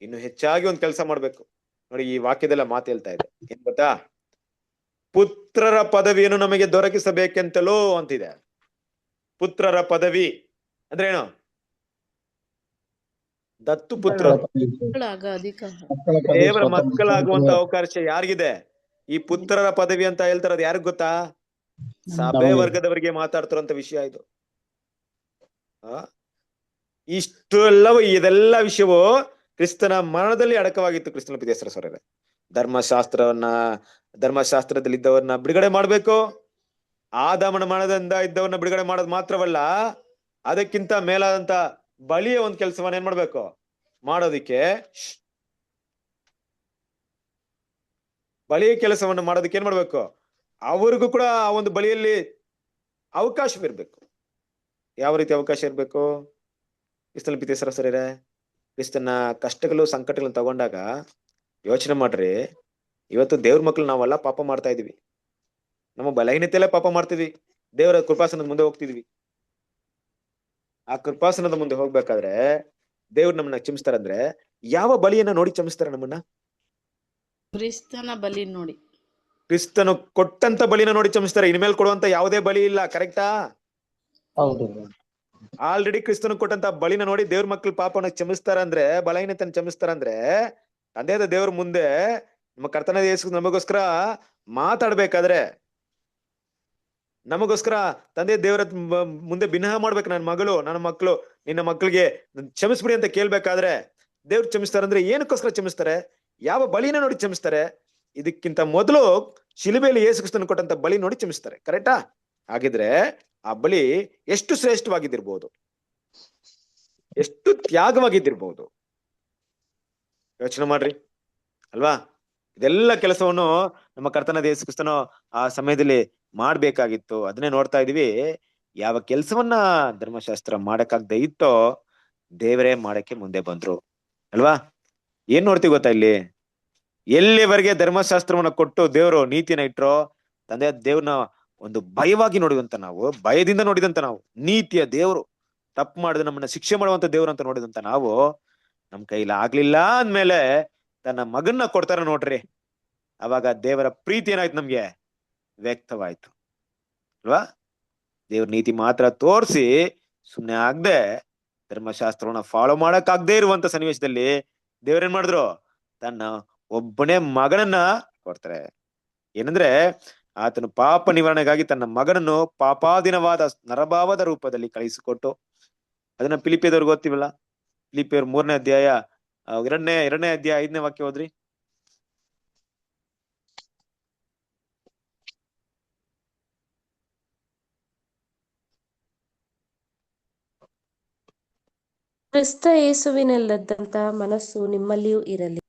ಇನ್ನು ಹೆಚ್ಚಾಗಿ ಒಂದ್ ಕೆಲಸ ಮಾಡ್ಬೇಕು. ನೋಡಿ, ಈ ವಾಕ್ಯದಲ್ಲ ಮಾತು ಹೇಳ್ತಾ ಇದೆ, ಏನ್ ಗೊತ್ತಾ? ಪುತ್ರರ ಪದವಿಯನ್ನು ನಮಗೆ ದೊರಕಿಸಬೇಕೆಂತಲೂ ಅಂತಿದೆ. ಪುತ್ರರ ಪದವಿ ಅಂದ್ರೆ ಏನು? ದತ್ತು ಪುತ್ರ, ದೇವರ ಮಕ್ಕಳಾಗುವಂತ ಅವಕಾಶ ಯಾರಿಗಿದೆ? ಈ ಪುತ್ರರ ಪದವಿ ಅಂತ ಹೇಳ್ತಾರದು ಯಾರಿಗ್ ಗೊತ್ತಾ? ಸಭೆ ವರ್ಗದವರಿಗೆ ಮಾತಾಡ್ತಿರೋಂತ ವಿಷಯ ಇದು. ಇದೆಲ್ಲ ವಿಷಯವು ಕ್ರಿಸ್ತನ ಮರಣದಲ್ಲಿ ಅಡಕವಾಗಿತ್ತು. ಕ್ರಿಸ್ತನ ಪ್ರೀತಿಯ ಸಹೋದರರೇ, ಧರ್ಮಶಾಸ್ತ್ರದಲ್ಲಿ ಇದ್ದವ್ರನ್ನ ಬಿಡುಗಡೆ ಮಾಡ್ಬೇಕು. ಆದಾಮನ ಮರಣದಿಂದ ಇದ್ದವ್ರನ್ನ ಬಿಡುಗಡೆ ಮಾಡೋದು ಮಾತ್ರವಲ್ಲ, ಅದಕ್ಕಿಂತ ಮೇಲಾದಂತ ಬಲಿಯ ಒಂದ್ ಕೆಲಸವನ್ನ ಏನ್ ಮಾಡ್ಬೇಕು? ಮಾಡೋದಿಕ್ಕೆ, ಬಲಿಯ ಕೆಲಸವನ್ನು ಮಾಡೋದಕ್ಕೆ ಏನ್ ಮಾಡ್ಬೇಕು? ಅವ್ರಿಗೂ ಕೂಡ ಆ ಒಂದು ಬಲಿಯಲ್ಲಿ ಅವಕಾಶವಿರ್ಬೇಕು. ಯಾವ ರೀತಿ ಅವಕಾಶ ಇರ್ಬೇಕು? ಕ್ರಿಸ್ತನ ಪ್ರೀತಿಯ ಸಹೋದರರೇ, ಕ್ರಿಸ್ತನ ಕಷ್ಟಗಳು ಸಂಕಟಗಳನ್ನ ತಗೊಂಡಾಗ ಯೋಚನೆ ಮಾಡ್ರಿ, ಇವತ್ತು ದೇವ್ರ ಮಕ್ಳು ನಾವೆಲ್ಲ ಪಾಪ ಮಾಡ್ತಾ ಇದೀವಿ, ನಮ್ಮ ಬಲಹೀನತೆಯಲ್ಲೇ ಪಾಪ ಮಾಡ್ತಿದ್ವಿ, ದೇವರ ಕೃಪಾಸನದ ಮುಂದೆ ಹೋಗ್ತಿದ್ವಿ. ಆ ಕೃಪಾಸನದ ಮುಂದೆ ಹೋಗ್ಬೇಕಾದ್ರೆ ದೇವ್ರು ನಮ್ಮನ್ನ ಕ್ಷಮಿಸ್ತಾರಂದ್ರೆ ಯಾವ ಬಲಿಯನ್ನ ನೋಡಿ ಕ್ಷಮಿಸ್ತಾರ ನಮ್ಮನ್ನ? ಕ್ರಿಸ್ತನ ಬಲಿ ನೋಡಿ, ಕ್ರಿಸ್ತನು ಕೊಟ್ಟಂತ ಬಲಿನ ನೋಡಿ ಕ್ಷಮಿಸ್ತಾರೆ. ಇನ್ಮೇಲೆ ಕೊಡುವಂತ ಯಾವುದೇ ಬಲಿ ಇಲ್ಲ. ಕರೆಕ್ಟಾ? ಹೌದು. ಆಲ್ರೆಡಿ ಕ್ರಿಸ್ತನು ಕೊಟ್ಟಂತ ಬಲಿನ ನೋಡಿ ದೇವ್ರ ಮಕ್ಳು ಪಾಪನ ಕ್ಷಮಿಸ್ತಾರಂದ್ರೆ, ಬಲಹೀನತೆಯನ್ನು ಕ್ಷಮಿಸ್ತಾರಂದ್ರೆ, ತಂದೆಯಾದ ದೇವ್ರ ಮುಂದೆ ನಮ್ಮ ಕರ್ತನಾದ ಯೇಸು ನಮಗೋಸ್ಕರ ಮಾತಾಡ್ಬೇಕಾದ್ರೆ, ನಮಗೋಸ್ಕರ ತಂದೆ ದೇವರ ಮುಂದೆ ಭಿನ್ನಹ ಮಾಡ್ಬೇಕು. ನನ್ನ ಮಕ್ಕಳು ನಿನ್ನ ಮಕ್ಕಳಿಗೆ ಕ್ಷಮಿಸ್ಬಿಡಿ ಅಂತ ಕೇಳ್ಬೇಕಾದ್ರೆ ದೇವ್ರು ಕ್ಷಮಿಸ್ತಾರಂದ್ರೆ ಏನಕ್ಕೋಸ್ಕರ ಕ್ಷಮಿಸ್ತಾರೆ? ಯಾವ ಬಲಿನ ನೋಡಿ ಕ್ಷಮಿಸ್ತಾರೆ? ಇದಕ್ಕಿಂತ ಮೊದಲು ಶಿಲುಬೆಯಲ್ಲಿ ಯೇಸು ಕ್ರಿಸ್ತನು ಕೊಟ್ಟಂತ ಬಲಿ ನೋಡಿ ಕ್ಷಮಿಸ್ತಾರೆ. ಕರೆಕ್ಟಾ? ಹಾಗಿದ್ರೆ ಆ ಬಲಿ ಎಷ್ಟು ಶ್ರೇಷ್ಠವಾಗಿದ್ದಿರ್ಬೋದು, ಎಷ್ಟು ತ್ಯಾಗವಾಗಿದ್ದಿರ್ಬೋದು, ಯೋಚನೆ ಮಾಡ್ರಿ ಅಲ್ವಾ? ಇದೆಲ್ಲ ಕೆಲಸವನ್ನು ನಮ್ಮ ಕರ್ತನಾದ ಯೇಸು ಕ್ರಿಸ್ತನು ಆ ಸಮಯದಲ್ಲಿ ಮಾಡ್ಬೇಕಾಗಿತ್ತು. ಅದನ್ನೇ ನೋಡ್ತಾ ಇದೀವಿ. ಯಾವ ಕೆಲ್ಸವನ್ನ ಧರ್ಮಶಾಸ್ತ್ರ ಮಾಡಕ್ಕಾಗದೆ ಇತ್ತೋ ದೇವರೇ ಮಾಡಕ್ಕೆ ಮುಂದೆ ಬಂದ್ರು ಅಲ್ವಾ? ಏನ್ ನೋಡ್ತೀವಿ ಗೊತ್ತಾ ಇಲ್ಲಿ? ಎಲ್ಲಿವರೆಗೆ ಧರ್ಮಶಾಸ್ತ್ರವನ್ನ ಕೊಟ್ಟು ದೇವರು ನೀತಿಯನ್ನ ಇಟ್ರೋ, ತಂದೆ ದೇವ್ರನ್ನ ಒಂದು ಭಯವಾಗಿ ನೋಡಿದಂತ ನಾವು, ಭಯದಿಂದ ನೋಡಿದಂತ ನಾವು, ನೀತಿಯ ದೇವ್ರು, ತಪ್ಪು ಮಾಡಿದ ನಮ್ಮನ್ನ ಶಿಕ್ಷೆ ಮಾಡುವಂತ ದೇವ್ರು ಅಂತ ನೋಡಿದಂತ ನಾವು, ನಮ್ ಕೈಲಿ ಆಗ್ಲಿಲ್ಲ ಅಂದ್ಮೇಲೆ ತನ್ನ ಮಗನ್ನ ಕೊಡ್ತಾರ ನೋಡ್ರಿ. ಅವಾಗ ದೇವರ ಪ್ರೀತಿ ಏನಾಯ್ತು? ನಮ್ಗೆ ವ್ಯಕ್ತವಾಯ್ತು ಅಲ್ವಾ? ದೇವ್ರ ನೀತಿ ಮಾತ್ರ ತೋರಿಸಿ ಸುಮ್ನೆ ಆಗದೆ ಧರ್ಮಶಾಸ್ತ್ರವನ್ನ ಫಾಲೋ ಮಾಡಕ್ ಆಗದೆ ಇರುವಂತ ಸನ್ನಿವೇಶದಲ್ಲಿ ದೇವ್ರೇನ್ ಮಾಡಿದ್ರು? ತನ್ನ ಒಬ್ಬನೇ ಮಗನನ್ನ ಕೊಡ್ತಾರೆ. ಏನಂದ್ರೆ, ಆತನು ಪಾಪ ನಿವಾರಣೆಗಾಗಿ ತನ್ನ ಮಗನನ್ನು ಪಾಪಾಧೀನವಾದ ನರಭಾವದ ರೂಪದಲ್ಲಿ ಕಳಿಸಿಕೊಟ್ಟು, ಅದನ್ನ ಫಿಲಿಪಿಯದವ್ರಿಗೆ ಓದ್ತೀವಲ್ಲ, ಫಿಲಿಪಿಯರ್ 3ನೇ ಅಧ್ಯಾಯ 2ನೇ ಅಧ್ಯಾಯ 5ನೇ ವಾಕ್ಯ ಹೋದ್ರಿ. ಕ್ರಿಸ್ತ ಯೇಸುವಿನಲ್ಲಿದ್ದಂತ ಮನಸ್ಸು ನಿಮ್ಮಲ್ಲಿಯೂ ಇರಲಿ.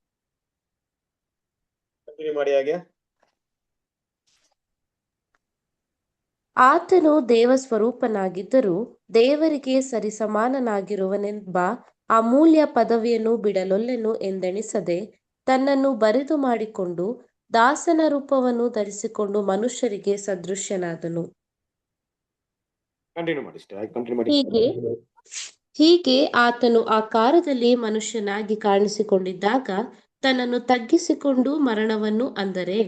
ಮಾಡಿ ಹಾಗೆ. ಆತನು ದೇವ ಸ್ವರೂಪನಾಗಿದ್ದರೂ ದೇವರಿಗೆ ಸರಿಸಮಾನನಾಗಿರುವನೆಂಬ ಅಮೂಲ್ಯ ಪದವಿಯನ್ನು ಬಿಡಲೊಲ್ಲೆನು ಎಂದೆಣಿಸದೆ ತನ್ನನ್ನು ಬರಿದು ಮಾಡಿಕೊಂಡು ದಾಸನ ರೂಪವನ್ನು ಧರಿಸಿಕೊಂಡು ಮನುಷ್ಯರಿಗೆ ಸದೃಶ್ಯನಾದನು. ಕಂಟಿನ್ಯೂ ಮಾಡಿ. ಹೀಗೆ ಹೀಗೆ ಆತನು ಆ ಕಾಲದಲ್ಲಿ ಮನುಷ್ಯನಾಗಿ ಕಾಣಿಸಿಕೊಂಡಿದ್ದಾಗ ತನ್ನನ್ನು ತಗ್ಗಿಸಿಕೊಂಡು ಮರಣವನ್ನು ಅಂದರೆ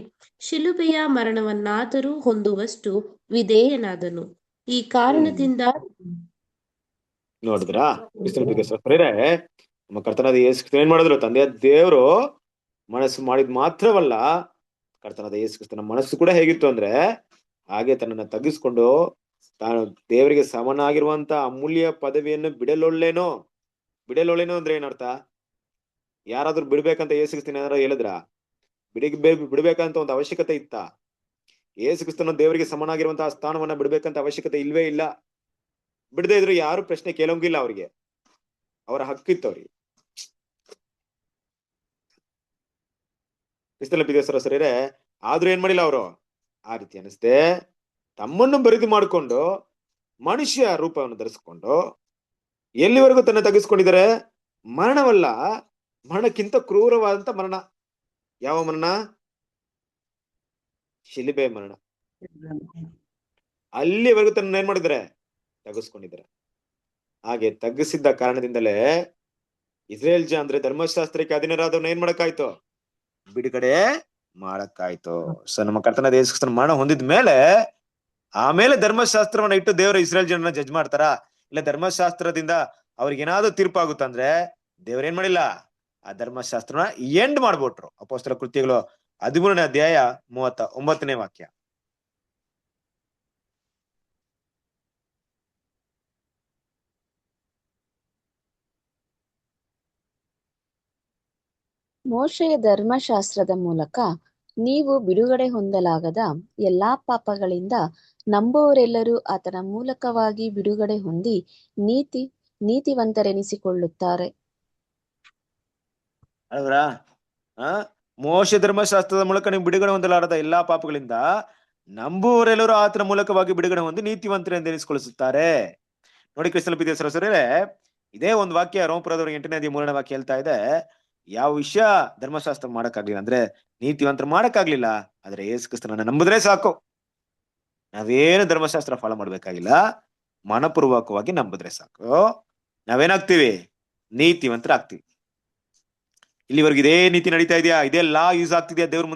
ಶಿಲುಬೆಯ ಮರಣವನ್ನಾದರೂ ಹೊಂದುವಷ್ಟು ವಿಧೇಯನಾದನು. ಈ ಕಾರಣದಿಂದ ನೋಡಿದ್ರಾ ನಮ್ಮ ಕರ್ತನಾದ ಯೇಸು ಕ್ರಿಸ್ತನು ಏನ್ ಮಾಡಿದ್ರು? ತಂದೆಯ ದೇವರು ಮನಸ್ಸು ಮಾಡಿದ್ ಮಾತ್ರವಲ್ಲ, ಕರ್ತನಾದ ಯೇಸು ಕ್ರಿಸ್ತನ ಮನಸ್ಸು ಕೂಡ ಹೇಗಿತ್ತು ಅಂದ್ರೆ ಹಾಗೆ ತನ್ನನ್ನ ತಗ್ಗಿಸ್ಕೊಂಡು ತಾನು ದೇವರಿಗೆ ಸಮನಾಗಿರುವಂತ ಅಮೂಲ್ಯ ಪದವಿಯನ್ನು ಬಿಡಲೊಳ್ಳೇನೋ ಅಂದ್ರೆ ಏನರ್ಥ? ಯಾರಾದ್ರೂ ಬಿಡ್ಬೇಕಂತ ಯೇಸು ಕ್ರಿಸ್ತನ ಏನಾರ ಹೇಳಿದ್ರ? ಬಿಡ್ಬೇಕಂತ ಒಂದು ಅವಶ್ಯಕತೆ ಇತ್ತ? ಯೇಸು ಕ್ರಿಸ್ತನ ದೇವರಿಗೆ ಸಮನಾಗಿರುವಂತಹ ಸ್ಥಾನವನ್ನ ಬಿಡ್ಬೇಕಂತ ಅವಶ್ಯಕತೆ ಇಲ್ವೇ ಇಲ್ಲ. ಬಿಡದೇ ಇದ್ರು ಯಾರು ಪ್ರಶ್ನೆ ಕೇಳೋಂಗಿಲ್ಲ ಅವ್ರಿಗೆ, ಅವರ ಹಕ್ಕಿತ್ತು ಅವ್ರಿಗೆ. ಕ್ರಿಸ್ತನ ಪ್ರೀತಿಯ ಸರಿಯರೆ, ಆದ್ರೂ ಏನ್ ಮಾಡಿಲ್ಲ ಅವರು? ಆ ರೀತಿ ಅನಿಸ್ದೆ ತಮ್ಮನ್ನು ಬರಿದು ಮಾಡಿಕೊಂಡು ಮನುಷ್ಯ ರೂಪವನ್ನು ಧರಿಸಿಕೊಂಡು ಎಲ್ಲಿವರೆಗೂ ತನ್ನ ತಗ್ಗಿಸ್ಕೊಂಡಿದ್ದಾರೆ? ಮರಣವಲ್ಲ, ಮರಣಕ್ಕಿಂತ ಕ್ರೂರವಾದಂತ ಮರಣ. ಯಾವ ಮರಣ? ಶಿಲುಬೆ ಮರಣ. ಅಲ್ಲಿವರೆಗೂ ತನ್ನ ಏನ್ ಮಾಡಿದ್ದಾರೆ? ತಗ್ಗಿಸ್ಕೊಂಡಿದ್ದಾರೆ. ಹಾಗೆ ತಗ್ಗಿಸಿದ್ದ ಕಾರಣದಿಂದಲೇ ಇಸ್ರೇಲ್ ಅಂದ್ರೆ ಧರ್ಮಶಾಸ್ತ್ರಕ್ಕೆ ಅಧೀನರಾದವ್ನ ಏನ್ ಮಾಡಕ್ಕಾಯ್ತು? ಬಿಡುಗಡೆ ಮಾಡಕ್ಕಾಯ್ತು. ಸೊ ನಮ್ಮ ಕರ್ತನಾದ ಯೇಸು ಕ್ರಿಸ್ತನ ಮರಣ ಹೊಂದಿದ ಮೇಲೆ ಆಮೇಲೆ ಧರ್ಮಶಾಸ್ತ್ರವನ್ನ ಇಟ್ಟು ದೇವರು ಇಸ್ರೇಲ್ ಜನರನ್ನ ಜಡ್ಜ್ ಮಾಡ್ತಾರ? ಇಲ್ಲ ಧರ್ಮಶಾಸ್ತ್ರದಿಂದ ಅವ್ರಿಗೆ ಏನಾದ್ರು ತೀರ್ಪಾಗುತ್ತಂದ್ರೆ ದೇವ್ರ ಏನ್ ಮಾಡಿಲ್ಲ, ಆ ಧರ್ಮಶಾಸ್ತ್ರನ ಎಂಡ್ ಮಾಡ್ಬಿಟ್ರು. ಅಪೊಸ್ತಲರ ಕೃತ್ಯಗಳು 13ನೇ ಅಧ್ಯಾಯ 39ನೇ ವಾಕ್ಯ. ಮೋಶೆಯ ಧರ್ಮಶಾಸ್ತ್ರದ ಮೂಲಕ ನೀವು ಬಿಡುಗಡೆ ಹೊಂದಲಾಗದ ಎಲ್ಲಾ ಪಾಪಗಳಿಂದ ನಂಬುವವರೆಲ್ಲರೂ ಆತನ ಮೂಲಕವಾಗಿ ಬಿಡುಗಡೆ ಹೊಂದಿ ನೀತಿವಂತರೆನಿಸಿಕೊಳ್ಳುತ್ತಾರೆ. ಅಲ್ವರಾ? ಮೋಶೆ ಧರ್ಮಶಾಸ್ತ್ರದ ಮೂಲಕ ನೀವು ಬಿಡುಗಡೆ ಹೊಂದಲಾರದ ಎಲ್ಲಾ ಪಾಪಗಳಿಂದ ನಂಬುವವರೆಲ್ಲರೂ ಆತನ ಮೂಲಕವಾಗಿ ಬಿಡುಗಡೆ ಹೊಂದಿ ನೀತಿವಂತರೆಂದು ಎನಿಸಿಕೊಳ್ಳುತ್ತಾರೆ. ನೋಡಿ ಕ್ರಿಸ್ತನ ಪ್ರೀತಿಯ ಸಹೋದರರೇ, ಇದೇ ಒಂದು ವಾಕ್ಯ ರೋಮಪುರದವರು 8ನೇ ಅಧ್ಯಾಯ 3ನೇ ವಾಕ್ಯ ಹೇಳ್ತಾ ಇದೆ, ಯಾವ ವಿಷಯ ಧರ್ಮಶಾಸ್ತ್ರ ಮಾಡಕ್ಕಾಗ್ಲಿಲ್ಲ ಅಂದ್ರೆ ನೀತಿವಂತರ ಮಾಡಕ್ಕಾಗ್ಲಿಲ್ಲ, ಆದ್ರೆ ಯೇಸು ಕ್ರಿಸ್ತನನ್ನ ನಂಬಿದ್ರೆ ಸಾಕು. ನಾವೇನು ಧರ್ಮಶಾಸ್ತ್ರ ಫಾಲೋ ಮಾಡ್ಬೇಕಾಗಿಲ್ಲ, ಮನಪೂರ್ವಕವಾಗಿ ನಂಬಿದ್ರೆ ಸಾಕು. ನಾವೇನಾಗ್ತೀವಿ? ನೀತಿವಂತರಾಗ್ತೀವಿ. ಇಲ್ಲಿವರೆಗೆ ಇದೇ ನೀತಿ ನಡೀತಾ ಇದೆಯಾ? ಇದೇ ಲಾ ಯೂಸ್ ಆಗ್ತಿದ್ಯಾ ದೇವ್ರ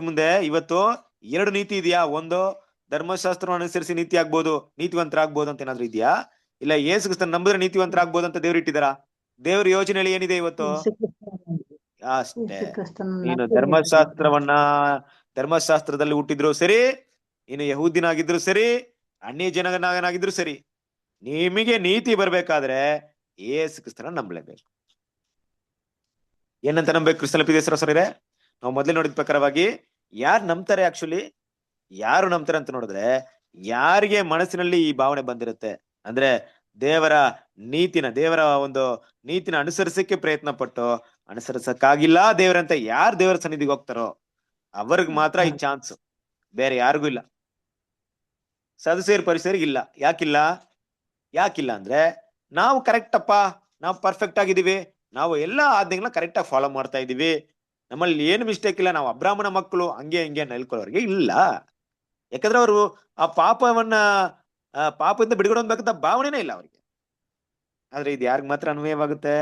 ಮುಂದೆ? ಇವತ್ತು 2 ನೀತಿ ಇದೆಯಾ? ಒಂದು, ಧರ್ಮಶಾಸ್ತ್ರವನ್ನು ಅನುಸರಿಸಿ ನೀತಿ ಆಗ್ಬೋದು, ನೀತಿವಂತರಾಗ್ಬೋದು ಅಂತ ಏನಾದ್ರು ಇದೆಯಾ? ಇಲ್ಲ ಯೇಸು ಕ್ರಿಸ್ತನ ನಂಬಿದ್ರೆ ನೀತಿವಂತರಾಗ್ಬೋದು ಅಂತ ದೇವ್ರು ಇಟ್ಟಿದಾರ? ದೇವ್ರ ಯೋಜನೆಯಲ್ಲಿ ಏನಿದೆ ಇವತ್ತು? ಅಷ್ಟೇ. ನೀನು ಧರ್ಮಶಾಸ್ತ್ರದಲ್ಲಿ ಹುಟ್ಟಿದ್ರು ಸರಿ, ನೀನು ಯಹೂದಿನಾಗಿದ್ರು ಸರಿ, ಅನ್ಯ ಜನನಾಗಿದ್ರು ಸರಿ, ನಿಮಗೆ ನೀತಿ ಬರ್ಬೇಕಾದ್ರೆ ಯೇಸು ಕ್ರಿಸ್ತನ ನಂಬಲೇಬೇಕು. ಏನಂತ ನಂಬೇಕು ಕ್ರಿಸ್ತನ ಪ್ರೀತಿಯ ಸಹೋದರರೇ? ನಾವು ಮೊದಲೇ ನೋಡಿದ ಪ್ರಕಾರವಾಗಿ ಯಾರು ನಂಬ್ತಾರೆ, ಯಾರು ನಂಬ್ತಾರೆ ಅಂತ ನೋಡಿದ್ರೆ, ಯಾರಿಗೆ ಮನಸ್ಸಿನಲ್ಲಿ ಈ ಭಾವನೆ ಬಂದಿರುತ್ತೆ ಅಂದ್ರೆ ದೇವರ ಒಂದು ನೀತಿನ ಅನುಸರಿಸಕ್ಕೆ ಪ್ರಯತ್ನ ಪಟ್ಟು ಅನುಸರಿಸಕ್ಕಾಗಿಲ್ಲ ದೇವರಂತ ಯಾರು ದೇವರ ಸನ್ನಿಧಿಗೆ ಹೋಗ್ತಾರೋ ಅವ್ರಿಗೆ ಮಾತ್ರ ಈ ಚಾನ್ಸ್, ಬೇರೆ ಯಾರಿಗೂ ಇಲ್ಲ. ಸದಸ್ಯರು ಪರಿಸರಿಗೆ ಇಲ್ಲ. ಯಾಕಿಲ್ಲ ಅಂದ್ರೆ ನಾವು ಕರೆಕ್ಟ್ ಅಪ್ಪ, ನಾವು ಪರ್ಫೆಕ್ಟ್ ಆಗಿದೀವಿ, ನಾವು ಎಲ್ಲಾ ಆಜ್ಞೆಗಳನ್ನ ಕರೆಕ್ಟ್ ಆಗಿ ಫಾಲೋ ಮಾಡ್ತಾ ಇದೀವಿ, ನಮ್ಮಲ್ಲಿ ಏನು ಮಿಸ್ಟೇಕ್ ಇಲ್ಲ, ನಾವು ಅಬ್ರಾಹ್ಮಣ ಮಕ್ಕಳು ಹಂಗೆ ನೆಲ್ಕೊಳ್ಳೋರಿಗೆ ಇಲ್ಲ. ಯಾಕಂದ್ರೆ ಅವರು ಆ ಪಾಪದಿಂದ ಬಿಡುಗಡೆ ಹೊಂದಬೇಕಂತ ಭಾವನೆನೇ ಇಲ್ಲ ಅವ್ರಿಗೆ. ಆದ್ರೆ ಇದು ಯಾರಿಗ ಮಾತ್ರ ಅನ್ವಯವಾಗುತ್ತೆ?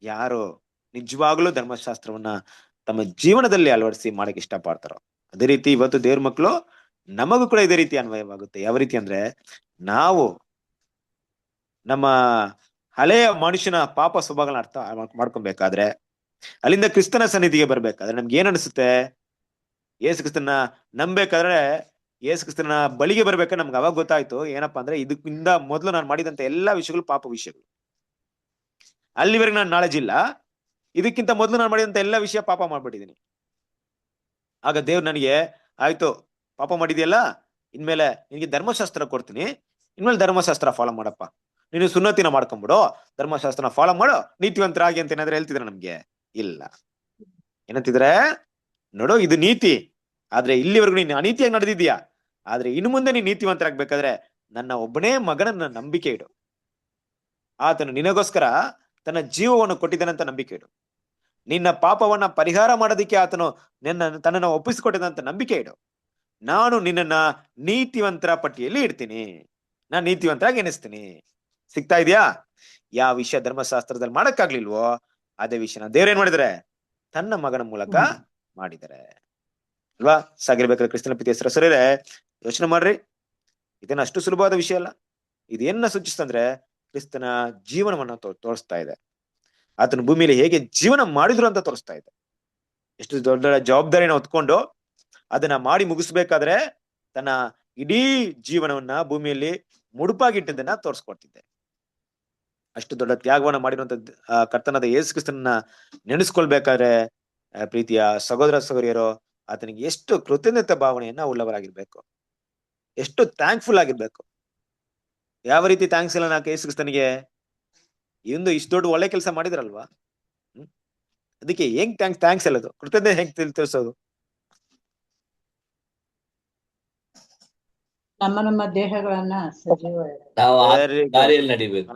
ಯಾರು ನಿಜವಾಗ್ಲೂ ಧರ್ಮಶಾಸ್ತ್ರವನ್ನ ತಮ್ಮ ಜೀವನದಲ್ಲಿ ಅಳವಡಿಸಿ ಮಾಡಕ್ ಇಷ್ಟಪಡ್ತಾರೋ. ಅದೇ ರೀತಿ ಇವತ್ತು ದೇವ್ರ ಮಕ್ಕಳು ನಮಗೂ ಕೂಡ ಇದೇ ರೀತಿ ಅನ್ವಯವಾಗುತ್ತೆ. ಯಾವ ರೀತಿ ಅಂದ್ರೆ, ನಾವು ನಮ್ಮ ಹಳೆಯ ಮನುಷ್ಯನ ಪಾಪ ಸ್ವಭಾವಗಳನ್ನ ಅರ್ಥ ಮಾಡ್ಕೊಬೇಕಾದ್ರೆ, ಅಲ್ಲಿಂದ ಕ್ರಿಸ್ತನ ಸನ್ನಿಧಿಗೆ ಬರ್ಬೇಕಾದ್ರೆ ನಮ್ಗೆ ಏನ್ ಅನ್ಸುತ್ತೆ? ಯೇಸು ಕ್ರಿಸ್ತನ ನಂಬೇಕಾದ್ರೆ, ಯೇಸು ಕ್ರಿಸ್ತನ ಬಳಿಗೆ ಬರ್ಬೇಕಾದ್ರೆ ನಮ್ಗೆ ಅವಾಗ ಗೊತ್ತಾಯ್ತು ಏನಪ್ಪಾ ಅಂದ್ರೆ, ಇದಕ್ಕಿಂತ ಮೊದಲು ನಾನು ಮಾಡಿದಂತ ಎಲ್ಲಾ ವಿಷಯಗಳು ಪಾಪ ವಿಷಯಗಳು. ಅಲ್ಲಿವರೆಗೆ ನಾನು ನಾಲೆಜ್ ಇಲ್ಲ, ಇದಕ್ಕಿಂತ ಮೊದಲು ನಾನು ಮಾಡಿದಂತ ಎಲ್ಲಾ ವಿಷಯ ಪಾಪ ಮಾಡ್ಬಿಟ್ಟಿದೀನಿ. ಆಗ ದೇವ್ರು ನನಗೆ, ಆಯ್ತು ಪಾಪ ಮಾಡಿದ್ಯಲ್ಲ, ಇನ್ಮೇಲೆ ನಿನ್ಗೆ ಧರ್ಮಶಾಸ್ತ್ರ ಕೊಡ್ತೀನಿ, ಇನ್ಮೇಲೆ ಧರ್ಮಶಾಸ್ತ್ರ ಫಾಲೋ ಮಾಡಪ್ಪ, ನೀನು ಸುನ್ನತಿನ ಮಾಡ್ಕೊಂಡ್ಬಿಡು, ಧರ್ಮಶಾಸ್ತ್ರನ ಫಾಲೋ ಮಾಡು, ನೀತಿವಂತರಾಗಿ ಅಂತ ಏನಾದ್ರೆ ಹೇಳ್ತಿದ್ರೆ ನಮ್ಗೆ? ಇಲ್ಲ. ಏನಂತಿದ್ರೆ, ನೋಡು ಇದು ನೀತಿ, ಆದ್ರೆ ಇಲ್ಲಿವರೆಗೂ ನೀನು ಅನೀತಿಯಾಗಿ ನಡೆದಿದ್ಯಾ, ಆದ್ರೆ ಇನ್ನು ಮುಂದೆ ನೀನ್ ನೀತಿವಂತರಾಗ್ಬೇಕಾದ್ರೆ ನನ್ನ ಒಬ್ಬನೇ ಮಗನನ್ನ ನಂಬಿಕೆ ಇಡು, ಆತನು ನಿನಗೋಸ್ಕರ ತನ್ನ ಜೀವವನ್ನು ಕೊಟ್ಟಿದ್ದಾನಂತ ನಂಬಿಕೆ ಇಡು, ನಿನ್ನ ಪಾಪವನ್ನ ಪರಿಹಾರ ಮಾಡೋದಿಕ್ಕೆ ಆತನು ತನ್ನನ್ನು ಒಪ್ಪಿಸಿಕೊಟ್ಟಿದಂತ ನಂಬಿಕೆ ಇಡು, ನಾನು ನಿನ್ನನ್ನ ನೀತಿವಂತರ ಪಟ್ಟಿಯಲ್ಲಿ ಇಡ್ತೀನಿ. ನಾನು ನೀತಿವಂತರಾಗಿ ಎನಿಸ್ತೀನಿ. ಸಿಗ್ತಾ ಇದೆಯಾ? ಯಾವ ವಿಷಯ ಧರ್ಮಶಾಸ್ತ್ರದಲ್ಲಿ ಮಾಡಕ್ಕಾಗ್ಲಿಲ್ವೋ ಅದೇ ವಿಷಯನ ದೇವ್ರ ಏನ್ ಮಾಡಿದಾರೆ ತನ್ನ ಮಗನ ಮೂಲಕ ಮಾಡಿದ್ದಾರೆ ಅಲ್ವಾ? ಸಾಗಿರ್ಬೇಕಾದ್ರೆ ಕ್ರಿಸ್ತನ ಪ್ರೀತಿ ಹೆಸರು ಸರಿರೆ ಯೋಚನೆ ಮಾಡ್ರಿ. ಇದೇನು ಅಷ್ಟು ಸುಲಭವಾದ ವಿಷಯ ಅಲ್ಲ. ಇದೇನ ಸೂಚಿಸ್ತಂದ್ರೆ ಕ್ರಿಸ್ತನ ಜೀವನವನ್ನ ತೋರಿಸ್ತಾ ಇದೆ. ಆತನ ಭೂಮಿಯಲ್ಲಿ ಹೇಗೆ ಜೀವನ ಮಾಡಿದ್ರು ಅಂತ ತೋರಿಸ್ತಾ ಇದೆ. ಎಷ್ಟು ದೊಡ್ಡ ಜವಾಬ್ದಾರಿನ ಹೊತ್ಕೊಂಡು ಅದನ್ನ ಮಾಡಿ ಮುಗಿಸ್ಬೇಕಾದ್ರೆ ತನ್ನ ಇಡೀ ಜೀವನವನ್ನ ಭೂಮಿಯಲ್ಲಿ ಮುಡುಪಾಗಿಟ್ಟದನ್ನ ತೋರಿಸ್ಕೊಡ್ತಿದ್ದೆ. ಅಷ್ಟು ದೊಡ್ಡ ತ್ಯಾಗವನ್ನ ಮಾಡಿರುವಂತ ಕರ್ತನಾದ ಯೇಸು ಕ್ರಿಸ್ತನನ್ನ ನೆನೆಸ್ಕೊಳ್ಬೇಕಾದ್ರೆ ಪ್ರೀತಿಯ ಸಹೋದರ ಸಹೋದರಿಯರು ಆತನಿಗೆ ಎಷ್ಟು ಕೃತಜ್ಞತೆ ಭಾವನೆಯನ್ನ ಉಳ್ಳವರಾಗಿರ್ಬೇಕು, ಎಷ್ಟು ಥ್ಯಾಂಕ್ಫುಲ್ ಆಗಿರ್ಬೇಕು. ಯಾವ ರೀತಿ ಥ್ಯಾಂಕ್ಸ್ ಇಲ್ಲ ನಾಲ್ಕು ಯೇಸು ಕ್ರಿಸ್ತನಿಗೆ ಇಂದು ಇಷ್ಟು ದೊಡ್ಡ ಒಳ್ಳೆ ಕೆಲಸ ಮಾಡಿದ್ರಲ್ವಾ. ಅದಕ್ಕೆ ಹೆಂಗ್ ಥ್ಯಾಂಕ್ಸ್ ಹೇಳೋದು, ಕೃತಜ್ಞತೆ ಹೆಂಗ್ ತಿಳಿಸೋದು? ನಮ್ಮ ದೇಹಗಳನ್ನ ಸಜೀವ ದಾರಿಯಲ್ಲಿ ನಡಿಬೇಕು.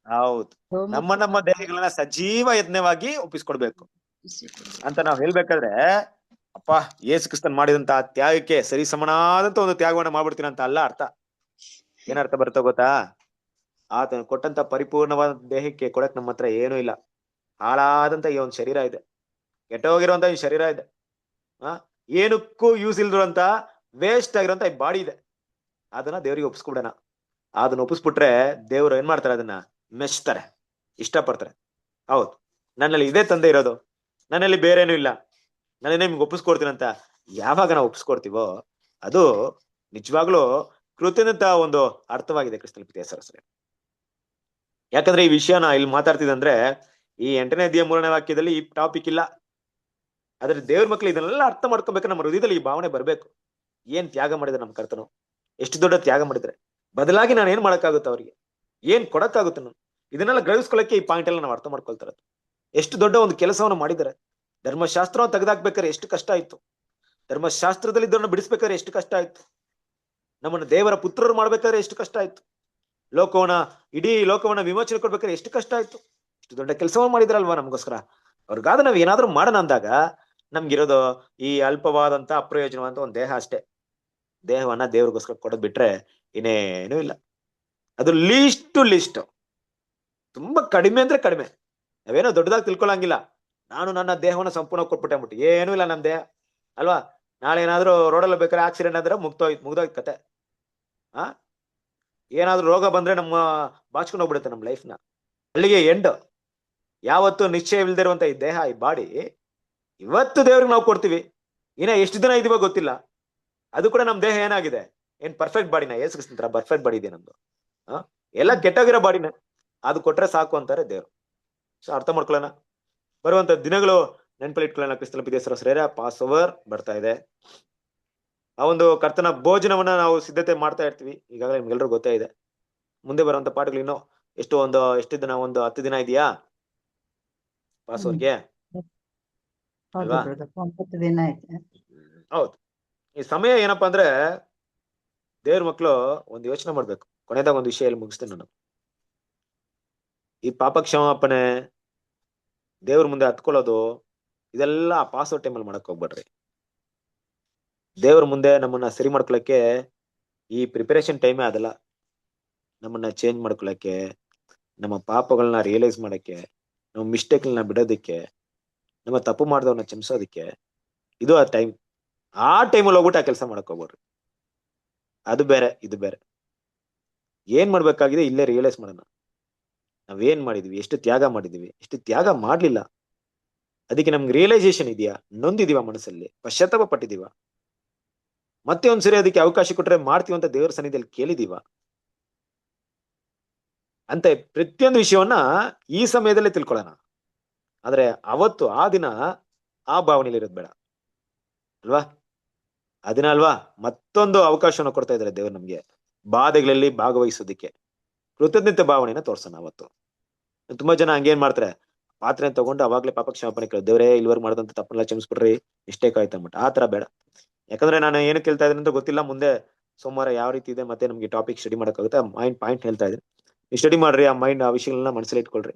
ಹೌದು, ನಮ್ಮ ದೇಹಗಳನ್ನ ಸಜೀವ ಯಜ್ಞವಾಗಿ ಒಪ್ಪಿಸ್ಕೊಡ್ಬೇಕು ಅಂತ ನಾವ್ ಹೇಳ್ಬೇಕಾದ್ರೆ ಅಪ್ಪ ಯೇಸು ಕ್ರಿಸ್ತನ್ ಮಾಡಿದಂತ ತ್ಯಾಗಕ್ಕೆ ಸರಿ ಸಮನಾದಂತ ಒಂದು ತ್ಯಾಗವನ್ನ ಮಾಡ್ಬಿಡ್ತೀನಿ ಅಂತ ಅಲ್ಲ ಅರ್ಥ. ಏನರ್ಥ ಬರುತ್ತೋ ಗೊತ್ತಾ? ಆತನ ಕೊಟ್ಟಂತ ಪರಿಪೂರ್ಣವಾದ ದೇಹಕ್ಕೆ ಕೊಡಕ್ ನಮ್ಮ ಹತ್ರ ಏನೂ ಇಲ್ಲ. ಹಾಳಾದಂತ ಈ ಒಂದು ಶರೀರ ಇದೆ, ಕೆಟ್ಟೋಗಿರುವಂತ ಈ ಶರೀರ ಇದೆ, ಏನಕ್ಕೂ ಯೂಸ್ ಇಲ್ದಿರುವಂತ ವೇಸ್ಟ್ ಆಗಿರುವಂತ ಈ ಬಾಡಿ ಇದೆ. ಅದನ್ನ ದೇವ್ರಿಗೆ ಒಪ್ಪಿಸ್ಕೊಬಿಡೋಣ. ಅದನ್ನ ಒಪ್ಪಿಸ್ಬಿಟ್ರೆ ದೇವ್ರು ಏನ್ ಮಾಡ್ತಾರೆ, ಅದನ್ನ ಮೆಚ್ತಾರೆ, ಇಷ್ಟಪಡ್ತಾರೆ. ಹೌದು, ನನ್ನಲ್ಲಿ ಇದೇ ತಂದೆ ಇರೋದು, ನನ್ನಲ್ಲಿ ಬೇರೇನೂ ಇಲ್ಲ, ನಾನೇನೇ ನಿಮ್ಗೆ ಒಪ್ಪಿಸ್ಕೊಡ್ತೀನಿ ಅಂತ ಯಾವಾಗ ನಾವು ಒಪ್ಪಿಸ್ಕೊಡ್ತೀವೋ ಅದು ನಿಜವಾಗ್ಲೂ ಕೃತಜ್ಞತ ಒಂದು ಅರ್ಥವಾಗಿದೆ ಕ್ರಿಸ್ತನ ಪ್ರೀತಿಯ ಸಹೋದರರೇ. ಯಾಕಂದ್ರೆ ಈ ವಿಷಯನ ಇಲ್ಲಿ ಮಾತಾಡ್ತಿದಂದ್ರೆ ಈ 8ನೇ ಅಧ್ಯಾಯ 3ನೇ ವಾಕ್ಯದಲ್ಲಿ ಈ ಟಾಪಿಕ್ ಇಲ್ಲ. ಆದ್ರೆ ದೇವ್ರ ಮಕ್ಳು ಇದನ್ನೆಲ್ಲ ಅರ್ಥ ಮಾಡ್ಕೋಬೇಕು. ನಮ್ಮ ಹೃದಯದಲ್ಲಿ ಈ ಭಾವನೆ ಬರ್ಬೇಕು. ಏನ್ ತ್ಯಾಗ ಮಾಡಿದ್ರೆ ನಮ್ಮ ಕರ್ತನು, ಎಷ್ಟು ದೊಡ್ಡ ತ್ಯಾಗ ಮಾಡಿದ್ರೆ, ಬದಲಾಗಿ ನಾನು ಏನ್ ಮಾಡಕ್ಕಾಗುತ್ತೆ, ಅವ್ರಿಗೆ ಏನ್ ಕೊಡಕ್ಕಾಗುತ್ತೆ, ನಾನು ಇದನ್ನೆಲ್ಲ ಗ್ರಹಿಸ್ಕೊಳ್ಳಕ್ಕೆ ಈ ಪಾಯಿಂಟ್ ಎಲ್ಲ ನಾವು ಅರ್ಥ ಮಾಡ್ಕೊಳ್ತಾರೆ. ಎಷ್ಟು ದೊಡ್ಡ ಒಂದು ಕೆಲಸವನ್ನು ಮಾಡಿದ್ದಾರೆ. ಧರ್ಮಶಾಸ್ತ್ರವನ್ನು ತೆಗೆದಾಕ್ಬೇಕಾದ್ರೆ ಎಷ್ಟು ಕಷ್ಟ ಆಯ್ತು, ಧರ್ಮಶಾಸ್ತ್ರದಲ್ಲಿ ಇದ್ದವ್ರನ್ನ ಬಿಡಿಸ್ಬೇಕಾದ್ರೆ ಎಷ್ಟು ಕಷ್ಟ ಆಯ್ತು, ನಮ್ಮನ್ನ ದೇವರ ಪುತ್ರರು ಮಾಡ್ಬೇಕಾದ್ರೆ ಎಷ್ಟು ಕಷ್ಟ ಆಯ್ತು, ಇಡೀ ಲೋಕವನ್ನ ವಿಮೋಚನೆ ಕೊಡ್ಬೇಕಾದ್ರೆ ಎಷ್ಟು ಕಷ್ಟ ಆಯ್ತು. ಇಷ್ಟು ದೊಡ್ಡ ಕೆಲಸವನ್ನು ಮಾಡಿದ್ರಲ್ವಾ ನಮಗೋಸ್ಕರ. ಅವ್ರಿಗಾದ ನಾವ್ ಏನಾದ್ರೂ ಮಾಡೋಣ ಅಂದಾಗ ನಮ್ಗಿರೋದು ಈ ಅಲ್ಪವಾದಂತ ಅಪ್ರಯೋಜನವಾದಂತ ಒಂದು ದೇಹ ಅಷ್ಟೇ. ದೇಹವನ್ನ ದೇವ್ರಿಗೋಸ್ಕರ ಕೊಡೋದ್ ಬಿಟ್ರೆ ಇನ್ನೇನು ಇಲ್ಲ. ಅದು ಲೀಸ್ಟ್ ತುಂಬಾ ಕಡಿಮೆ ಅಂದ್ರೆ ಕಡಿಮೆ. ನಾವೇನೋ ದೊಡ್ಡದಾಗಿ ತಿಳ್ಕೊಳಂಗಿಲ್ಲ. ನಾನು ನನ್ನ ದೇಹವನ್ನ ಸಂಪೂರ್ಣ ಕೊಟ್ಬಿಟ್ಟೆ ಅಂದ್ಬಿಟ್ಟು ಏನೂ ಇಲ್ಲ ನಮ್ ದೇಹ ಅಲ್ವಾ. ನಾಳೆ ಏನಾದ್ರು ರೋಡಲ್ಲಿ ಬೇಕಾದ್ರೆ ಆಕ್ಸಿಡೆಂಟ್ ಆದ್ರೆ ಮುಗ್ದೋಯ್ತು ಕತೆ. ಏನಾದ್ರು ರೋಗ ಬಂದ್ರೆ ನಮ್ಮ ಬಾಚ್ಕೊಂಡು ಹೋಗ್ಬಿಡುತ್ತೆ ನಮ್ಮ ಲೈಫ್ನ. ಅಲ್ಲಿಗೆ ಎಂಡ್. ಯಾವತ್ತು ನಿಶ್ಚಯ ಇಲ್ದೇ ಇರುವಂತ ಈ ದೇಹ, ಈ ಬಾಡಿ ಇವತ್ತು ದೇವ್ರಿಗೆ ನಾವು ಕೊಡ್ತೀವಿ. ಇನ್ನ ಎಷ್ಟು ದಿನ ಇದೀವೋ ಗೊತ್ತಿಲ್ಲ. ಅದು ಕೂಡ ನಮ್ ದೇಹ ಏನಾಗಿದೆ, ಏನ್ ಪರ್ಫೆಕ್ಟ್ ಬಾಡಿನ? ಯೇಸು ಕ್ರಿಸ್ತನ ತರ ಪರ್ಫೆಕ್ಟ್ ಬಾಡಿ ಇದೆ ನಮ್ದು. ಎಲ್ಲ ಕೆಟ್ಟೋಗಿರೋ ಬಾಡಿನ ಅದು ಕೊಟ್ರೆ ಸಾಕು ಅಂತಾರೆ ದೇವ್ರು. ಸೊ ಅರ್ಥ ಮಾಡ್ಕೊಳ್ಳೋಣ. ಬರುವಂತ ದಿನಗಳು ನೆನಪಲ್ಲಿ ಇಟ್ಕೊಳ್ಳೋಣ. ಕ್ರಿಸ್ತನ ಪ್ರೀತಿಯ ಸಹೋದರರೇ, ಪಾಸ್ ಓವರ್ ಬರ್ತಾ ಇದೆ. ಆ ಒಂದು ಕರ್ತನ ಭೋಜನವನ್ನ ನಾವು ಸಿದ್ಧತೆ ಮಾಡ್ತಾ ಇರ್ತೀವಿ. ಈಗಾಗಲೇ ನಿಮ್ಗೆಲ್ರಿಗೂ ಗೊತ್ತೇ ಇದೆ. ಮುಂದೆ ಬರುವಂತ ಪಾಠಗಳು ಇನ್ನೂ ಎಷ್ಟು ದಿನ, ಒಂದು 10 ದಿನ ಇದೆಯಾ ಪಾಸ್ ಓವರ್ಗೆ ಅಲ್ವಾ? 9 ದಿನ ಐತೆ. ಹೌದು. ಈ ಸಮಯ ಏನಪ್ಪಾ ಅಂದ್ರೆ ದೇವ್ರ ಮಕ್ಳು ಒಂದು ಯೋಚನೆ ಮಾಡ್ಬೇಕು. ಕೊನೆದಾಗ ಒಂದು ವಿಷಯ ಇಲ್ಲಿ ಮುಗಿಸ್ತೇನೆ ನಾನು. ಈ ಪಾಪ ಕ್ಷಮಾಪಣೆ, ದೇವ್ರ ಮುಂದೆ ಹತ್ಕೊಳ್ಳೋದು, ಇದೆಲ್ಲ ಪಾಸ್ ಔಟ್ ಟೈಮಲ್ಲಿ ಮಾಡಕ್ ಹೋಗ್ಬೇಡ್ರಿ. ದೇವ್ರ ಮುಂದೆ ನಮ್ಮನ್ನ ಸರಿ ಮಾಡ್ಕೊಳಕ್ಕೆ ಈ ಪ್ರಿಪರೇಷನ್ ಟೈಮೇ ಅದಲ್ಲ. ನಮ್ಮನ್ನ ಚೇಂಜ್ ಮಾಡ್ಕೊಳಕ್ಕೆ, ನಮ್ಮ ಪಾಪಗಳನ್ನ ರಿಯಲೈಸ್ ಮಾಡಕ್ಕೆ, ನಮ್ಮ ಮಿಸ್ಟೇಕ್ಗಳನ್ನ ಬಿಡೋದಕ್ಕೆ, ನಮ್ಮ ತಪ್ಪು ಮಾಡಿದವ್ರನ್ನ ಕ್ಷಮಿಸೋದಕ್ಕೆ ಇದು ಆ ಟೈಮ್. ಆ ಟೈಮಲ್ಲಿ ಹೋಗ್ಬಿಟ್ಟು ಆ ಕೆಲಸ ಮಾಡಕ್ ಹೋಗ್ಬೇಡ್ರಿ. ಅದು ಬೇರೆ, ಇದು ಬೇರೆ. ಏನ್ ಮಾಡ್ಬೇಕಾಗಿದೆ ಇಲ್ಲೇ ರಿಯಲೈಸ್ ಮಾಡೋಣ. ನಾವೇನ್ ಮಾಡಿದೀವಿ, ಎಷ್ಟು ತ್ಯಾಗ ಮಾಡಿದೀವಿ, ಎಷ್ಟು ತ್ಯಾಗ ಮಾಡ್ಲಿಲ್ಲ. ಅದಕ್ಕೆ ನಮ್ಗೆ ರಿಯಲೈಸೇಷನ್ ಇದೆಯಾ? ನೊಂದಿದೀವ ಮನಸ್ಸಲ್ಲಿ, ಪಶ್ಚಾತ್ತಾಪ ಪಟ್ಟಿದೀವ? ಮತ್ತೆ ಒಂದ್ಸರಿ ಅದಕ್ಕೆ ಅವಕಾಶ ಕೊಟ್ರೆ ಮಾಡ್ತೀವಂತ ದೇವರ ಸನ್ನಿಧಿಯಲ್ಲಿ ಕೇಳಿದೀವ ಅಂತ ಪ್ರತಿಯೊಂದು ವಿಷಯವನ್ನ ಈ ಸಮಯದಲ್ಲೇ ತಿಳ್ಕೊಳ್ಳೋಣ. ಆದ್ರೆ ಅವತ್ತು ಆ ದಿನ ಆ ಭಾವನೆಯಲ್ಲಿ ಇರೋದು ಬೇಡ ಅಲ್ವಾ? ಆ ದಿನ ಅಲ್ವಾ ಮತ್ತೊಂದು ಅವಕಾಶವನ್ನು ಕೊಡ್ತಾ ಇದ್ದಾರೆ ದೇವರು ನಮ್ಗೆ, ಬಾಧೆಗಳಲ್ಲಿ ಭಾಗವಹಿಸೋದಿಕ್ಕೆ. ಕೃತಜ್ಞತೆ ಭಾವನೆಯನ್ನ ತೋರ್ಸೋಣ ಅವತ್ತು. ತುಂಬಾ ಜನ ಹಂಗೇನ್ ಮಾಡ್ತಾರೆ, ಪಾತ್ರೆ ತಗೊಂಡು ಅವಾಗ್ಲೇ ಪಾಪ ಕ್ಷಮಾಪಣೆ ಕೇಳಿ, ದೇವರೇ ಇಲ್ವರೆಗೆ ಮಾಡಿದಂತ ತಪ್ಪನೆಲ್ಲ ಕ್ಷಮಿಸ್ಬಿಡ್ರಿ, ಮಿಸ್ಟೇಕ್ ಆಯ್ತು ಅಂದ್ಬಿಟ್ಟು. ಆ ತರ ಬೇಡ. ಯಾಕಂದ್ರೆ ನಾನು ಏನು ಕೇಳ್ತಾ ಇದ್ದೀನಿ ಅಂತ ಗೊತ್ತಿಲ್ಲ. ಮುಂದೆ ಸೋಮವಾರ ಯಾವ ರೀತಿ ಇದೆ ಮತ್ತೆ ನಮ್ಗೆ ಟಾಪಿಕ್ ಸ್ಟಡಿ ಮಾಡಕ್ಕಾಗುತ್ತೆ. ಪಾಯಿಂಟ್ ಹೇಳ್ತಾ ಇದ್ದೀನಿ, ನೀವು ಸ್ಟಡಿ ಮಾಡ್ರಿ. ಆ ಮೈಂಡ್, ಆ ವಿಷಯಗಳನ್ನ ಮನಸ್ಸಲ್ಲಿ ಇಟ್ಕೊಳ್ರಿ.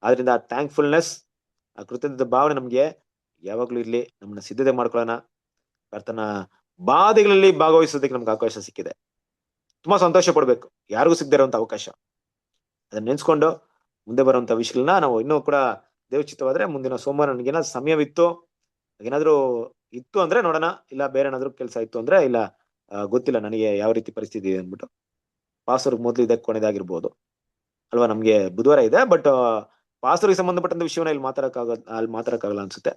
ಆದ್ರಿಂದ ಆ ಥ್ಯಾಂಕ್ಫುಲ್ನೆಸ್, ಆ ಕೃತಜ್ಞತೆ ಭಾವನೆ ನಮ್ಗೆ ಯಾವಾಗ್ಲೂ ಇರ್ಲಿ. ನಮ್ಮನ್ನ ಸಿದ್ಧತೆ ಮಾಡ್ಕೊಳ್ಳೋಣ. ಕರ್ತನ ಬಾಧೆಗಳಲ್ಲಿ ಭಾಗವಹಿಸೋದಕ್ಕೆ ನಮ್ಗೆ ಅವಕಾಶ ಸಿಕ್ಕಿದೆ. ತುಂಬಾ ಸಂತೋಷ ಪಡ್ಬೇಕು. ಯಾರಿಗೂ ಸಿಗದೇ ಇರುವಂತ ಅವಕಾಶ. ಅದನ್ನ ನೆನ್ಸ್ಕೊಂಡು ಮುಂದೆ ಬರುವಂತ ವಿಷಯಗಳನ್ನ ನಾವು ಇನ್ನೂ ಕೂಡ ದೇವಚಿತ್ತವಾದ್ರೆ ಮುಂದಿನ ಸೋಮವಾರ ನನಗೇನ ಸಮಯವಿತ್ತು, ಏನಾದ್ರು ಇತ್ತು ಅಂದ್ರೆ ನೋಡೋಣ, ಇಲ್ಲ ಬೇರೆ ಏನಾದ್ರು ಕೆಲಸ ಇತ್ತು ಅಂದ್ರೆ ಇಲ್ಲ, ಗೊತ್ತಿಲ್ಲ ನನಗೆ ಯಾವ ರೀತಿ ಪರಿಸ್ಥಿತಿ ಇದೆ ಅಂದ್ಬಿಟ್ಟು. ಪಾಸ್ವರ್ಗ್ ಮೊದ್ಲು ಇದಕ್ಕೆ ಕೊನೆದಾಗಿರ್ಬೋದು ಅಲ್ವಾ. ನಮ್ಗೆ ಬುಧವಾರ ಇದೆ, ಬಟ್ ಪಾಸ್ವರ್ಗೆ ಸಂಬಂಧಪಟ್ಟಂತ ವಿಷಯವನ್ನ ಅಲ್ಲಿ ಮಾತಾಡಕ್ಕಾಗಲ್ಲ ಅನ್ಸುತ್ತೆ.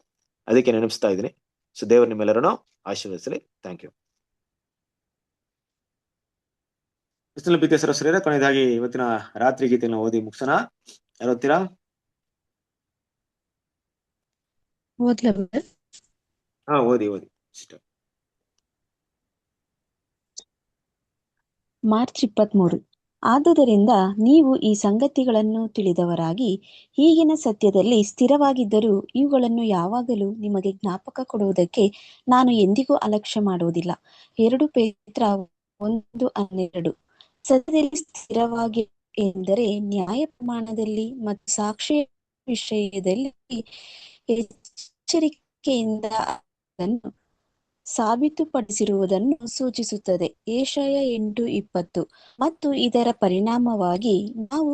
ಅದಕ್ಕೆ ನೆನಪಿಸ್ತಾ ಇದ್ದೀನಿ. ಸೊ ದೇವರು ನಿಮ್ಮೆಲ್ಲರನ್ನು ಆಶೀರ್ವದಿಸಲಿ. Thank you. ಕ್ರಿಸ್ತನ ಪ್ರೀತಿಯ ಸಹೋದರರೇ, ಕೊನೆಯದಾಗಿ ಇವತ್ತಿನ ರಾತ್ರಿ ಗೀತೆಯನ್ನು ಓದಿ ಮುಗಿಸೋಣ. ಯಾರು ಓದ್ತೀರಾ? ಓದ್ಲಾ ಬ್ರದರ್? ಹಾ, ಓದಿ ಸಿಸ್ಟರ್. ಮಾರ್ಚ್ 23. ಆದುದರಿಂದ ನೀವು ಈ ಸಂಗತಿಗಳನ್ನು ತಿಳಿದವರಾಗಿ ಈಗಿನ ಸತ್ಯದಲ್ಲಿ ಸ್ಥಿರವಾಗಿದ್ದರೂ ಇವುಗಳನ್ನು ಯಾವಾಗಲೂ ನಿಮಗೆ ಜ್ಞಾಪಕ ಕೊಡುವುದಕ್ಕೆ ನಾನು ಎಂದಿಗೂ ಅಲಕ್ಷ್ಯ ಮಾಡುವುದಿಲ್ಲ. 2 ಪೇತ್ರ 1:12. ಸತ್ಯದಲ್ಲಿ ಸ್ಥಿರವಾಗಿ ಎಂದರೆ ನ್ಯಾಯ ಪ್ರಮಾಣದಲ್ಲಿ ಮತ್ತು ಸಾಕ್ಷಿ ವಿಷಯದಲ್ಲಿ ಎಚ್ಚರಿಕೆಯಿಂದ ಅದನ್ನು ಸಾಬೀತುಪಡಿಸಿರುವುದನ್ನು ಸೂಚಿಸುತ್ತದೆ. ಯೆಶಾಯ 8:20. ಮತ್ತು ಇದರ ಪರಿಣಾಮವಾಗಿ ನಾವು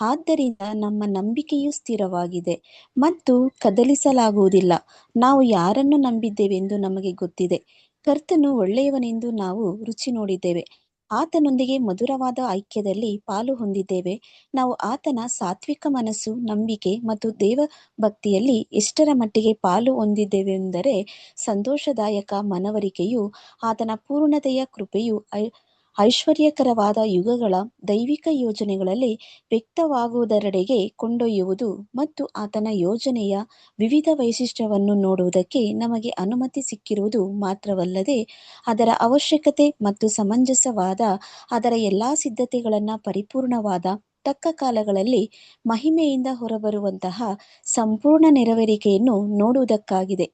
ಆದ್ದರಿಂದ ನಮ್ಮ ನಂಬಿಕೆಯು ಸ್ಥಿರವಾಗಿದೆ ಮತ್ತು ಕದಲಿಸಲಾಗುವುದಿಲ್ಲ. ನಾವು ಯಾರನ್ನು ನಂಬಿದ್ದೇವೆಂದು ನಮಗೆ ಗೊತ್ತಿದೆ. ಕರ್ತನು ಒಳ್ಳೆಯವನೆಂದು ನಾವು ರುಚಿ ನೋಡಿದ್ದೇವೆ. ಆತನೊಂದಿಗೆ ಮಧುರವಾದ ಐಕ್ಯದಲ್ಲಿ ಪಾಲು ಹೊಂದಿದ್ದೇವೆ. ನಾವು ಆತನ ಸಾತ್ವಿಕ ಮನಸ್ಸು, ನಂಬಿಕೆ ಮತ್ತು ದೇವಭಕ್ತಿಯಲ್ಲಿ ಎಷ್ಟರ ಮಟ್ಟಿಗೆ ಪಾಲು ಹೊಂದಿದ್ದೇವೆಂದರೆ ಸಂತೋಷದಾಯಕ ಮನವರಿಕೆಯು ಆತನ ಪೂರ್ಣತೆಯ ಕೃಪೆಯು ಐಶ್ವರ್ಯಕರವಾದ ಯುಗಗಳ ದೈವಿಕ ಯೋಜನೆಗಳಲ್ಲಿ ವ್ಯಕ್ತವಾಗುವುದರೆಡೆಗೆ ಕೊಂಡೊಯ್ಯುವುದು ಮತ್ತು ಆತನ ಯೋಜನೆಯ ವಿವಿಧ ವೈಶಿಷ್ಟ್ಯವನ್ನು ನೋಡುವುದಕ್ಕೆ ನಮಗೆ ಅನುಮತಿ ಸಿಕ್ಕಿರುವುದು ಮಾತ್ರವಲ್ಲದೆ ಅದರ ಅವಶ್ಯಕತೆ ಮತ್ತು ಸಮಂಜಸವಾದ ಅದರ ಎಲ್ಲಾ ಸಿದ್ಧತೆಗಳನ್ನು ಪರಿಪೂರ್ಣವಾದ ತಕ್ಕ ಕಾಲಗಳಲ್ಲಿ ಮಹಿಮೆಯಿಂದ ಹೊರಬರುವಂತಹ ಸಂಪೂರ್ಣ ನೆರವೇರಿಕೆಯನ್ನು ನೋಡುವುದಕ್ಕಾಗಿದೆ.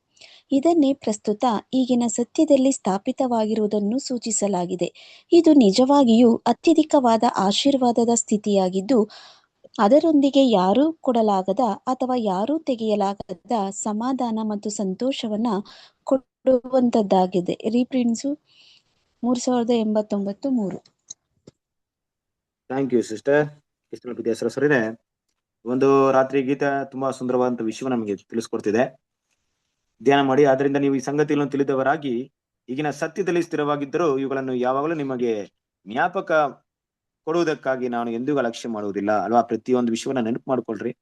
ಇದನ್ನೇ ಪ್ರಸ್ತುತ ಈಗಿನ ಸತ್ಯದಲ್ಲಿ ಸ್ಥಾಪಿತವಾಗಿರುವುದನ್ನು ಸೂಚಿಸಲಾಗಿದೆ. ಇದು ನಿಜವಾಗಿಯೂ ಅತ್ಯಧಿಕವಾದ ಆಶೀರ್ವಾದದ ಸ್ಥಿತಿಯಾಗಿದ್ದು ಅದರೊಂದಿಗೆ ಯಾರೂ ಕೊಡಲಾಗದ ಅಥವಾ ಯಾರೂ ತೆಗೆಯಲಾಗದ ಸಮಾಧಾನ ಮತ್ತು ಸಂತೋಷವನ್ನ ಕೊಡುವಂತದ್ದಾಗಿದೆ. ರೀಪ್ರಿಂಟ್ಸು 3089:3. Thank you sister. ಕ್ರಿಸ್ತನ ಪ್ರೀತಿಯ ಸಹೋದರರೇ, ಒಂದು ರಾತ್ರಿ ಗೀತೆ ತುಂಬಾ ಸುಂದರವಾದಂತ ವಿಷಯ ನಮಗೆ ತಿಳಿಸ್ಕೊಡ್ತಿದೆ. ಧ್ಯಾನ ಮಾಡಿ. ಆದ್ರಿಂದ ನೀವು ಈ ಸಂಗತಿಗಳನ್ನು ತಿಳಿದವರಾಗಿ ಈಗಿನ ಸತ್ಯದಲ್ಲಿ ಸ್ಥಿರವಾಗಿದ್ದರೂ ಇವುಗಳನ್ನು ಯಾವಾಗಲೂ ನಿಮಗೆ ಜ್ಞಾಪಕ ಕೊಡುವುದಕ್ಕಾಗಿ ನಾನು ಎಂದಿಗೂ ಅಲಕ್ಷ್ಯ ಮಾಡುವುದಿಲ್ಲ ಅಲ್ವಾ. ಪ್ರತಿಯೊಂದು ವಿಷಯವನ್ನ ನೆನಪು ಮಾಡ್ಕೊಳ್ರಿ.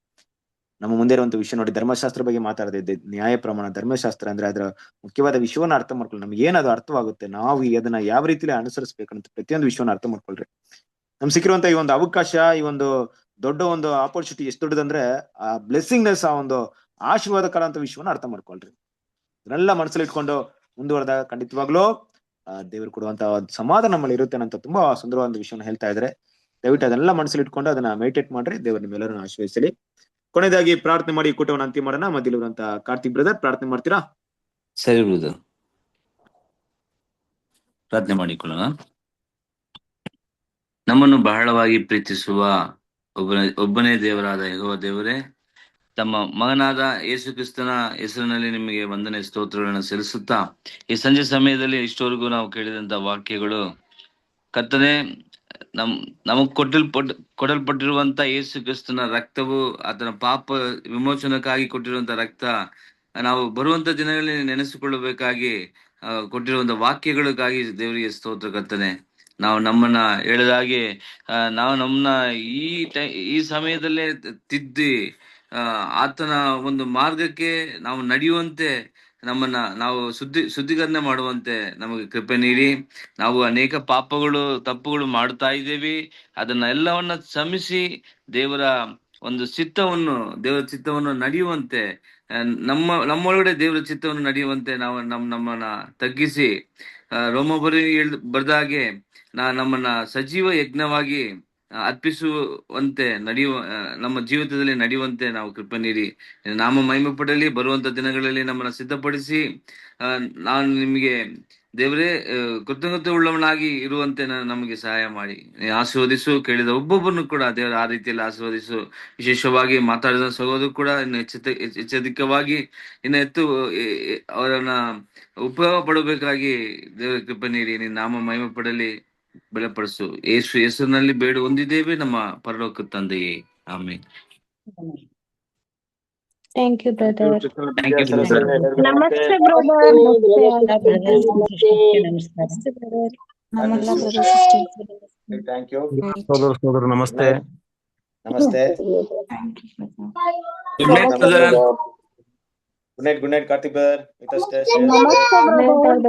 ನಮ್ಮ ಮುಂದೆ ಇರುವಂತ ವಿಷಯ ನೋಡಿ, ಧರ್ಮಶಾಸ್ತ್ರ ಬಗ್ಗೆ ಮಾತಾಡ್ತಿದ್ದೆ. ನ್ಯಾಯ ಪ್ರಮಾಣ, ಧರ್ಮಶಾಸ್ತ್ರ ಅಂದ್ರೆ ಅದರ ಮುಖ್ಯವಾದ ವಿಷಯವನ್ನ ಅರ್ಥ ಮಾಡ್ಕೊಳ್ಳಿ. ನಮ್ಗೆ ಏನದು ಅರ್ಥವಾಗುತ್ತೆ, ನಾವು ಅದನ್ನ ಯಾವ ರೀತಿಯಲ್ಲಿ ಅನುಸರಿಸಬೇಕಂತ ಪ್ರತಿಯೊಂದು ವಿಷಯವನ್ನ ಅರ್ಥ ಮಾಡ್ಕೊಳ್ರಿ. ನಮ್ಗೆ ಸಿಕ್ಕಿರುವಂತ ಈ ಒಂದು ಅವಕಾಶ, ಈ ಒಂದು ದೊಡ್ಡ ಒಂದು ಆಪರ್ಚುನಿಟಿ ಎಷ್ಟು ದೊಡ್ಡದಂದ್ರೆ ಆ ಬ್ಲೆಸ್ಸಿಂಗ್ನೆಸ್, ಆ ಒಂದು ಆಶೀರ್ವಾದಕರ ಅಂತ ವಿಷಯವನ್ನ ಅರ್ಥ ಮಾಡ್ಕೊಳ್ರಿ. ಇದನ್ನೆಲ್ಲ ಮನಸ್ಸಲ್ಲಿ ಇಟ್ಕೊಂಡು ಮುಂದುವರೆದಾಗ ಖಂಡಿತವಾಗ್ಲೂ ದೇವರು ಕೊಡುವಂತ ಸಮಾಧಾನ ನಮ್ಮಲ್ಲಿ ಇರುತ್ತೆ ಅಂತ ತುಂಬಾ ಸುಂದರವಾದ ವಿಷಯವನ್ನು ಹೇಳ್ತಾ ಇದ್ರೆ, ದಯವಿಟ್ಟು ಅದನ್ನೆಲ್ಲ ಮನಸ್ಸಲ್ಲಿ ಇಟ್ಕೊಂಡು ಅದನ್ನ ಮೆಡಿಟೇಟ್ ಮಾಡ್ರಿ. ದೇವರು ನಿಮ್ಮೆಲ್ಲರನ್ನು ಆಶೀರ್ವದಿಸಲಿ. ಕೊನೆಯದಾಗಿ ಪ್ರಾರ್ಥನೆ ಮಾಡಿ ಕೂಟವನ್ನು ಅಂತ್ಯ ಮಾಡೋಣ. ಮಧ್ಯಲಿರುವಂತ ಕಾರ್ತಿಕ್ ಬ್ರದರ್ ಪ್ರಾರ್ಥನೆ ಮಾಡ್ತೀರಾ? ಸರಿ ಬ್ರದರ್, ಪ್ರಾರ್ಥನೆ ಮಾಡಿಕೊಳ್ಳೋಣ. ನಮ್ಮನ್ನು ಬಹಳವಾಗಿ ಪ್ರೀತಿಸುವ ಒಬ್ಬನೇ ದೇವರಾದ ಯೆಹೋವ ದೇವರೇ, ತಮ್ಮ ಮಗನಾದ ಯೇಸು ಕ್ರಿಸ್ತನ ಹೆಸರಿನಲ್ಲಿ ನಿಮಗೆ ವಂದನೆ ಸ್ತೋತ್ರಗಳನ್ನು ಸಲ್ಲಿಸುತ್ತಾ, ಈ ಸಂಜೆ ಸಮಯದಲ್ಲಿ ಇಷ್ಟವರೆಗೂ ನಾವು ಕೇಳಿದಂತ ವಾಕ್ಯಗಳು ಕರ್ತನೇ, ನಮಗ್ ಕೊಡಲ್ಪಟ್ಟಿರುವಂತ ಯೇಸು ಕ್ರಿಸ್ತನ ರಕ್ತವು ಆತನ ಪಾಪ ವಿಮೋಚನಕ್ಕಾಗಿ ಕೊಟ್ಟಿರುವಂತ ರಕ್ತ ನಾವು ಬರುವಂತ ದಿನಗಳಲ್ಲಿ ನೆನೆಸಿಕೊಳ್ಳಬೇಕಾಗಿ ಕೊಟ್ಟಿರುವಂತ ವಾಕ್ಯಗಳಿಗಾಗಿ ದೇವರಿಗೆ ಸ್ತೋತ್ರ ಕರ್ತನೆ. ನಾವು ನಮ್ಮನ್ನ ಹೇಳಿದಾಗೆ ನಾವು ನಮ್ಮನ್ನ ಈ ಸಮಯದಲ್ಲೇ ತಿದ್ದಿ ಆತನ ಒಂದು ಮಾರ್ಗಕ್ಕೆ ನಾವು ನಡೆಯುವಂತೆ, ನಮ್ಮನ್ನ ನಾವು ಶುದ್ಧೀಕರಣೆ ಮಾಡುವಂತೆ ನಮಗೆ ಕೃಪೆ ನೀಡಿ. ನಾವು ಅನೇಕ ತಪ್ಪುಗಳು ಮಾಡ್ತಾ ಇದ್ದೇವೆ. ಅದನ್ನ ಎಲ್ಲವನ್ನ ಶ್ರಮಿಸಿ ದೇವರ ಚಿತ್ತವನ್ನು ನಡೆಯುವಂತೆ, ನಮ್ಮೊಳಗಡೆ ದೇವರ ಚಿತ್ತವನ್ನು ನಡೆಯುವಂತೆ ನಾವು ನಮ್ಮನ್ನ ತಗ್ಗಿಸಿ, ರೋಮಬರಿ ಬರ್ದಾಗೆ ನಮ್ಮನ್ನ ಸಜೀವ ಯಜ್ಞವಾಗಿ ಅರ್ಪಿಸುವಂತೆ ನಮ್ಮ ಜೀವಿತದಲ್ಲಿ ನಡೆಯುವಂತೆ ನಾವು ಕೃಪೆ ನೀಡಿ. ನಾಮ ಮಹಿಮೆ ಪಡೆಯಲಿ. ಬರುವಂತ ದಿನಗಳಲ್ಲಿ ನಮ್ಮನ್ನ ಸಿದ್ಧಪಡಿಸಿ ನಾನು ನಿಮಗೆ ದೇವರೇ ಕೃತಜ್ಞತೆ ಉಳ್ಳವನಾಗಿ ಇರುವಂತೆ ನಮಗೆ ಸಹಾಯ ಮಾಡಿ ಆಶೀರ್ವದಿಸು. ಕೇಳಿದ ಒಬ್ಬೊಬ್ಬರನ್ನು ಕೂಡ ದೇವರ ಆ ರೀತಿಯಲ್ಲಿ ಆಶೀರ್ವದಿಸು. ವಿಶೇಷವಾಗಿ ಮಾತಾಡಿದ ಸಹೋದರ ಕೂಡ ಇನ್ನು ಹೆಚ್ಚಧಿಕವಾಗಿ ಇನ್ನು ಅವರನ್ನ ಉಪಯೋಗ ಪಡಬೇಕಾಗಿ ದೇವರ ಕೃಪೆ ನೀಡಿ. ನಿನ್ನ ನಾಮ ಮಹಿಮೆ ಪಡಲಿ. ಬಲಪಡಿಸು. ಯೇಸು ಹೆಸರಿನಲ್ಲಿ ಬೇಡ ಹೊಂದಿದ್ದೇವೆ ನಮ್ಮ ಪರಲೋಕ ತಂದೆಯೇ. ಆಮೇಲೆ thank you brother. Thank you, brother. ನಮಸ್ತೆ ಬ್ರದರ್. ನಮಸ್ಕಾರ. ನಮ್ಮೆಲ್ಲ ಬ್ರದರ್ ಸಿಸ್ಟರ್ಸ್ ಥ್ಯಾಂಕ್ ಯು. ಸೋದರ ನಮಸ್ತೆ. ನಮಸ್ತೆ. Good night, brother. Good night Karthik brother. ನಮಸ್ತೆ ಬ್ರದರ್.